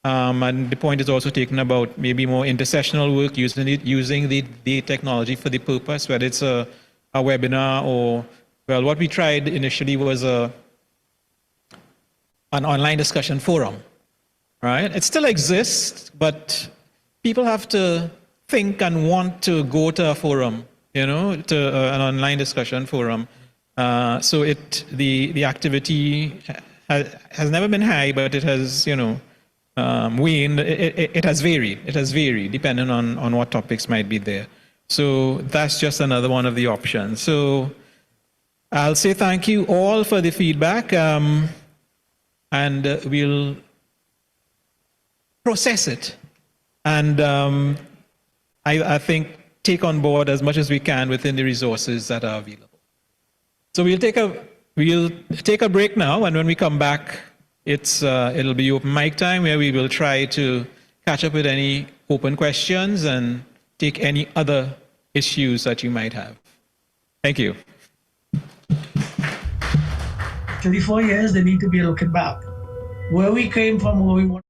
And the point is also taken about maybe more intersessional work, using the technology for the purpose, whether it's a webinar or, well, what we tried initially was an online discussion forum, right? It still exists, but people have to think and want to go to a forum, to an online discussion forum. So the activity has never been high, but it has, waned. It has varied. It has varied depending on what topics might be there. So that's just another one of the options. So I'll say thank you all for the feedback, and we'll process it. And I think take on board as much as we can within the resources that are available. So we'll take a break now, and when we come back, it'll be open mic time, where we will try to catch up with any open questions and take any other issues that you might have. Thank you. 34 years, they need to be looking back. Where we came from, where we want.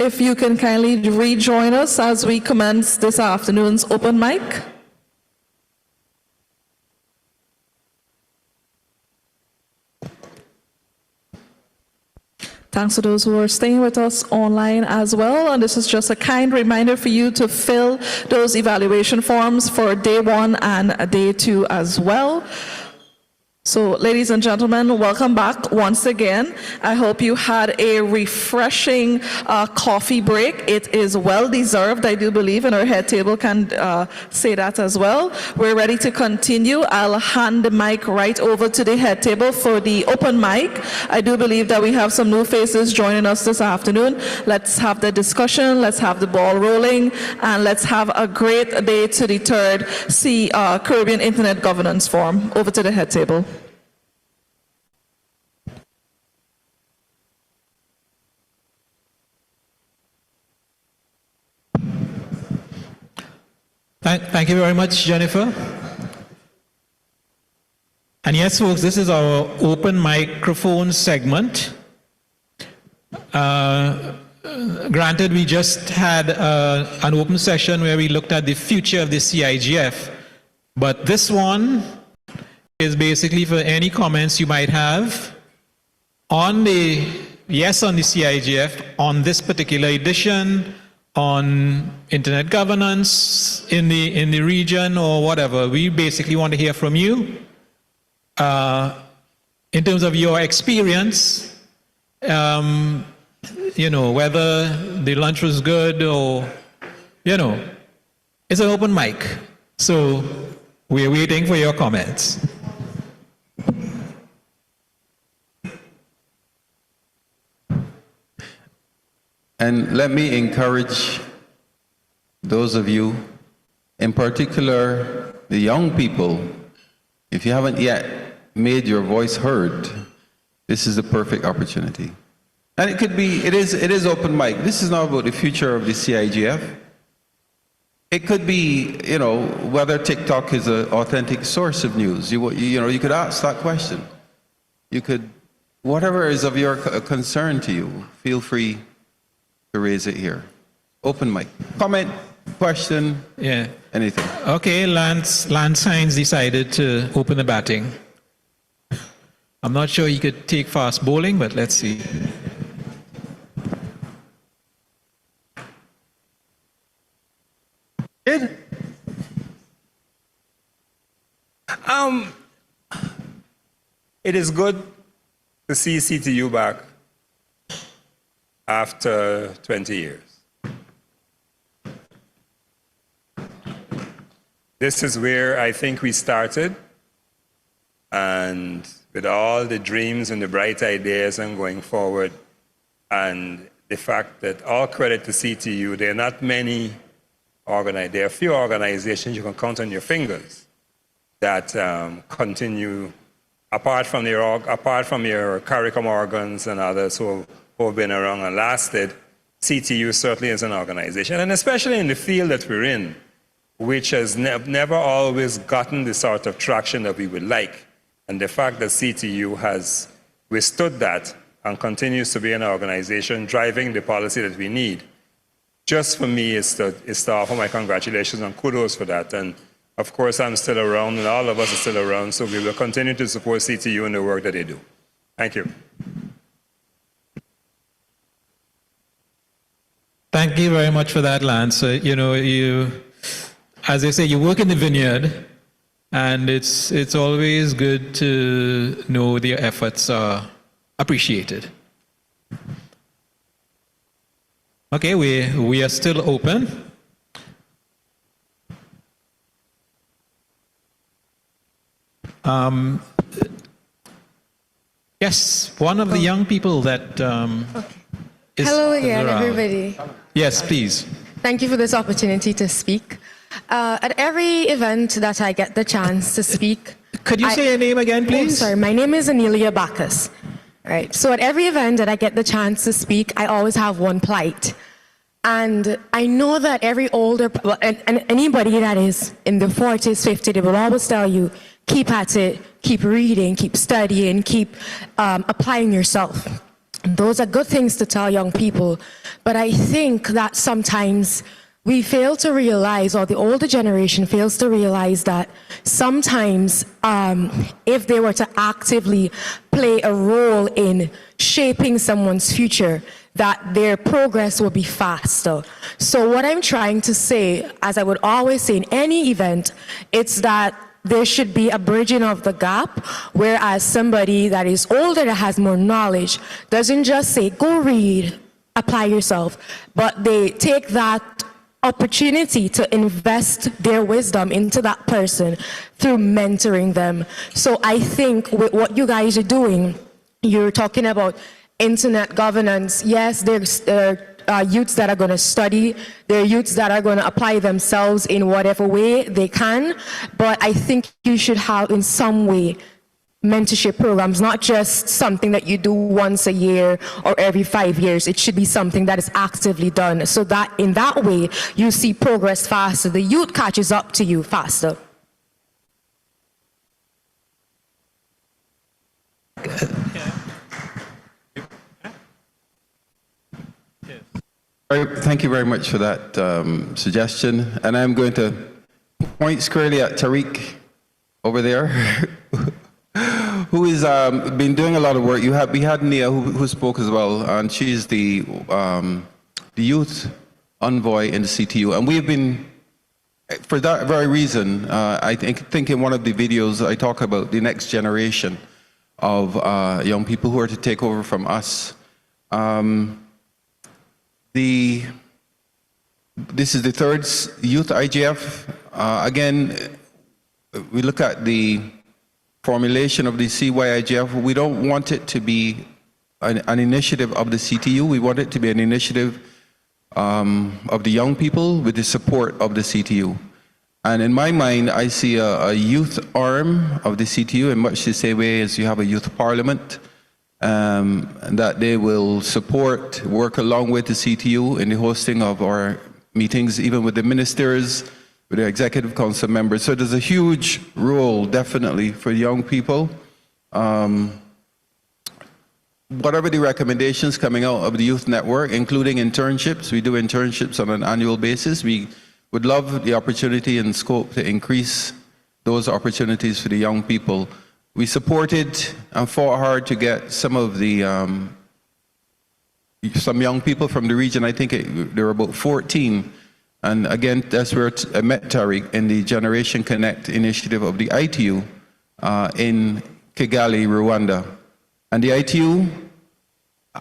If you can kindly rejoin us as we commence this afternoon's open mic. Thanks to those who are staying with us online as well. And this is just a kind reminder for you to fill those evaluation forms for day 1 and day 2 as well. So, ladies and gentlemen, welcome back once again. I hope you had a refreshing coffee break. It is well deserved, I do believe, and our head table can say that as well. We're ready to continue. I'll hand the mic right over to the head table for the open mic. I do believe that we have some new faces joining us this afternoon. Let's have the discussion, let's have the ball rolling, and let's have a great day to the third Caribbean Internet Governance Forum. Over to the head table. Thank you very much, Jennifer. And yes, folks, this is our open microphone segment. Granted, we just had an open session where we looked at the future of the CIGF, but this one is basically for any comments you might have on the CIGF, on this particular edition, on internet governance in the region or whatever. We basically want to hear from you in terms of your experience, you know, whether the lunch was good or, you know, it's an open mic. So we're waiting for your comments. And let me encourage those of you, in particular the young people, if you haven't yet made your voice heard, this is the perfect opportunity. And it is open mic. This is not about the future of the CIGF. It could be, you know, whether TikTok is an authentic source of news. You know, you could ask that question. You could, whatever is of your concern to you, feel free to raise it here. Open mic. Comment, question, anything. Okay, Lance Hines decided to open the batting. I'm not sure he could take fast bowling, but let's see. It is good to see CTU back after 20 years. This is where I think we started, and with all the dreams and the bright ideas and going forward, and the fact that all credit to CTU, there are not many there are a few organizations you can count on your fingers that continue, apart from your CARICOM organs and others who have been around and lasted. CTU certainly is an organization, and especially in the field that we're in, which has never always gotten the sort of traction that we would like. And the fact that CTU has withstood that and continues to be an organization driving the policy that we need, just for me is to offer my congratulations and kudos for that. And of course, I'm still around, and all of us are still around, so we will continue to support CTU in the work that they do. Thank you. Thank you very much for that, Lance. You know, as they say, you work in the vineyard, and it's always good to know their efforts are appreciated. Okay, we are still open. Yes, one of the young people that is Hello again, around. everybody. Yes, please. Thank you for this opportunity to speak. At every event that I get the chance to speak... Could you say your name again, please? Oh, sorry, my name is Anelia Bacchus. Right. So at every event that I get the chance to speak, I always have one plight. And I know that every older, and anybody that is in the 40s, 50s, they will always tell you, keep at it, keep reading, keep studying, keep applying yourself. Those are good things to tell young people. But I think that sometimes we fail to realize, or the older generation fails to realize, that sometimes if they were to actively play a role in shaping someone's future, that their progress will be faster. So what I'm trying to say, as I would always say in any event, it's that there should be a bridging of the gap, whereas somebody that is older, that has more knowledge, doesn't just say, go read, apply yourself, but they take that opportunity to invest their wisdom into that person through mentoring them. So I think with what you guys are doing, you're talking about internet governance. Yes, there's youths that are going to study. There are youths that are going to apply themselves in whatever way they can. But I think you should have, in some way, mentorship programs, not just something that you do once a year or every 5 years. It should be something that is actively done, so that in that way you see progress faster. The youth catches up to you faster. Thank you very much for that suggestion. And I'm going to point squarely at Tariq over there, who has been doing a lot of work. We had Nia who spoke as well, and she's the youth envoy in the CTU. And we've been, for that very reason, I think in one of the videos I talk about the next generation of young people who are to take over from us. This is the third Youth IGF. Again, we look at the formulation of the CYIGF. We don't want it to be an initiative of the CTU. We want it to be an initiative of the young people with the support of the CTU. And in my mind, I see a youth arm of the CTU in much the same way as you have a youth parliament. And that they will support, work along with the CTU in the hosting of our meetings, even with the ministers, with the executive council members. So there's a huge role, definitely, for young people. Whatever the recommendations coming out of the youth network, including internships, we do internships on an annual basis. We would love the opportunity and scope to increase those opportunities for the young people. We supported and fought hard to get some of the some young people from the region. I think there were about 14. And again, that's where I met Tariq in the Generation Connect initiative of the ITU in Kigali, Rwanda. And the ITU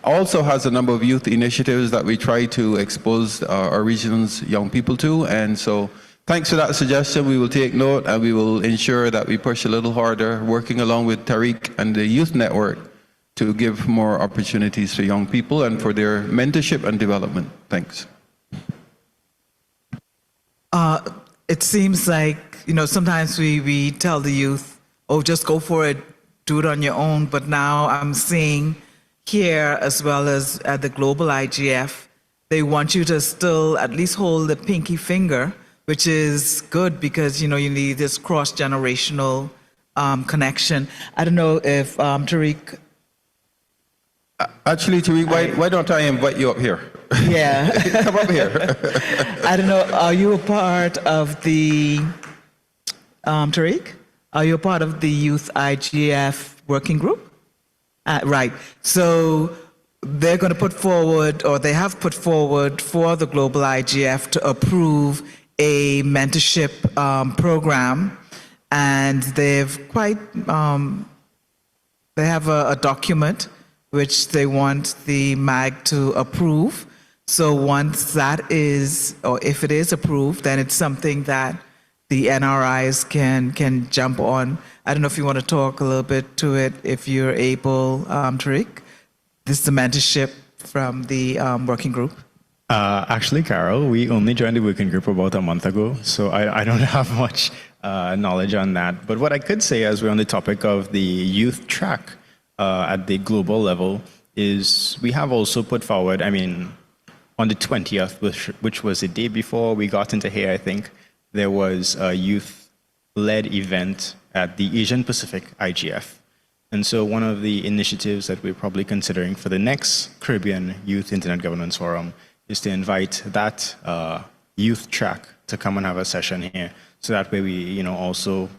also has a number of youth initiatives that we try to expose our region's young people to. And so thanks for that suggestion. We will take note, and we will ensure that we push a little harder, working along with Tariq and the Youth Network to give more opportunities for young people and for their mentorship and development. Thanks. It seems like, sometimes we tell the youth, oh, just go for it, do it on your own. But now I'm seeing here, as well as at the Global IGF, they want you to still at least hold the pinky finger, which is good because, you need this cross-generational connection. I don't know if Tariq... Actually, Tariq, why don't I invite you up here? Yeah. Come up here. I don't know, are you a part of the... Tariq? Are you a part of the Youth IGF working group? Right. So they're going to put forward, or they have put forward for the Global IGF to approve a mentorship program, and they've they have a document which they want the MAG to approve. So once that is, or if it is approved, then it's something that the NRIs can jump on. I don't know if you want to talk a little bit to it, if you're able, Tariq. This is the mentorship from the working group. Actually, Carol, we only joined the working group about a month ago, so I don't have much knowledge on that. But what I could say, as we're on the topic of the youth track at the global level, is we have also put forward, on the 20th, which was the day before we got into here, I think, there was a youth-led event at the Asian Pacific IGF. And so one of the initiatives that we're probably considering for the next Caribbean Youth Internet Governance Forum is to invite that youth track to come and have a session here. So that way we, also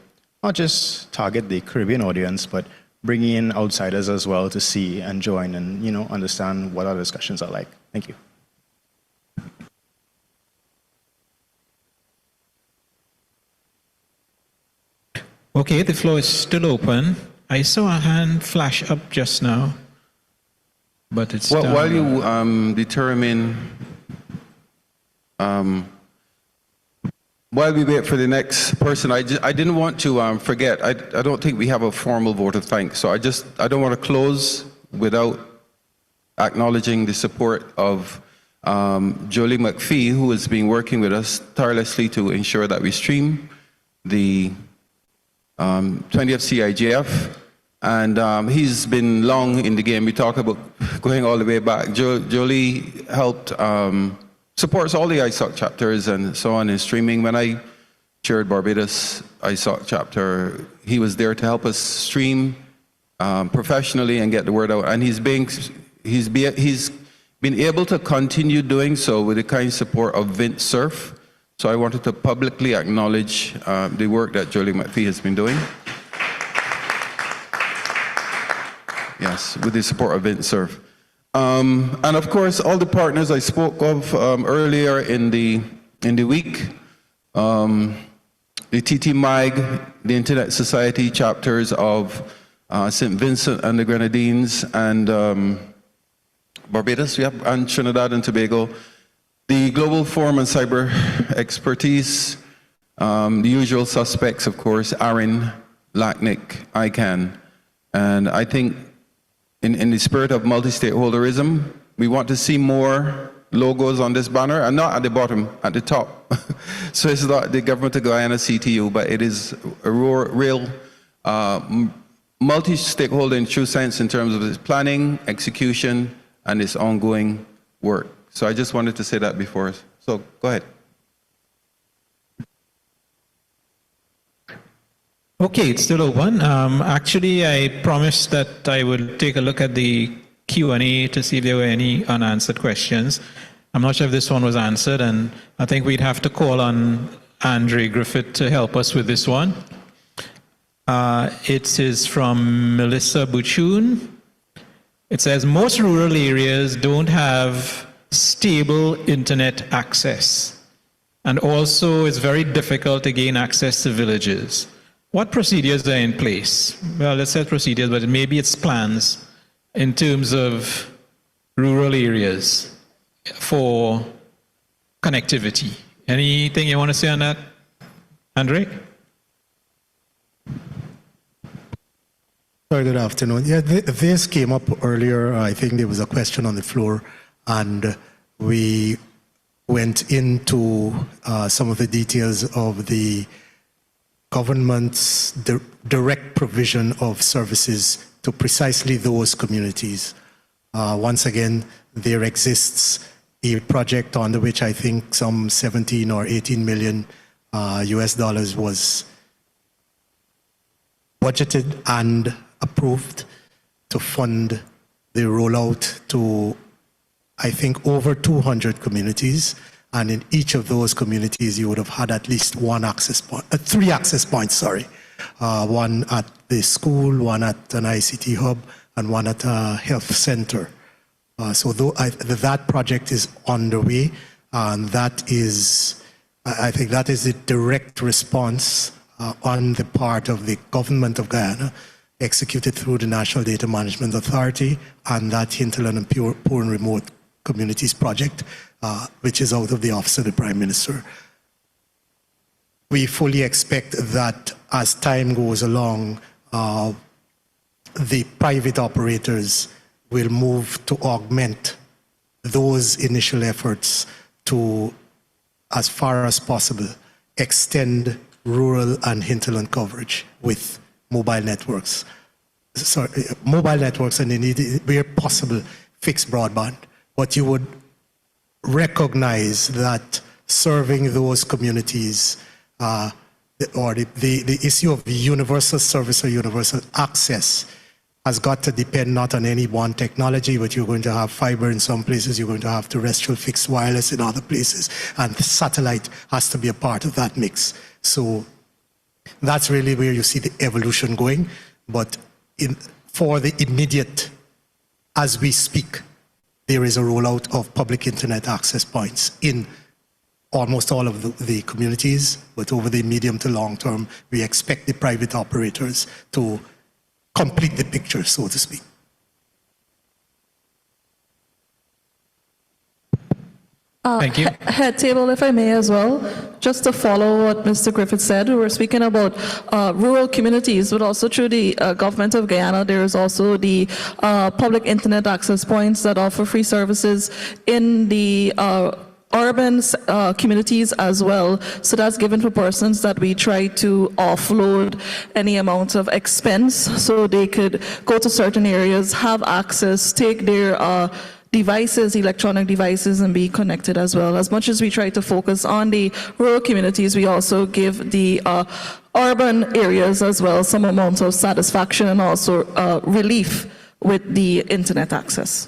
not just target the Caribbean audience, but bring in outsiders as well to see and join and, understand what our discussions are like. Thank you. Okay, the floor is still open. I saw a hand flash up just now, but it's well, down. while you determine, while we wait for the next person, I didn't want to forget. I don't think we have a formal vote of thanks, so I don't want to close without acknowledging the support of Jolie McPhee, who has been working with us tirelessly to ensure that we stream the 20th CIGF, and he's been long in the game. We talk about going all the way back. Jolie helped, supports all the ISOC chapters and so on in streaming. When I chaired Barbados ISOC chapter, he was there to help us stream professionally and get the word out. And he's been able to continue doing so with the kind support of Vint Cerf. So I wanted to publicly acknowledge the work that Jolie McPhee has been doing. Yes, with the support of Vint Cerf. And of course, all the partners I spoke of earlier in the week, the TT-MIG, the Internet Society chapters of St. Vincent and the Grenadines and Barbados, and Trinidad and Tobago. The Global Forum on Cyber Expertise, the usual suspects, of course, ARIN, LACNIC, ICANN. And I think in the spirit of multi-stakeholderism, we want to see more logos on this banner, and not at the bottom, at the top. So it's not the Government of Guyana CTU, but it is a real multi-stakeholder in true sense in terms of its planning, execution, and its ongoing work. So I just wanted to say that before. So go ahead. Okay, it's still open. Actually, I promised that I would take a look at the Q&A to see if there were any unanswered questions. I'm not sure if this one was answered, and I think we'd have to call on Andre Griffith to help us with this one. It is from Melissa Buchun. It says, most rural areas don't have stable internet access, and also it's very difficult to gain access to villages. What procedures are in place? Well, let's say procedures, but maybe it's plans in terms of rural areas for connectivity. Anything you want to say on that, Andre? Sorry, good afternoon. Yeah, this came up earlier. I think there was a question on the floor, and we went into some of the details of the government's direct provision of services to precisely those communities. Once again, there exists a project under which I think some 17 or 18 million US dollars was budgeted and approved to fund the rollout to, I think, over 200 communities. And in each of those communities, you would have had at least one access point, 3 access points, sorry. One at the school, one at an ICT hub, and one at a health center. So that project is underway, and that is, I think that is the direct response on the part of the government of Guyana, executed through the National Data Management Authority and that hinterland and poor and remote communities project, which is out of the Office of the Prime Minister. We fully expect that as time goes along, the private operators will move to augment those initial efforts to, as far as possible, extend rural and hinterland coverage with mobile networks. Mobile networks, and indeed, where possible, fixed broadband. But you would recognize that serving those communities, or the issue of universal service or universal access has got to depend not on any one technology, but you're going to have fiber in some places, you're going to have terrestrial fixed wireless in other places, and satellite has to be a part of that mix. So that's really where you see the evolution going. But for the immediate, as we speak, there is a rollout of public internet access points in almost all of the communities, but over the medium to long term, we expect the private operators to complete the picture, so to speak. Thank you. Head table, if I may as well, just to follow what Mr. Griffith said, we were speaking about rural communities, but also through the government of Guyana, there is also the public internet access points that offer free services in the urban communities as well. So that's given for persons that we try to offload any amount of expense so they could go to certain areas, have access, take their devices, electronic devices, and be connected as well. As much as we try to focus on the rural communities, we also give the urban areas as well some amount of satisfaction and also relief with the internet access.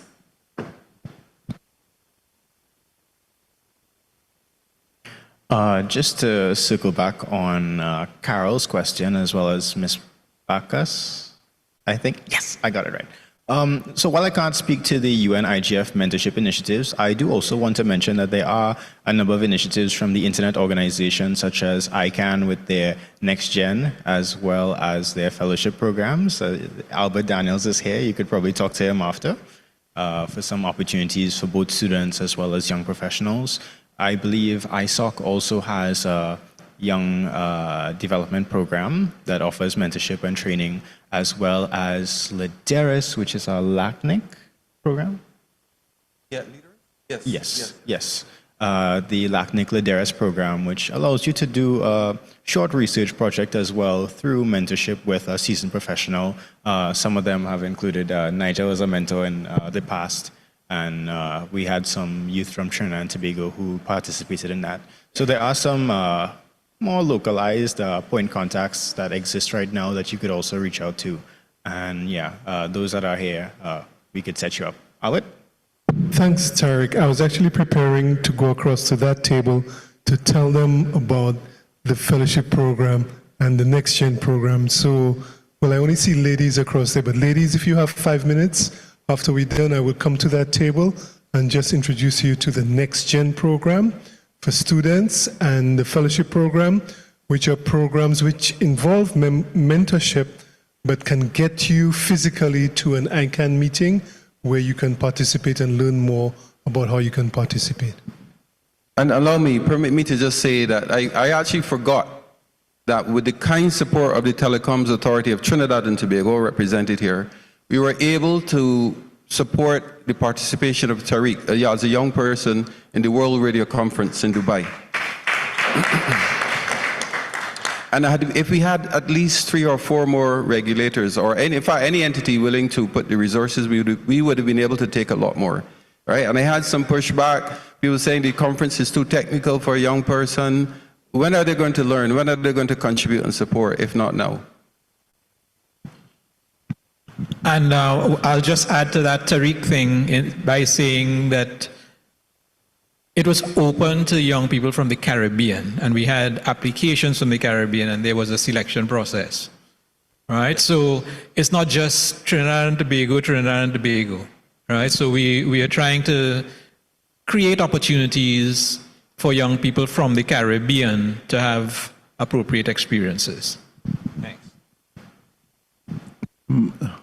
Just to circle back on Carol's question as well as Ms. Bacchus, I think, yes, I got it right. So while I can't speak to the CYIGF mentorship initiatives, I do also want to mention that there are a number of initiatives from the Internet Organization, such as ICANN with their Next Gen, as well as their fellowship programs. Albert Daniels is here. You could probably talk to him after for some opportunities for both students as well as young professionals. I believe ISOC also has a young development program that offers mentorship and training, as well as Lideris, which is our LACNIC program. Yeah, leader? Yes. Yes, yes. The LACNIC Lideris program, which allows you to do a short research project as well through mentorship with a seasoned professional. Some of them have included Nigel as a mentor in the past, and we had some youth from Trinidad and Tobago who participated in that. So there are some more localized point contacts that exist right now that you could also reach out to. And yeah, those that are here, we could set you up. Albert? Thanks, Tariq. I was actually preparing to go across to that table to tell them about the fellowship program and the Next Gen program. So, well, I only see ladies across there, but ladies, if you have 5 minutes, after we're done, I will come to that table and just introduce you to the Next Gen program for students and the fellowship program, which are programs which involve mentorship, but can get you physically to an ICANN meeting where you can participate and learn more about how you can participate. And permit me to just say that I actually forgot that with the kind support of the Telecoms Authority of Trinidad and Tobago, represented here, we were able to support the participation of Tariq as a young person in the World Radio Conference in Dubai. And if we had at least 3 or 4 more regulators, or any entity willing to put the resources, we would have been able to take a lot more, right? And I had some pushback. People saying the conference is too technical for a young person. When are they going to learn? When are they going to contribute and support, if not now? And I'll just add to that Tariq thing by saying that it was open to young people from the Caribbean, and we had applications from the Caribbean, and there was a selection process, right? So it's not just Trinidad and Tobago, right? So we are trying to create opportunities for young people from the Caribbean to have appropriate experiences. Thanks.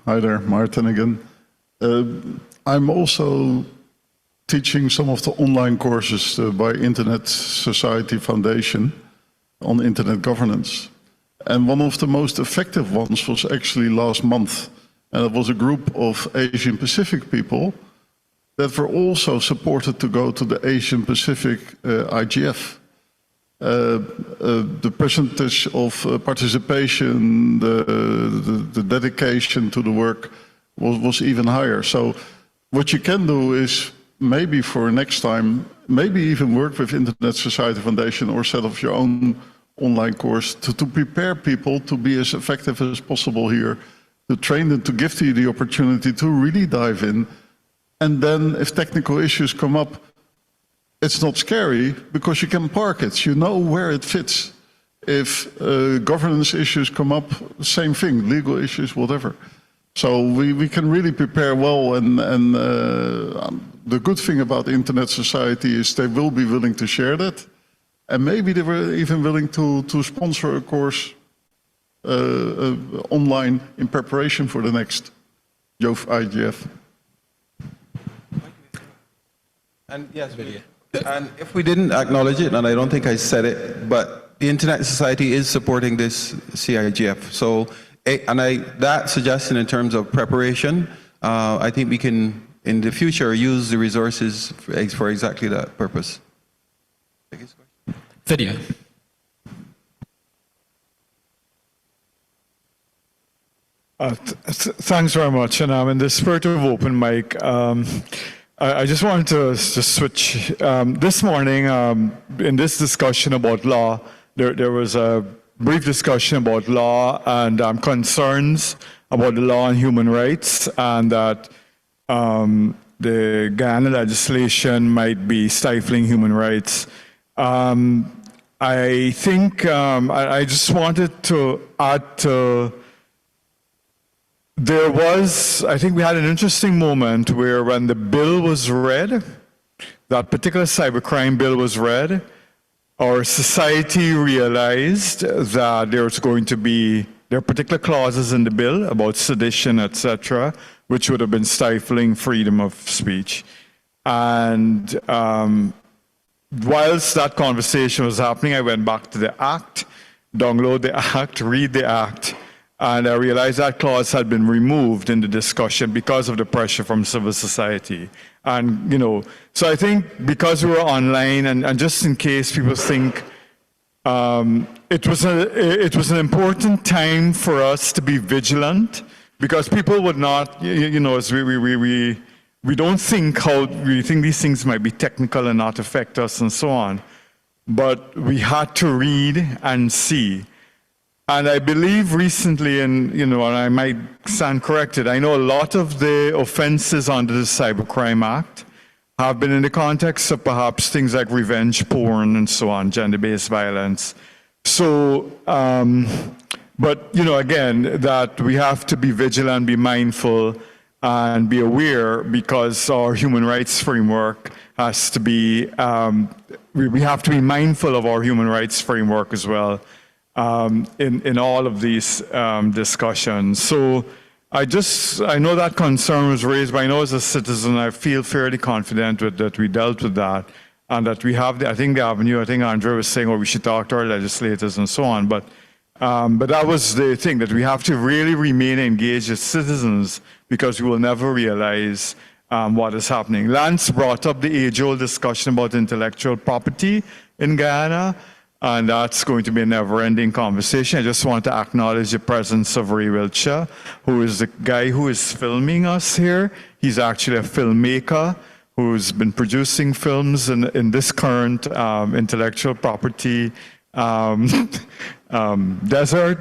Hi there, Martin again. I'm also teaching some of the online courses by Internet Society Foundation on internet governance. And one of the most effective ones was actually last month. And it was a group of Asian Pacific people that were also supported to go to the Asian Pacific IGF. The percentage of participation, the dedication to the work was even higher. So what you can do is maybe for next time, maybe even work with Internet Society Foundation or set up your own online course to prepare people to be as effective as possible here to train them, to give you the opportunity to really dive in. And then if technical issues come up, it's not scary because you can park it. You know where it fits. If governance issues come up, same thing, legal issues, whatever. So we can really prepare well, and the good thing about the Internet Society is they will be willing to share that. And maybe they were even willing to sponsor a course online in preparation for the next CYIGF. And yes, and if we didn't acknowledge it, and I don't think I said it, but the Internet Society is supporting this CIGF. So, that suggestion in terms of preparation, I think we can, in the future, use the resources for exactly that purpose. Video. Thanks very much. And in the spirit of open mic, I just wanted to just switch. This morning, in this discussion about law, there was a brief discussion about law and concerns about the law on human rights, and that the Guyana legislation might be stifling human rights. I think I just wanted to add to. I think we had an interesting moment where when the bill was read, that particular cybercrime bill was read, our society realized that there are particular clauses in the bill about sedition, etc., which would have been stifling freedom of speech. And whilst that conversation was happening, I went back to the Act, download the Act, read the Act, and I realized that clause had been removed in the discussion because of the pressure from civil society. And, so I think because we were online, and just in case people think, it was an important time for us to be vigilant, because people would not, as we don't think we think these things might be technical and not affect us and so on. But we had to read and see. And I believe recently, and I might stand corrected, I know a lot of the offenses under the Cybercrime Act have been in the context of perhaps things like revenge porn and so on, gender-based violence. So, but again, that we have to be vigilant, be mindful, and be aware, because our human rights framework has to be, we have to be mindful of our human rights framework as well. In all of these discussions. So I know that concern was raised, but I know as a citizen, I feel fairly confident that we dealt with that, and that we have, I think the avenue, I think Andrea was saying, we should talk to our legislators and so on, but that was the thing, that we have to really remain engaged as citizens, because we will never realize what is happening. Lance brought up the age-old discussion about intellectual property in Guyana, and that's going to be a never-ending conversation. I just want to acknowledge the presence of Ray Wiltshire, who is the guy who is filming us here. He's actually a filmmaker who's been producing films in this current intellectual property desert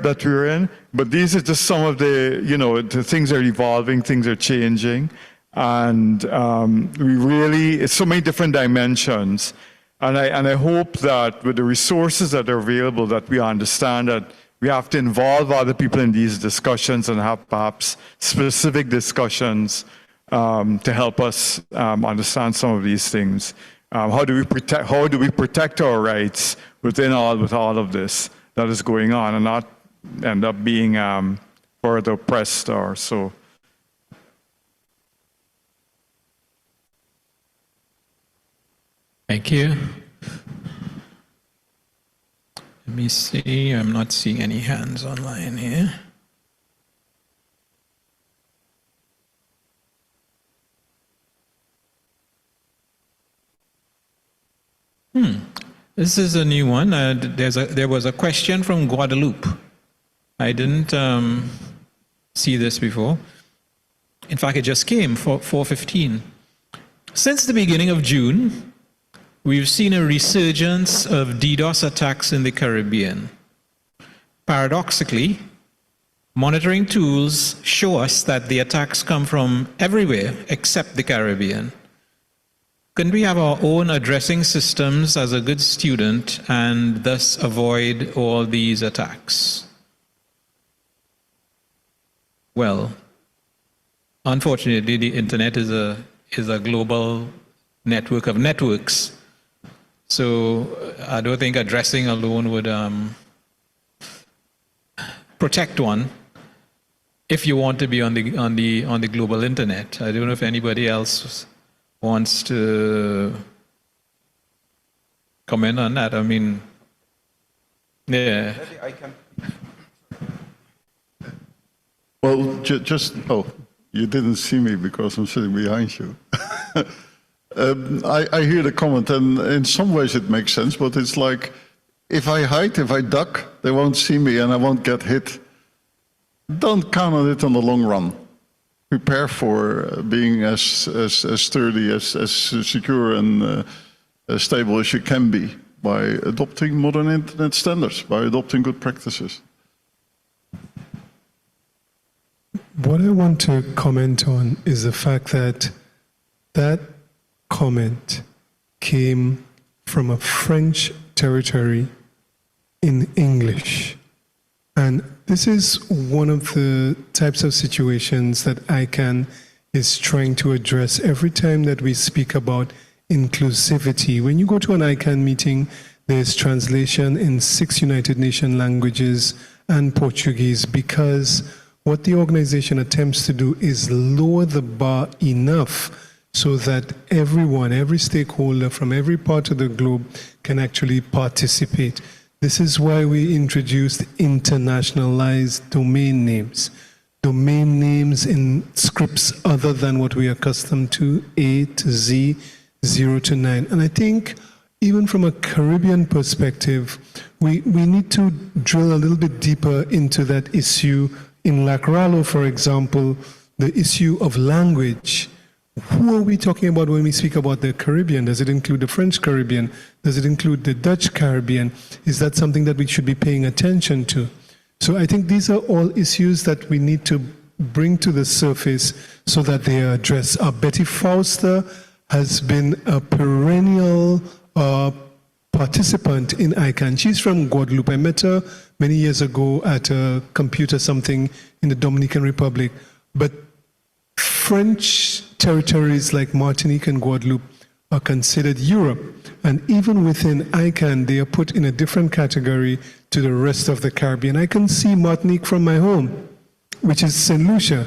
that we're in. But these are just some of the things are evolving, things are changing, and it's so many different dimensions. And I hope that with the resources that are available, that we understand that we have to involve other people in these discussions and have perhaps specific discussions to help us understand some of these things. How do we protect our rights with all of this that is going on, and not end up being further oppressed or so. Thank you. Let me see. I'm not seeing any hands online here. This is a new one. There was a question from Guadeloupe. I didn't see this before. In fact, it just came for 4:15. Since the beginning of June, we've seen a resurgence of DDoS attacks in the Caribbean. Paradoxically, monitoring tools show us that the attacks come from everywhere except the Caribbean. Couldn't we have our own addressing systems as a good student and thus avoid all these attacks? Well, unfortunately, the internet is a global network of networks. So I don't think addressing alone would protect one if you want to be on the global internet. I don't know if anybody else wants to comment on that. I mean, yeah. Well, you didn't see me because I'm sitting behind you. I hear the comment, and in some ways it makes sense, but it's like, if I hide, if I duck, they won't see me and I won't get hit. Don't count on it on the long run. Prepare for being as sturdy, as secure and as stable as you can be by adopting modern internet standards, by adopting good practices. What I want to comment on is the fact that that comment came from a French territory in English. And this is one of the types of situations that ICANN is trying to address every time that we speak about inclusivity. When you go to an ICANN meeting, there's translation in 6 United Nations languages and Portuguese, because what the organization attempts to do is lower the bar enough so that everyone, every stakeholder from every part of the globe can actually participate. This is why we introduced internationalized domain names. Domain names in scripts other than what we are accustomed to, A to Z, 0 to 9. And I think even from a Caribbean perspective, we need to drill a little bit deeper into that issue. In Lacrallo, for example, the issue of language. Who are we talking about when we speak about the Caribbean? Does it include the French Caribbean? Does it include the Dutch Caribbean? Is that something that we should be paying attention to? So I think these are all issues that we need to bring to the surface so that they are addressed. Betty Forster has been a perennial participant in ICANN. She's from Guadeloupe. I met her many years ago at a computer something in the Dominican Republic. But French territories like Martinique and Guadeloupe are considered Europe. And even within ICANN, they are put in a different category to the rest of the Caribbean. I can see Martinique from my home, which is St. Lucia,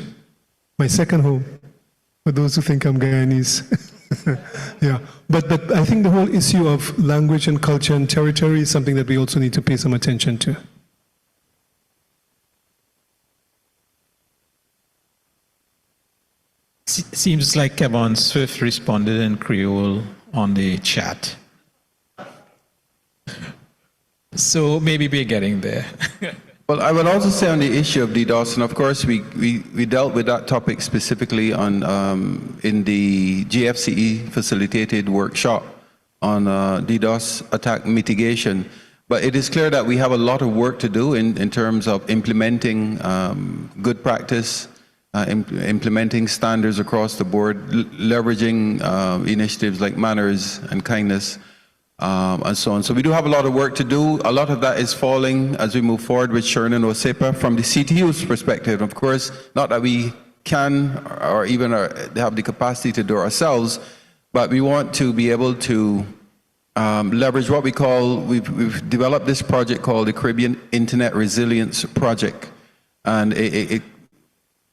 my second home, for those who think I'm Guyanese. Yeah, but I think the whole issue of language and culture and territory is something that we also need to pay some attention to. Seems like Kevin Swift responded in Creole on the chat. So maybe we're getting there. Well, I would also say on the issue of DDoS, and of course we dealt with that topic specifically on in the GFCE facilitated workshop on DDoS attack mitigation. But it is clear that we have a lot of work to do in terms of implementing good practice, implementing standards across the board, leveraging initiatives like manners and kindness, and so on. So we do have a lot of work to do. A lot of that is falling as we move forward with SHRN and OSEPA from the CTU's perspective. Of course, not that we can or even have the capacity to do ourselves, but we want to be able to leverage what we call, we've developed this project called the Caribbean Internet Resilience Project. And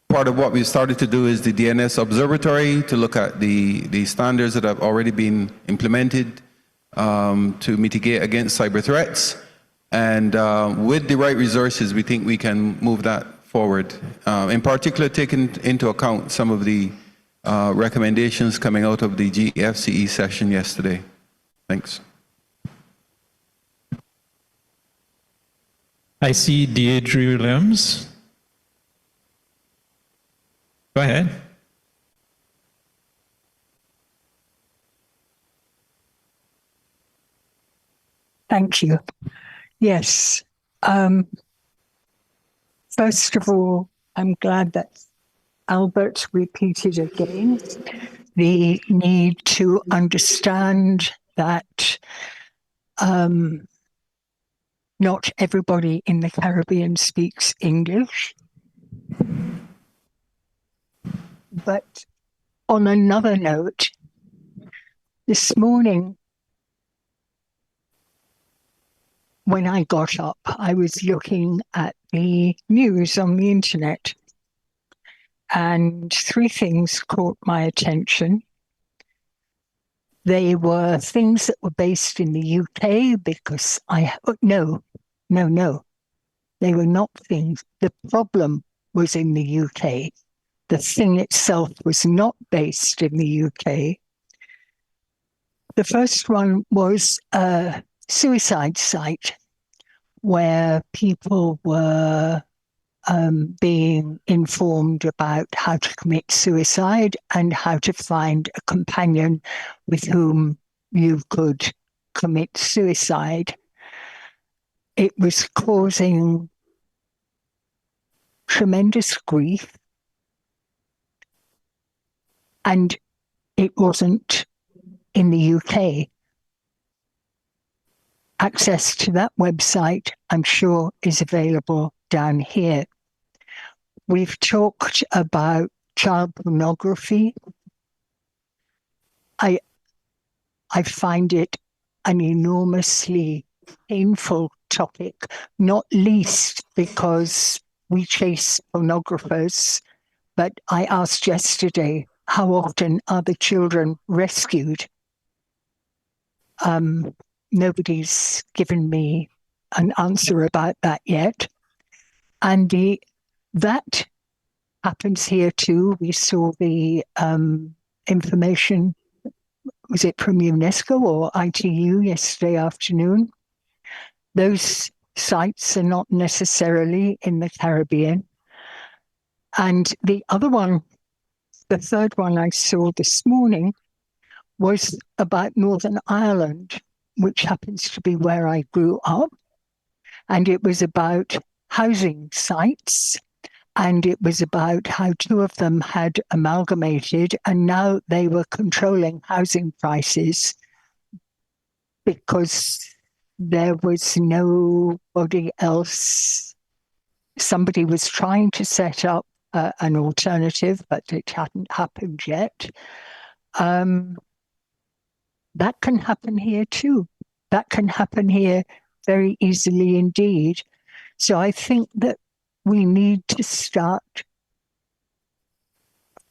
part of what we've started to do is the DNS Observatory to look at the standards that have already been implemented to mitigate against cyber threats. And with the right resources, we think we can move that forward. In particular, taking into account some of the recommendations coming out of the GFCE session yesterday. Thanks. I see Deirdre Williams. Go ahead. Thank you. Yes. First of all, I'm glad that Albert repeated again the need to understand that not everybody in the Caribbean speaks English. But on another note, this morning, when I got up, I was looking at the news on the internet, and three things caught my attention. They were things that were based in the UK because no. They were not things. The problem was in the UK. The thing itself was not based in the UK. The first one was a suicide site where people were being informed about how to commit suicide and how to find a companion with whom you could commit suicide. It was causing tremendous grief, and it wasn't in the UK. Access to that website, I'm sure, is available down here. We've talked about child pornography. I find it an enormously painful topic, not least because we chase pornographers. But I asked yesterday, how often are the children rescued? Nobody's given me an answer about that yet. And that happens here too. We saw the information, was it from UNESCO or ITU yesterday afternoon? Those sites are not necessarily in the Caribbean. And the other one, the third one I saw this morning, was about Northern Ireland, which happens to be where I grew up. And it was about housing sites. And it was about how two of them had amalgamated, and now they were controlling housing prices because there was nobody else. Somebody was trying to set up an alternative, but it hadn't happened yet. That can happen here too. That can happen here very easily indeed. So I think that we need to start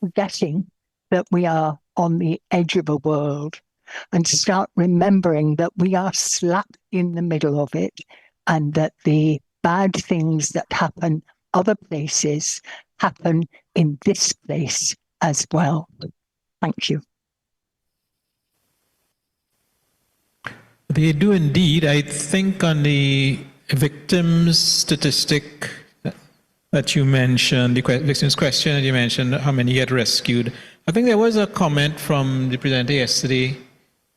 forgetting that we are on the edge of a world and start remembering that we are slap in the middle of it, and that the bad things that happen other places happen in this place as well. Thank you. They do indeed. I think on the victims statistic that you mentioned, the victims question that you mentioned, how many get rescued. I think there was a comment from the presenter yesterday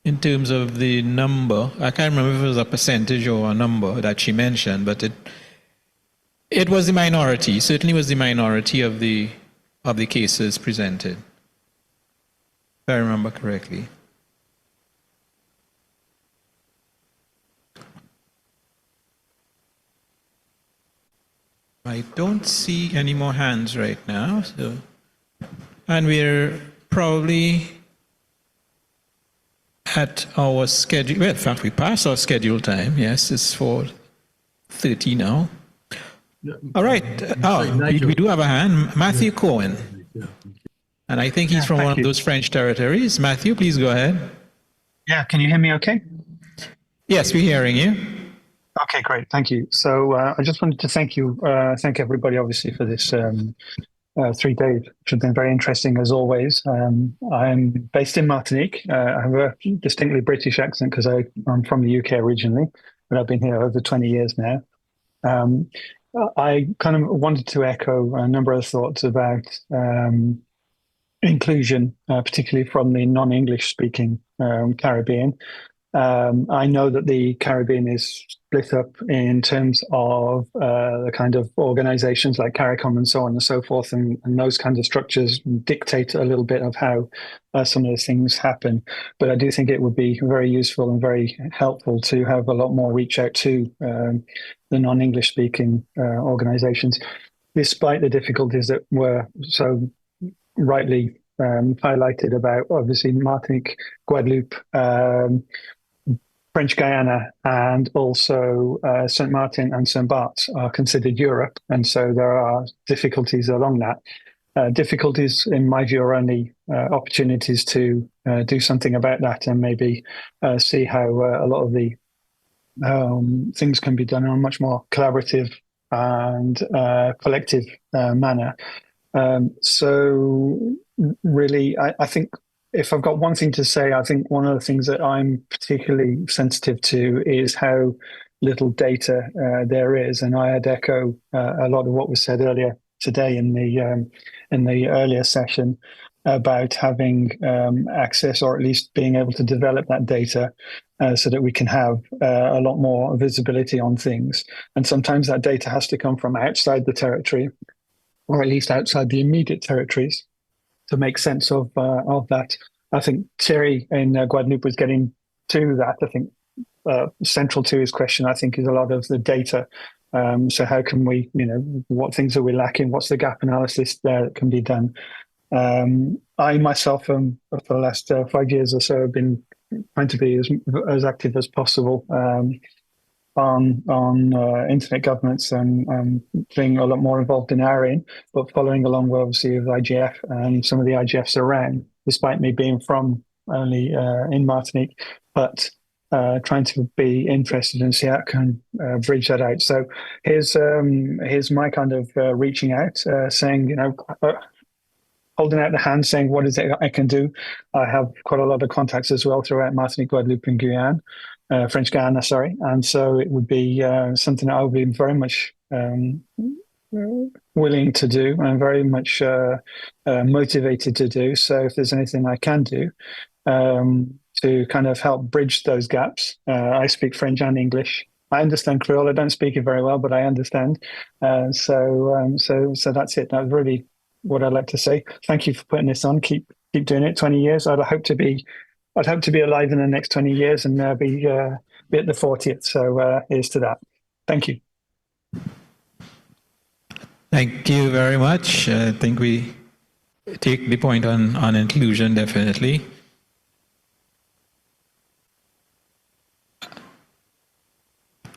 in terms of the number. I can't remember if it was a percentage or a number that she mentioned, but it was the minority. Certainly was the minority of the cases presented, if I remember correctly. I don't see any more hands right now, and we're probably at our schedule. Well, in fact, we passed our scheduled time. Yes, it's 4:30 now. All right. We do have a hand, Matthew Cohen, and I think he's from one of those French territories. Matthew, please go ahead. Yeah, can you hear me okay? Yes, we're hearing you. Okay, great. Thank you. So I just wanted to thank everybody, obviously, for this 3 days, which have been very interesting as always. I'm based in Martinique. I have a distinctly British accent because I'm from the UK originally, but I've been here over 20 years now. I kind of wanted to echo a number of thoughts about inclusion, particularly from the non-English speaking Caribbean. I know that the Caribbean is split up in terms of the kind of organizations like CARICOM and so on and so forth, and those kinds of structures dictate a little bit of how some of those things happen. But I do think it would be very useful and very helpful to have a lot more reach out to the non-English speaking organizations, despite the difficulties that were so rightly highlighted about, obviously, Martinique, Guadeloupe, French Guyana, and also St. Martin and St. Bart's are considered Europe. And so there are difficulties along that. Difficulties, in my view, are only opportunities to do something about that and maybe see how a lot of the things can be done in a much more collaborative and collective manner. So really, I think if I've got one thing to say, I think one of the things that I'm particularly sensitive to is how little data there is. And I'd echo a lot of what was said earlier today in the earlier session about having access, or at least being able to develop that data so that we can have a lot more visibility on things. And sometimes that data has to come from outside the territory, or at least outside the immediate territories, to make sense of that. I think Thierry in Guadeloupe was getting to that. I think central to his question, I think, is a lot of the data. So how can we, what things are we lacking? What's the gap analysis there that can be done? I myself, for the last 5 years or so, have been trying to be as active as possible on internet governance and being a lot more involved in ARIN, but following along, well, obviously, with IGF and some of the IGFs around, despite me being from only in Martinique, but trying to be interested and see how I can bridge that out. So here's my kind of reaching out, saying, holding out the hand, saying, what is it I can do? I have quite a lot of contacts as well throughout Martinique, Guadeloupe, and Guyan. French Guyana, sorry. And so it would be something that I would be very much willing to do and very much motivated to do. So if there's anything I can do to kind of help bridge those gaps, I speak French and English. I understand Creole. I don't speak it very well, but I understand. So that's it. That's really what I'd like to say. Thank you for putting this on. Keep doing it. 20 years. I'd hope to be alive in the next 20 years and be at the 40th. So here's to that. Thank you. Thank you very much. I think we take the point on inclusion, definitely.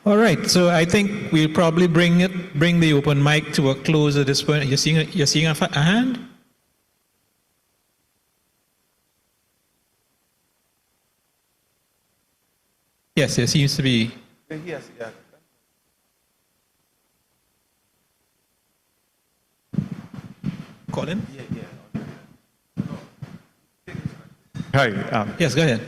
All right, so I think we'll probably bring the open mic to a close at this point. You're seeing a hand? Yes, there seems to be. Yes, yeah. Colin? Hi. Yes, go ahead.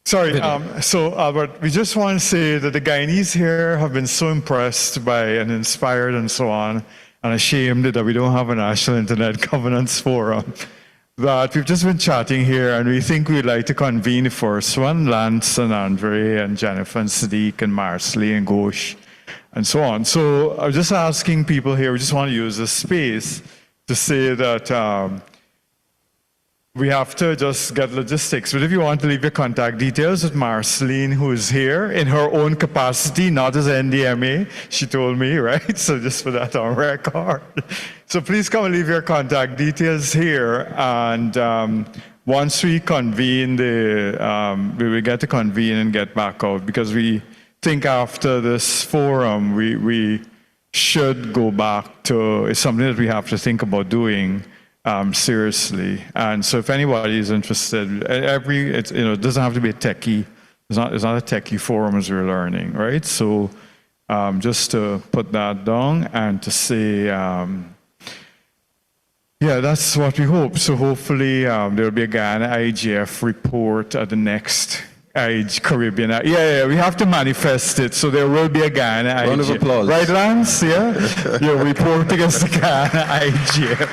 Sorry. So, Albert, we just want to say that the Guyanese here have been so impressed by and inspired and so on, and ashamed that we don't have a National Internet Governance Forum, that we've just been chatting here, and we think we'd like to convene the first one, Lance and Andre and Jennifer and Sadiq and Marsley and Ghosh and so on. So I'm just asking people here, we just want to use this space to say that we have to just get logistics. But if you want to leave your contact details with Marceline, who is here in her own capacity, not as NDMA, she told me, right? So just for that on record. So please come and leave your contact details here. And once we convene, we will get to convene and get back out, because we think after this forum, we should go back to, it's something that we have to think about doing seriously. And so if anybody is interested, it doesn't have to be a techie, it's not a techie forum as we're learning, right? So just to put that down and to say, yeah, that's what we hope. So hopefully there will be a Guyana IGF report at the next Caribbean. Yeah, we have to manifest it. So there will be a Guyana IGF. Round of applause. Right, Lance? Yeah? Report against the Guyana IGF.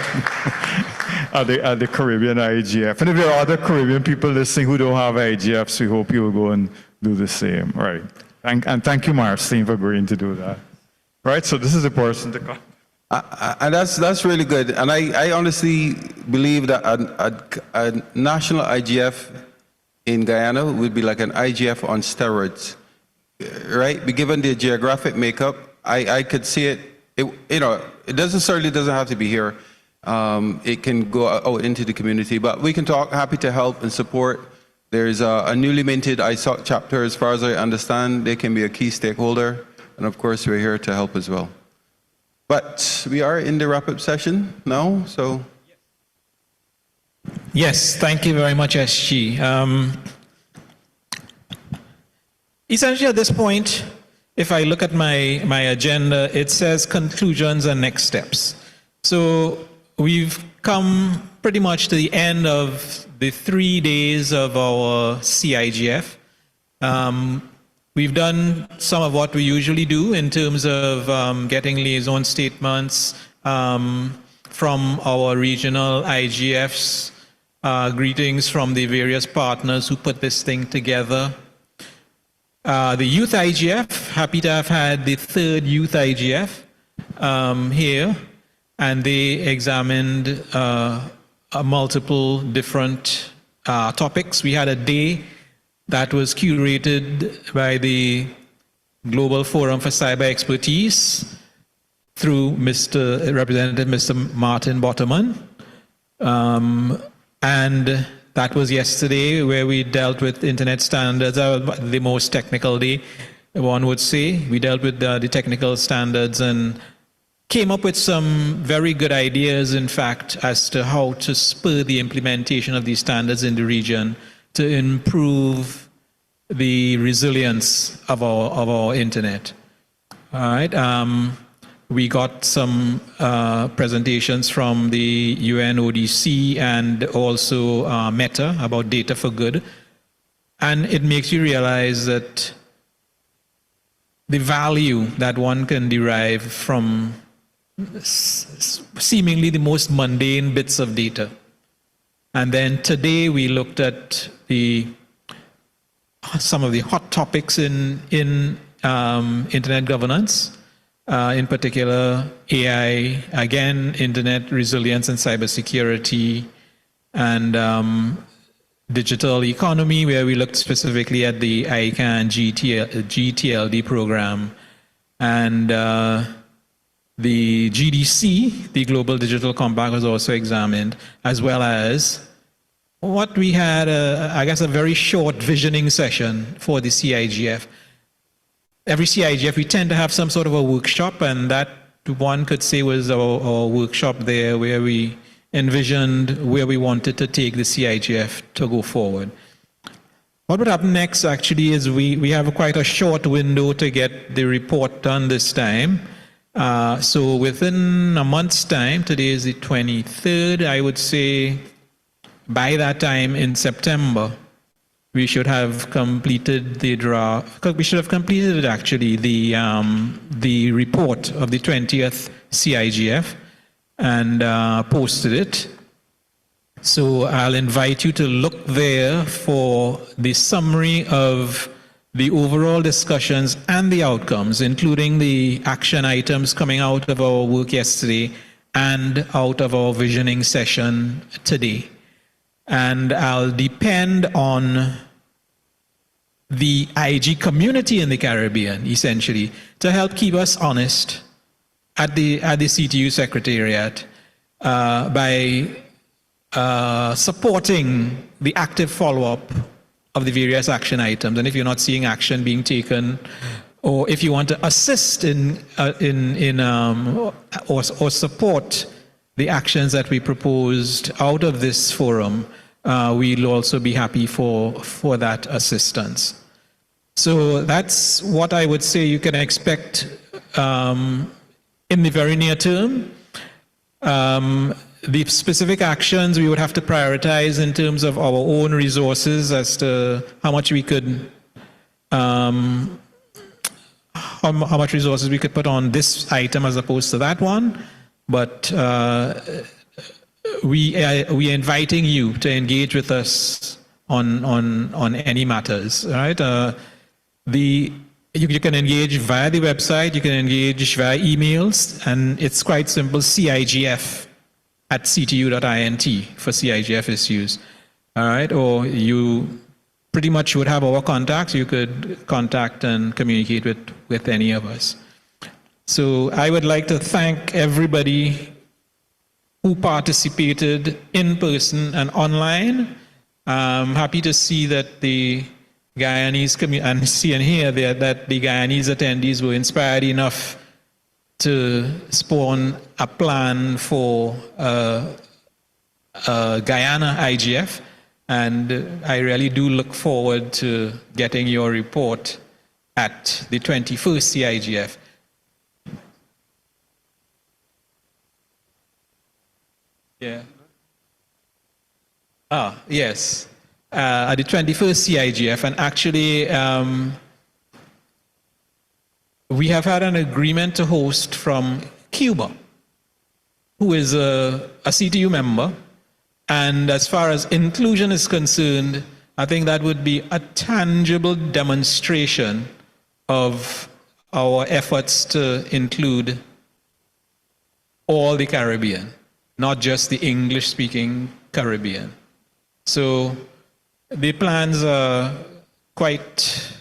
At the Caribbean IGF. And if there are other Caribbean people listening who don't have IGFs, we hope you will go and do the same. Right. And thank you, Marcin, for agreeing to do that. Right. So this is the person to come. And that's really good. And I honestly believe that a national IGF in Guyana would be like an IGF on steroids, right? But given the geographic makeup, I could see it. It certainly doesn't have to be here. It can go out into the community, but we can talk. Happy to help and support. There's a newly minted ISOC chapter, as far as I understand. They can be a key stakeholder, and of course, we're here to help as well. But we are in the wrap-up session now, so. Yes, thank you very much, SG. Essentially, at this point, if I look at my agenda, it says conclusions and next steps. So we've come pretty much to the end of the 3 days of our CIGF. We've done some of what we usually do in terms of getting liaison statements from our regional IGFs, greetings from the various partners who put this thing together. The Youth IGF, happy to have had the third Youth IGF here, and they examined multiple different topics. We had a day that was curated by the Global Forum for Cyber Expertise through Representative Mr. Martin Botterman. And that was yesterday, where we dealt with internet standards, the most technical day, one would say. We dealt with the technical standards and came up with some very good ideas, in fact, as to how to spur the implementation of these standards in the region to improve the resilience of our internet. All right. We got some presentations from the UNODC and also Meta about data for good. And it makes you realize that the value that one can derive from seemingly the most mundane bits of data. And then today we looked at some of the hot topics in internet governance, in particular AI, again, internet resilience and cybersecurity, and digital economy, where we looked specifically at the ICANN GTLD program, and the GDC, the Global Digital Compact, was also examined, as well as what we had, I guess, a very short visioning session for the CIGF. Every CIGF, we tend to have some sort of a workshop, and that one could say was our workshop there, where we envisioned where we wanted to take the CIGF to go forward. What would happen next, actually, is we have quite a short window to get the report done this time. So within a month's time, today is the 23rd, I would say by that time in September, we should have completed the draft. We should have completed actually the report of the 20th CIGF and posted it. So I'll invite you to look there for the summary of the overall discussions and the outcomes, including the action items coming out of our work yesterday and out of our visioning session today. And I'll depend on the IG community in the Caribbean, essentially, to help keep us honest at the CTU Secretariat by supporting the active follow-up of the various action items. And if you're not seeing action being taken, or if you want to assist or support the actions that we proposed out of this forum, we'll also be happy for that assistance. So that's what I would say you can expect in the very near term. The specific actions we would have to prioritize in terms of our own resources as to how much we could, how much resources we could put on this item as opposed to that one. But we are inviting you to engage with us on any matters, right? You can engage via the website, you can engage via emails, and it's quite simple, CIGF at ctu.int for CIGF issues. All right, or you pretty much would have our contacts. You could contact and communicate with any of us. So I would like to thank everybody who participated in person and online. I'm happy to see that the Guyanese and see and hear that the Guyanese attendees were inspired enough to spawn a plan for Guyana IGF. And I really do look forward to getting your report at the 21st CIGF. Yeah. Yes. At the 21st CIGF, and actually we have had an agreement to host from Cuba, who is a CTU member. And as far as inclusion is concerned, I think that would be a tangible demonstration of our efforts to include all the Caribbean, not just the English-speaking Caribbean. So the plans are quite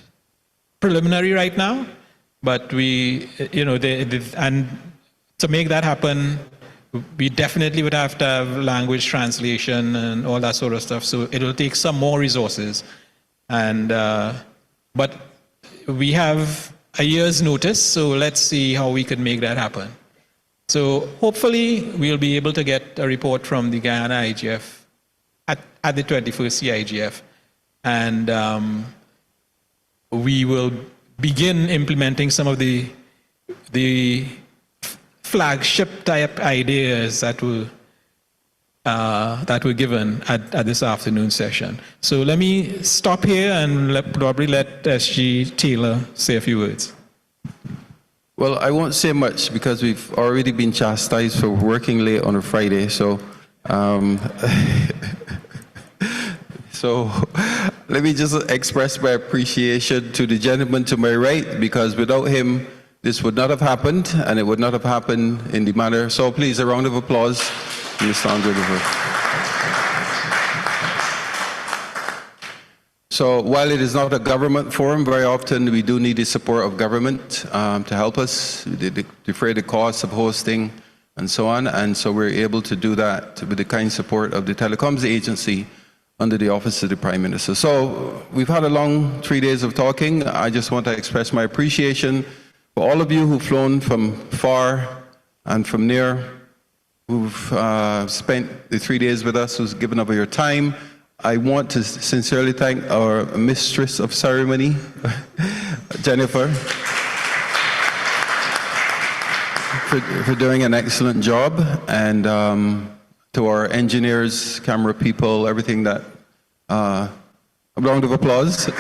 preliminary right now, but we, and to make that happen, we definitely would have to have language translation and all that sort of stuff. So it will take some more resources. And, but we have a year's notice, so let's see how we can make that happen. So hopefully we'll be able to get a report from the Guyana IGF at the 21st CIGF. And we will begin implementing some of the flagship type ideas that were given at this afternoon session. So let me stop here and probably let SG Taylor say a few words. Well, I won't say much because we've already been chastised for working late on a Friday. So, so let me just express my appreciation to the gentleman to my right, because without him, this would not have happened, and it would not have happened in the manner. So please, a round of applause, Mr. Andre Lever. So while it is not a government forum, very often we do need the support of government to help us defray the costs of hosting and so on. And so we're able to do that with the kind support of the Telecoms Agency under the Office of the Prime Minister. So we've had a long 3 days of talking. I just want to express my appreciation for all of you who've flown from far and from near, who've spent the 3 days with us, who's given up your time. I want to sincerely thank our mistress of ceremony, Jennifer, for doing an excellent job, and to our engineers, camera people, everything that, a round of applause.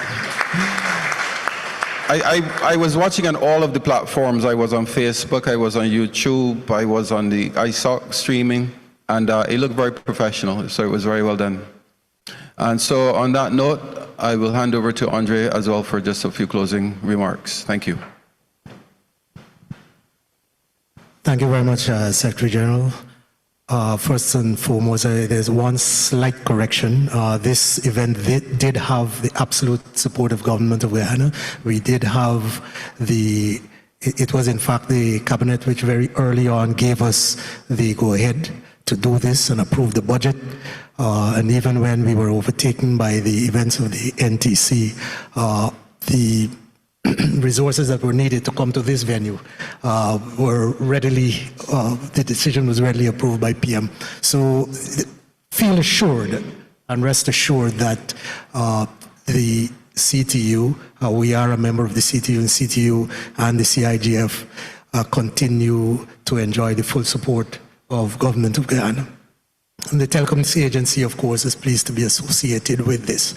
I was watching on all of the platforms. I was on Facebook, I was on YouTube, I was on the ISOC streaming, and it looked very professional, so it was very well done. And so on that note, I will hand over to Andre as well for just a few closing remarks. Thank you. Thank you very much, Secretary General. First and foremost, there's one slight correction. This event did have the absolute support of Government of Guyana. We did have it was in fact the Cabinet which very early on gave us the go-ahead to do this and approve the budget. And even when we were overtaken by the events of the NTC, the resources that were needed to come to this venue were readily, the decision was readily approved by PM. So feel assured and rest assured that the CTU, we are a member of the CTU, and CTU and the CIGF continue to enjoy the full support of Government of Guyana. And the Telecommunications Agency, of course, is pleased to be associated with this.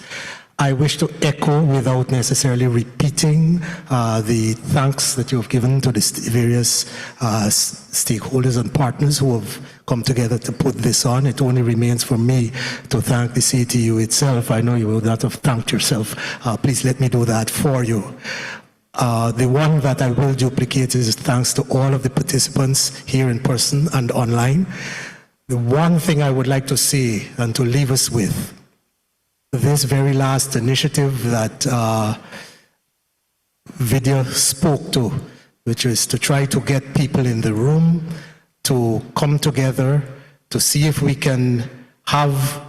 I wish to echo without necessarily repeating the thanks that you have given to the various stakeholders and partners who have come together to put this on. It only remains for me to thank the CTU itself. I know you will not have thanked yourself. Please let me do that for you. The one that I will duplicate is thanks to all of the participants here in person and online. The one thing I would like to say and to leave us with, this very last initiative that Vidya spoke to, which is to try to get people in the room to come together to see if we can have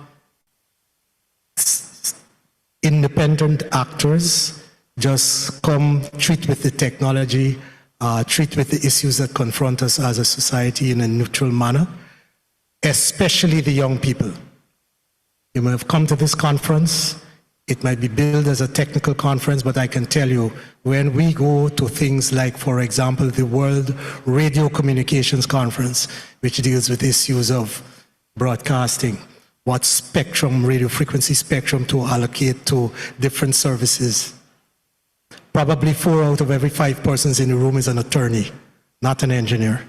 independent actors just come treat with the technology, treat with the issues that confront us as a society in a neutral manner, especially the young people. You may have come to this conference. It might be billed as a technical conference, but I can tell you, when we go to things like, for example, the World Radio Communications Conference, which deals with issues of broadcasting, what spectrum, radio frequency spectrum to allocate to different services. Probably 4 out of every 5 persons in the room is an attorney, not an engineer.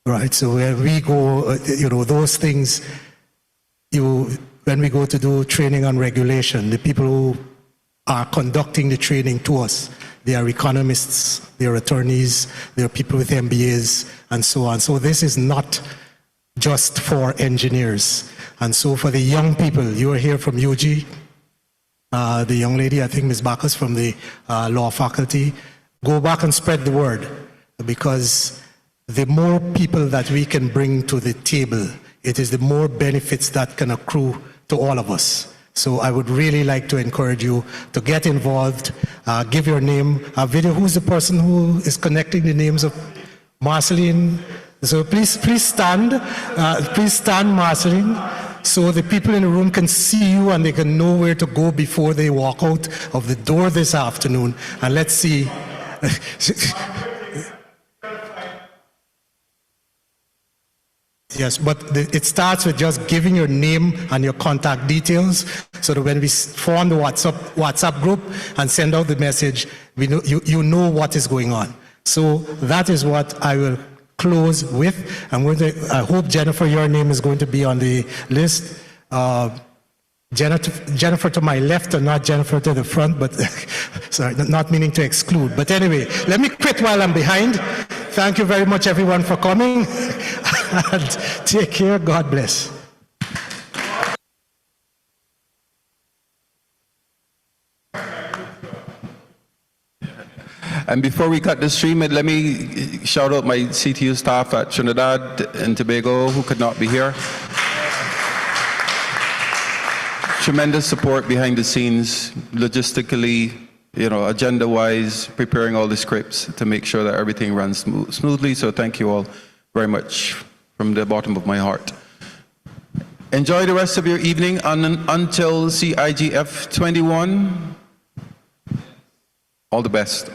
Right, so when we go, those things, when we go to do training on regulation, the people who are conducting the training to us, they are economists, they are attorneys, they are people with MBAs, and so on. So this is not just for engineers. And so for the young people, you are here from UG, the young lady, I think Ms. Bacchus from the law faculty, go back and spread the word, because the more people that we can bring to the table, it is the more benefits that can accrue to all of us. So I would really like to encourage you to get involved, give your name. Video, who's the person who is connecting the names of Marceline? So please stand, Marceline, so the people in the room can see you and they can know where to go before they walk out of the door this afternoon. And let's see. Yes, but it starts with just giving your name and your contact details, so that when we form the WhatsApp group and send out the message, we know, you know what is going on. So that is what I will close with. I hope, Jennifer, your name is going to be on the list. Jennifer to my left and not Jennifer to the front, but sorry, not meaning to exclude. But anyway, let me quit while I'm behind. Thank you very much, everyone, for coming. And take care. God bless. And before we cut the stream, let me shout out my CTU staff at Trinidad and Tobago who could not be here. Tremendous support behind the scenes, logistically, agenda-wise, preparing all the scripts to make sure that everything runs smoothly. So thank you all very much from the bottom of my heart. Enjoy the rest of your evening until CIGF 21. All the best.